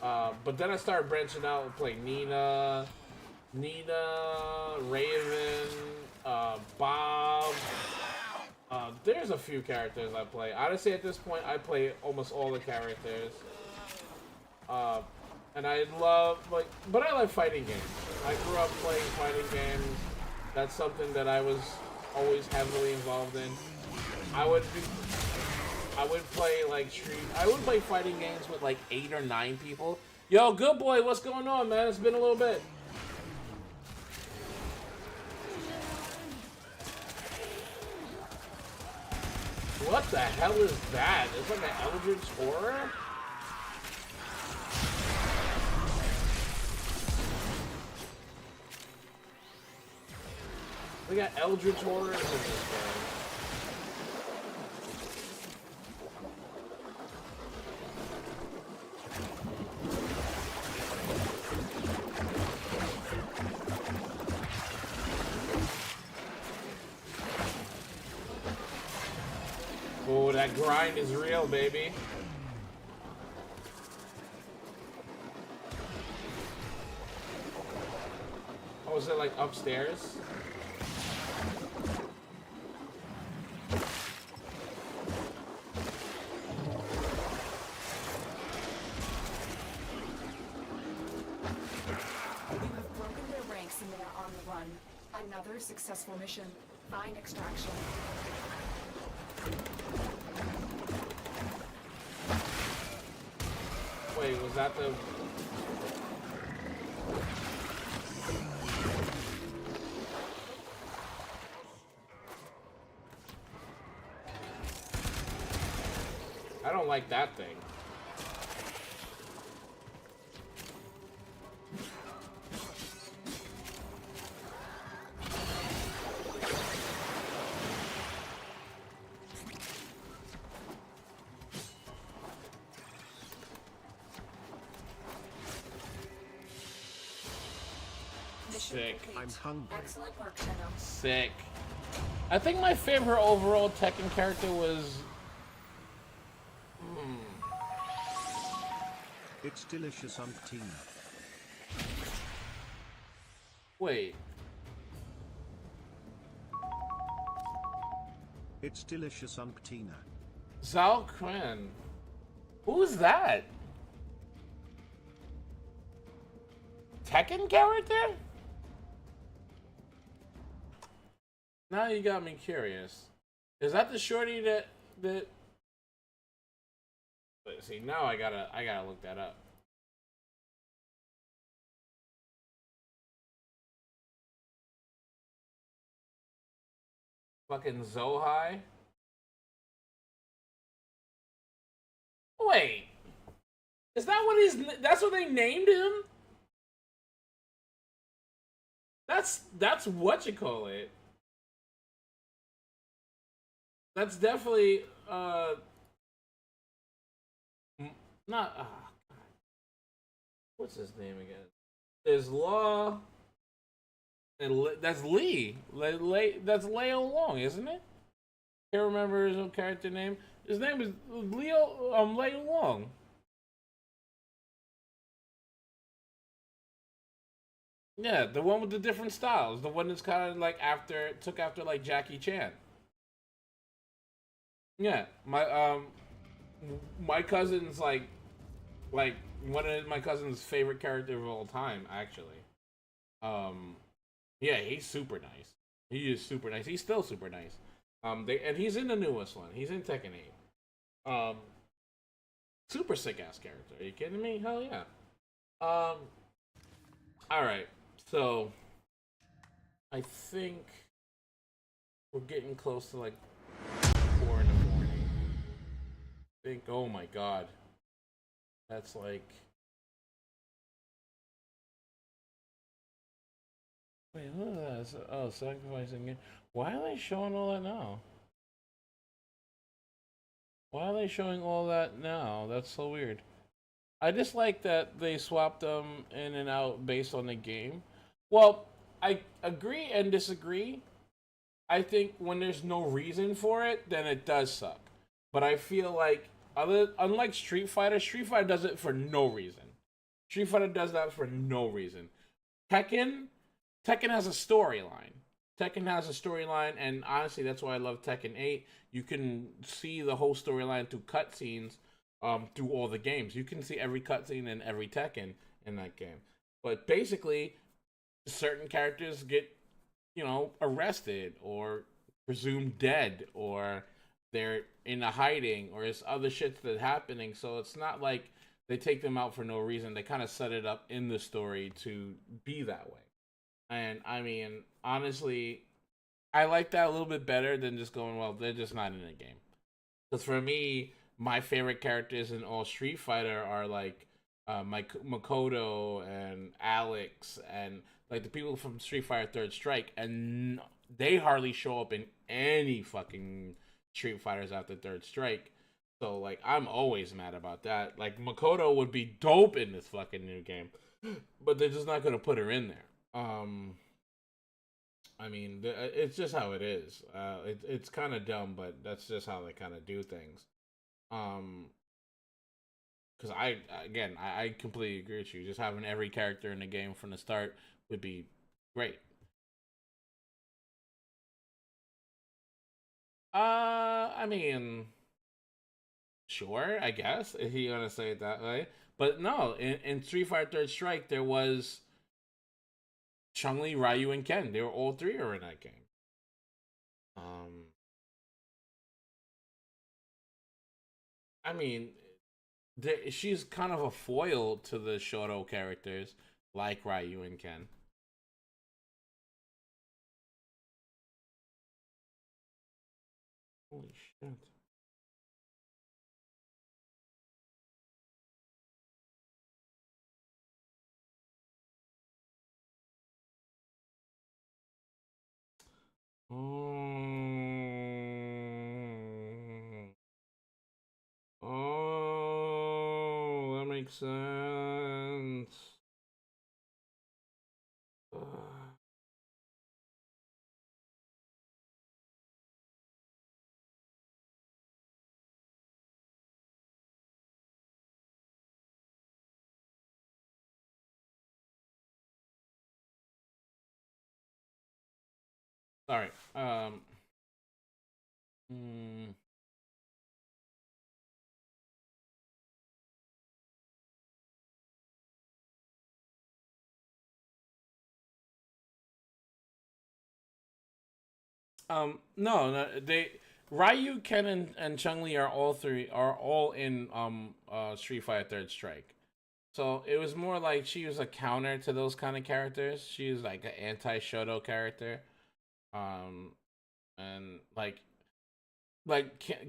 Speaker 1: but then I started branching out and playing Nina, Raven, Bob. There's a few characters I play. Honestly, at this point, I play almost all the characters. And I love, but I like fighting games. I grew up playing fighting games. That's something that I was always heavily involved in. I would play fighting games with like 8 or 9 people. Yo, good boy, what's going on, man? It's been a little bit. What the hell is that? It's like an Eldritch Horror? We got Eldritch Horrors in this game. Oh, that grind is real, baby. Oh, is it like upstairs?
Speaker 3: Another successful mission. Find extraction.
Speaker 1: Wait, was that the... I don't like that thing. Sick.
Speaker 5: I'm hungry.
Speaker 3: Excellent work, Shadow.
Speaker 1: Sick. I think my favorite overall Tekken character was...
Speaker 5: It's delicious, umpteen.
Speaker 1: Wait.
Speaker 5: It's delicious, umptina.
Speaker 1: Zhao Quan. Who's that? Tekken character? Now you got me curious. Is that the shorty that Let's see, now I gotta look that up. Fucking Zohai. Wait. Is that that's what they named him? That's what you call it. That's definitely not God. What's his name again? There's Law and that's Lee. That's Leo Long, isn't it? Can't remember his own character name. His name is Lei Long. Yeah, the one with the different styles. The one that's kind of like took after like Jackie Chan. Yeah, my cousin's like one of my cousin's favorite character of all time, actually. Um, yeah, he's super nice. He is super nice. He's still super nice. And he's in the newest one. He's in Tekken 8. Super sick ass character. Are you kidding me? Hell yeah. All right. So, I think we're getting close to like 4 in the morning. I think. Oh my god. That's like. Wait, what is that? Oh, sacrificing. Why are they showing all that now? Why are they showing all that now? That's so weird. I just like that they swapped them in and out based on the game. Well, I agree and disagree. I think when there's no reason for it, then it does suck. But I feel like unlike Street Fighter does it for no reason. Street Fighter does that for no reason. Tekken, Tekken has a storyline. Tekken has a storyline, and honestly, that's why I love Tekken 8. You can see the whole storyline through cutscenes, through all the games. You can see every cutscene and every Tekken in that game. But basically, certain characters get, arrested or presumed dead, or they're in a hiding, or it's other shit that's happening. So it's not like they take them out for no reason. They kind of set it up in the story to be that way. And I mean, honestly, I like that a little bit better than just going, well, they're just not in the game. Because for me, my favorite characters in all Street Fighter are like Makoto and Alex and like the people from Street Fighter Third Strike, and they hardly show up in any fucking Street Fighters after Third Strike. So like, I'm always mad about that. Like, Makoto would be dope in this fucking new game, but they're just not gonna put her in there. I mean, it's just how it is. It's kind of dumb, but that's just how they kind of do things. Because I completely agree with you. Just having every character in the game from the start would be great. I mean, sure, I guess if you want to say it that way. But no, in Street Fighter Third Strike, there was Chun-Li, Ryu, and Ken. They were all three are in that game. I mean, she's kind of a foil to the Shoto characters like Ryu and Ken. Holy shit. Oh. Oh, that makes sense. Sorry. Mm, no, they Ryu, Ken, and Chun Li are all in Street Fighter Third Strike. So it was more like she was a counter to those kind of characters. She was like an anti Shoto character. Um, and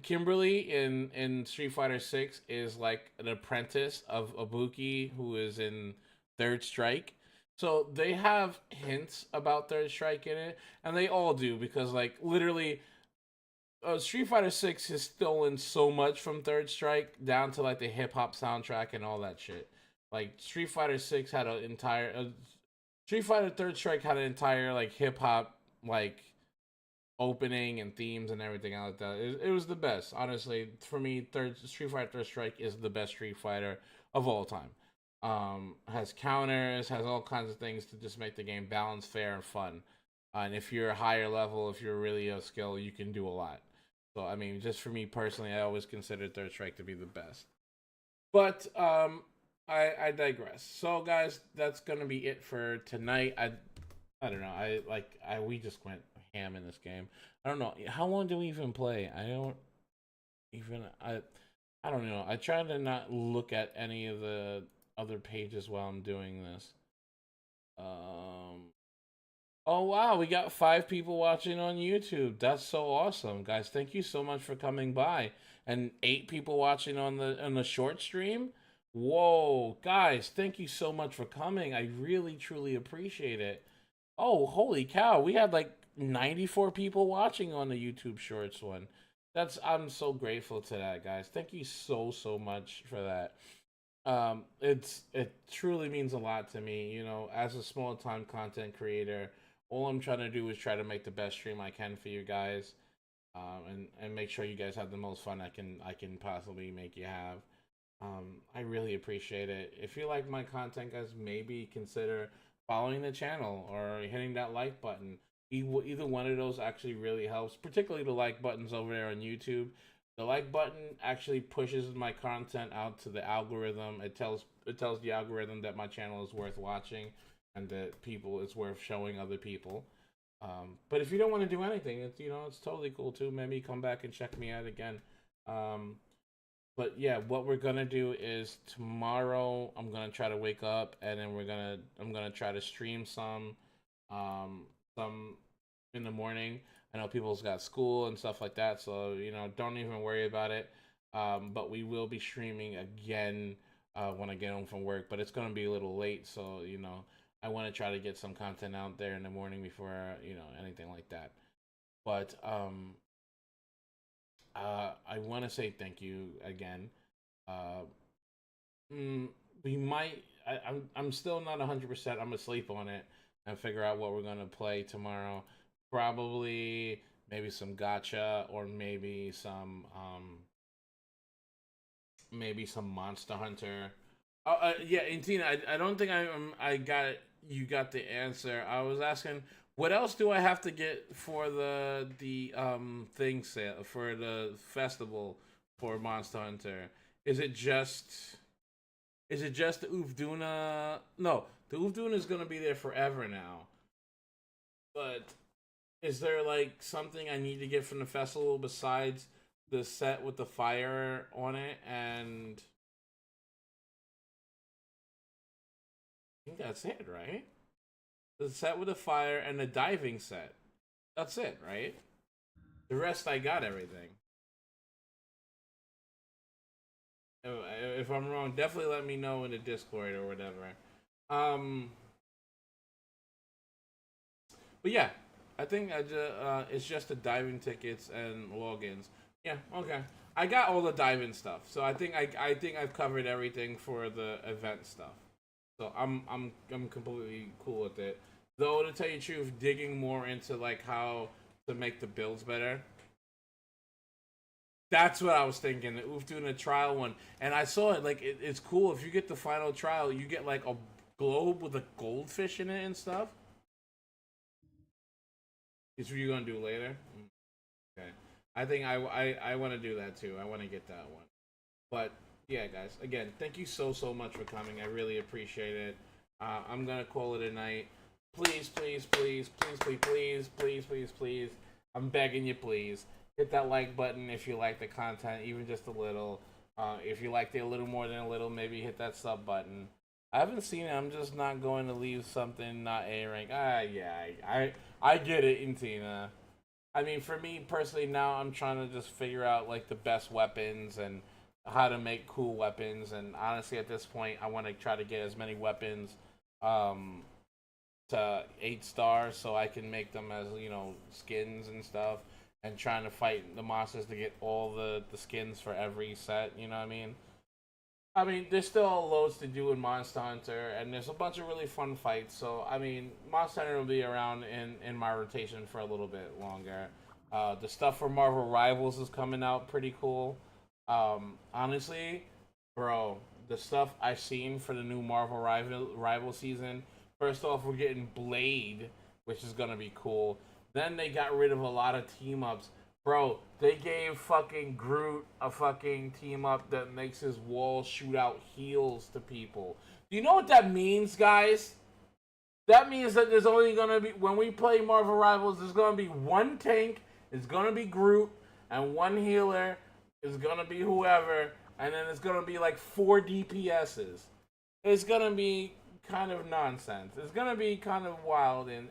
Speaker 1: Kimberly in Street Fighter 6 is like an apprentice of Ibuki, who is in Third Strike. So they have hints about Third Strike in it, and they all do, because like literally Street Fighter 6 has stolen so much from Third Strike, down to like the hip hop soundtrack and all that shit. Like Street Fighter 6 had an entire Street Fighter Third Strike had an entire like hip hop like opening and themes and everything like that. It was the best, honestly. For me, Street Fighter Third Strike is the best Street Fighter of all time. Has counters, has all kinds of things to just make the game balanced, fair, and fun. And if you're a higher level, if you're really a skill, you can do a lot. So I mean, just for me personally, I always considered Third Strike to be the best. But I digress. So guys, that's gonna be it for tonight. I don't know. We just went ham in this game. I don't know. How long do we even play? I don't know. I try to not look at any of the other pages while I'm doing this. Oh wow, we got 5 people watching on YouTube. That's so awesome, guys. Thank you so much for coming by. And 8 people watching on the short stream. Whoa, guys, thank you so much for coming. I really truly appreciate it. Oh, holy cow. We had like 94 people watching on the YouTube Shorts one. I'm so grateful to that, guys. Thank you so much for that. It truly means a lot to me, you know, as a small time content creator. All I'm trying to do is try to make the best stream I can for you guys. And make sure you guys have the most fun I can possibly make you have. I really appreciate it. If you like my content, guys, maybe consider following the channel or hitting that like button. Either one of those actually really helps, particularly the like buttons over there on YouTube. The like button actually pushes my content out to the algorithm. It tells the algorithm that my channel is worth watching and that it's worth showing other people. But if you don't want to do anything, it's totally cool too. Maybe come back and check me out again. But yeah, what we're gonna do is tomorrow I'm gonna try to wake up and then I'm gonna try to stream some in the morning. I know people's got school and stuff like that, so don't even worry about it. But we will be streaming again when I get home from work, but it's gonna be a little late, so I want to try to get some content out there in the morning before anything like that. But I want to say thank you again. We might. I'm still not 100%. I'm gonna sleep on it and figure out what we're gonna play tomorrow. Probably maybe some gacha or maybe some Monster Hunter. Yeah, and Tina, I don't think you got the answer. I was asking, what else do I have to get for the thing sale for the festival for Monster Hunter? Is it just the Uvduna? No, the Uvduna is gonna be there forever now. But is there like something I need to get from the festival besides the set with the fire on it? And I think that's it, right? The set with the fire and the diving set. That's it, right? The rest, I got everything. If I'm wrong, definitely let me know in the Discord or whatever. But yeah, I think it's just the diving tickets and logins. Yeah, okay. I got all the diving stuff, so I think I've covered everything for the event stuff. So I'm completely cool with it. Though, to tell you the truth, digging more into like how to make the builds better. That's what I was thinking. Doing a trial one, and I saw it. Like it's cool if you get the final trial, you get like a globe with a goldfish in it and stuff. Is what you're gonna do later? Okay. I think I want to do that too. I want to get that one. But yeah, guys. Again, thank you so much for coming. I really appreciate it. I'm gonna call it a night. Please. I'm begging you, please. Hit that like button if you like the content, even just a little. If you liked it a little more than a little, maybe hit that sub button. I haven't seen it. I'm just not going to leave something not A rank. Yeah, I get it, Intina. I mean, for me personally, now I'm trying to just figure out like the best weapons and how to make cool weapons. And honestly, at this point, I want to try to get as many weapons to 8 stars so I can make them as skins and stuff. And trying to fight the monsters to get all the skins for every set. You know what I mean? I mean, there's still loads to do in Monster Hunter, and there's a bunch of really fun fights. So, I mean, Monster Hunter will be around in my rotation for a little bit longer. The stuff for Marvel Rivals is coming out pretty cool. Honestly, bro, the stuff I've seen for the new Marvel Rival season. First off, we're getting Blade, which is gonna be cool. Then they got rid of a lot of team ups. Bro, they gave fucking Groot a fucking team up that makes his wall shoot out heals to people. Do you know what that means, guys? That means that there's only gonna be, when we play Marvel Rivals, there's gonna be one tank, it's gonna be Groot, and one healer is gonna be whoever, and then it's gonna be like 4 DPSs. It's gonna be kind of nonsense. It's gonna be kind of wild in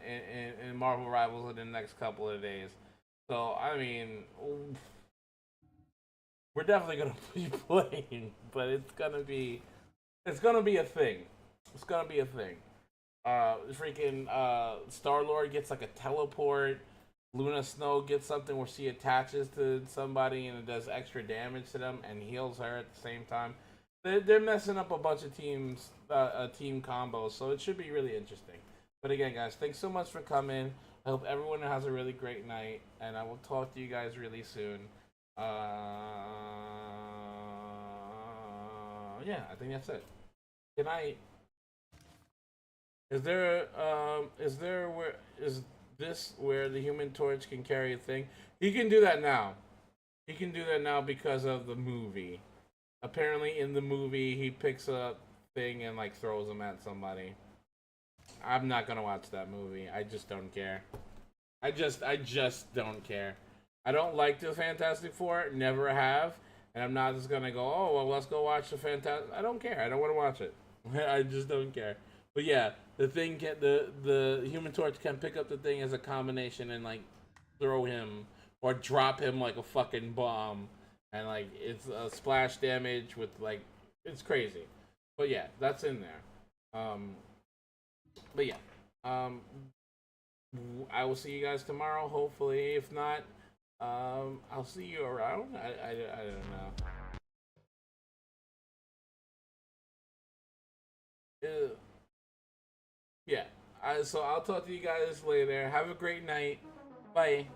Speaker 1: Marvel Rivals in the next couple of days. So I mean, we're definitely gonna be playing, but it's gonna be a thing. It's gonna be a thing. Freaking Star-Lord gets like a teleport. Luna Snow gets something where she attaches to somebody and it does extra damage to them and heals her at the same time. They're messing up a bunch of team combos, so it should be really interesting. But again, guys, thanks so much for coming. I hope everyone has a really great night, and I will talk to you guys really soon. Yeah, I think that's it. Good night. Is this where the Human Torch can carry a thing? He can do that now. He can do that now because of the movie. Apparently, in the movie, he picks up thing and like throws them at somebody. I'm not gonna watch that movie. I just don't care. I just don't care. I don't like the Fantastic Four. Never have. And I'm not just gonna go, oh well, let's go watch the Fantastic. I don't care. I don't want to watch it. I just don't care. But yeah, the thing can, the Human Torch can pick up the thing as a combination and like throw him or drop him like a fucking bomb, and like it's a splash damage with like, it's crazy. But yeah, that's in there. But yeah, I will see you guys tomorrow. Hopefully, if not, I'll see you around. I don't know. Yeah. So I'll talk to you guys later. Have a great night. Bye.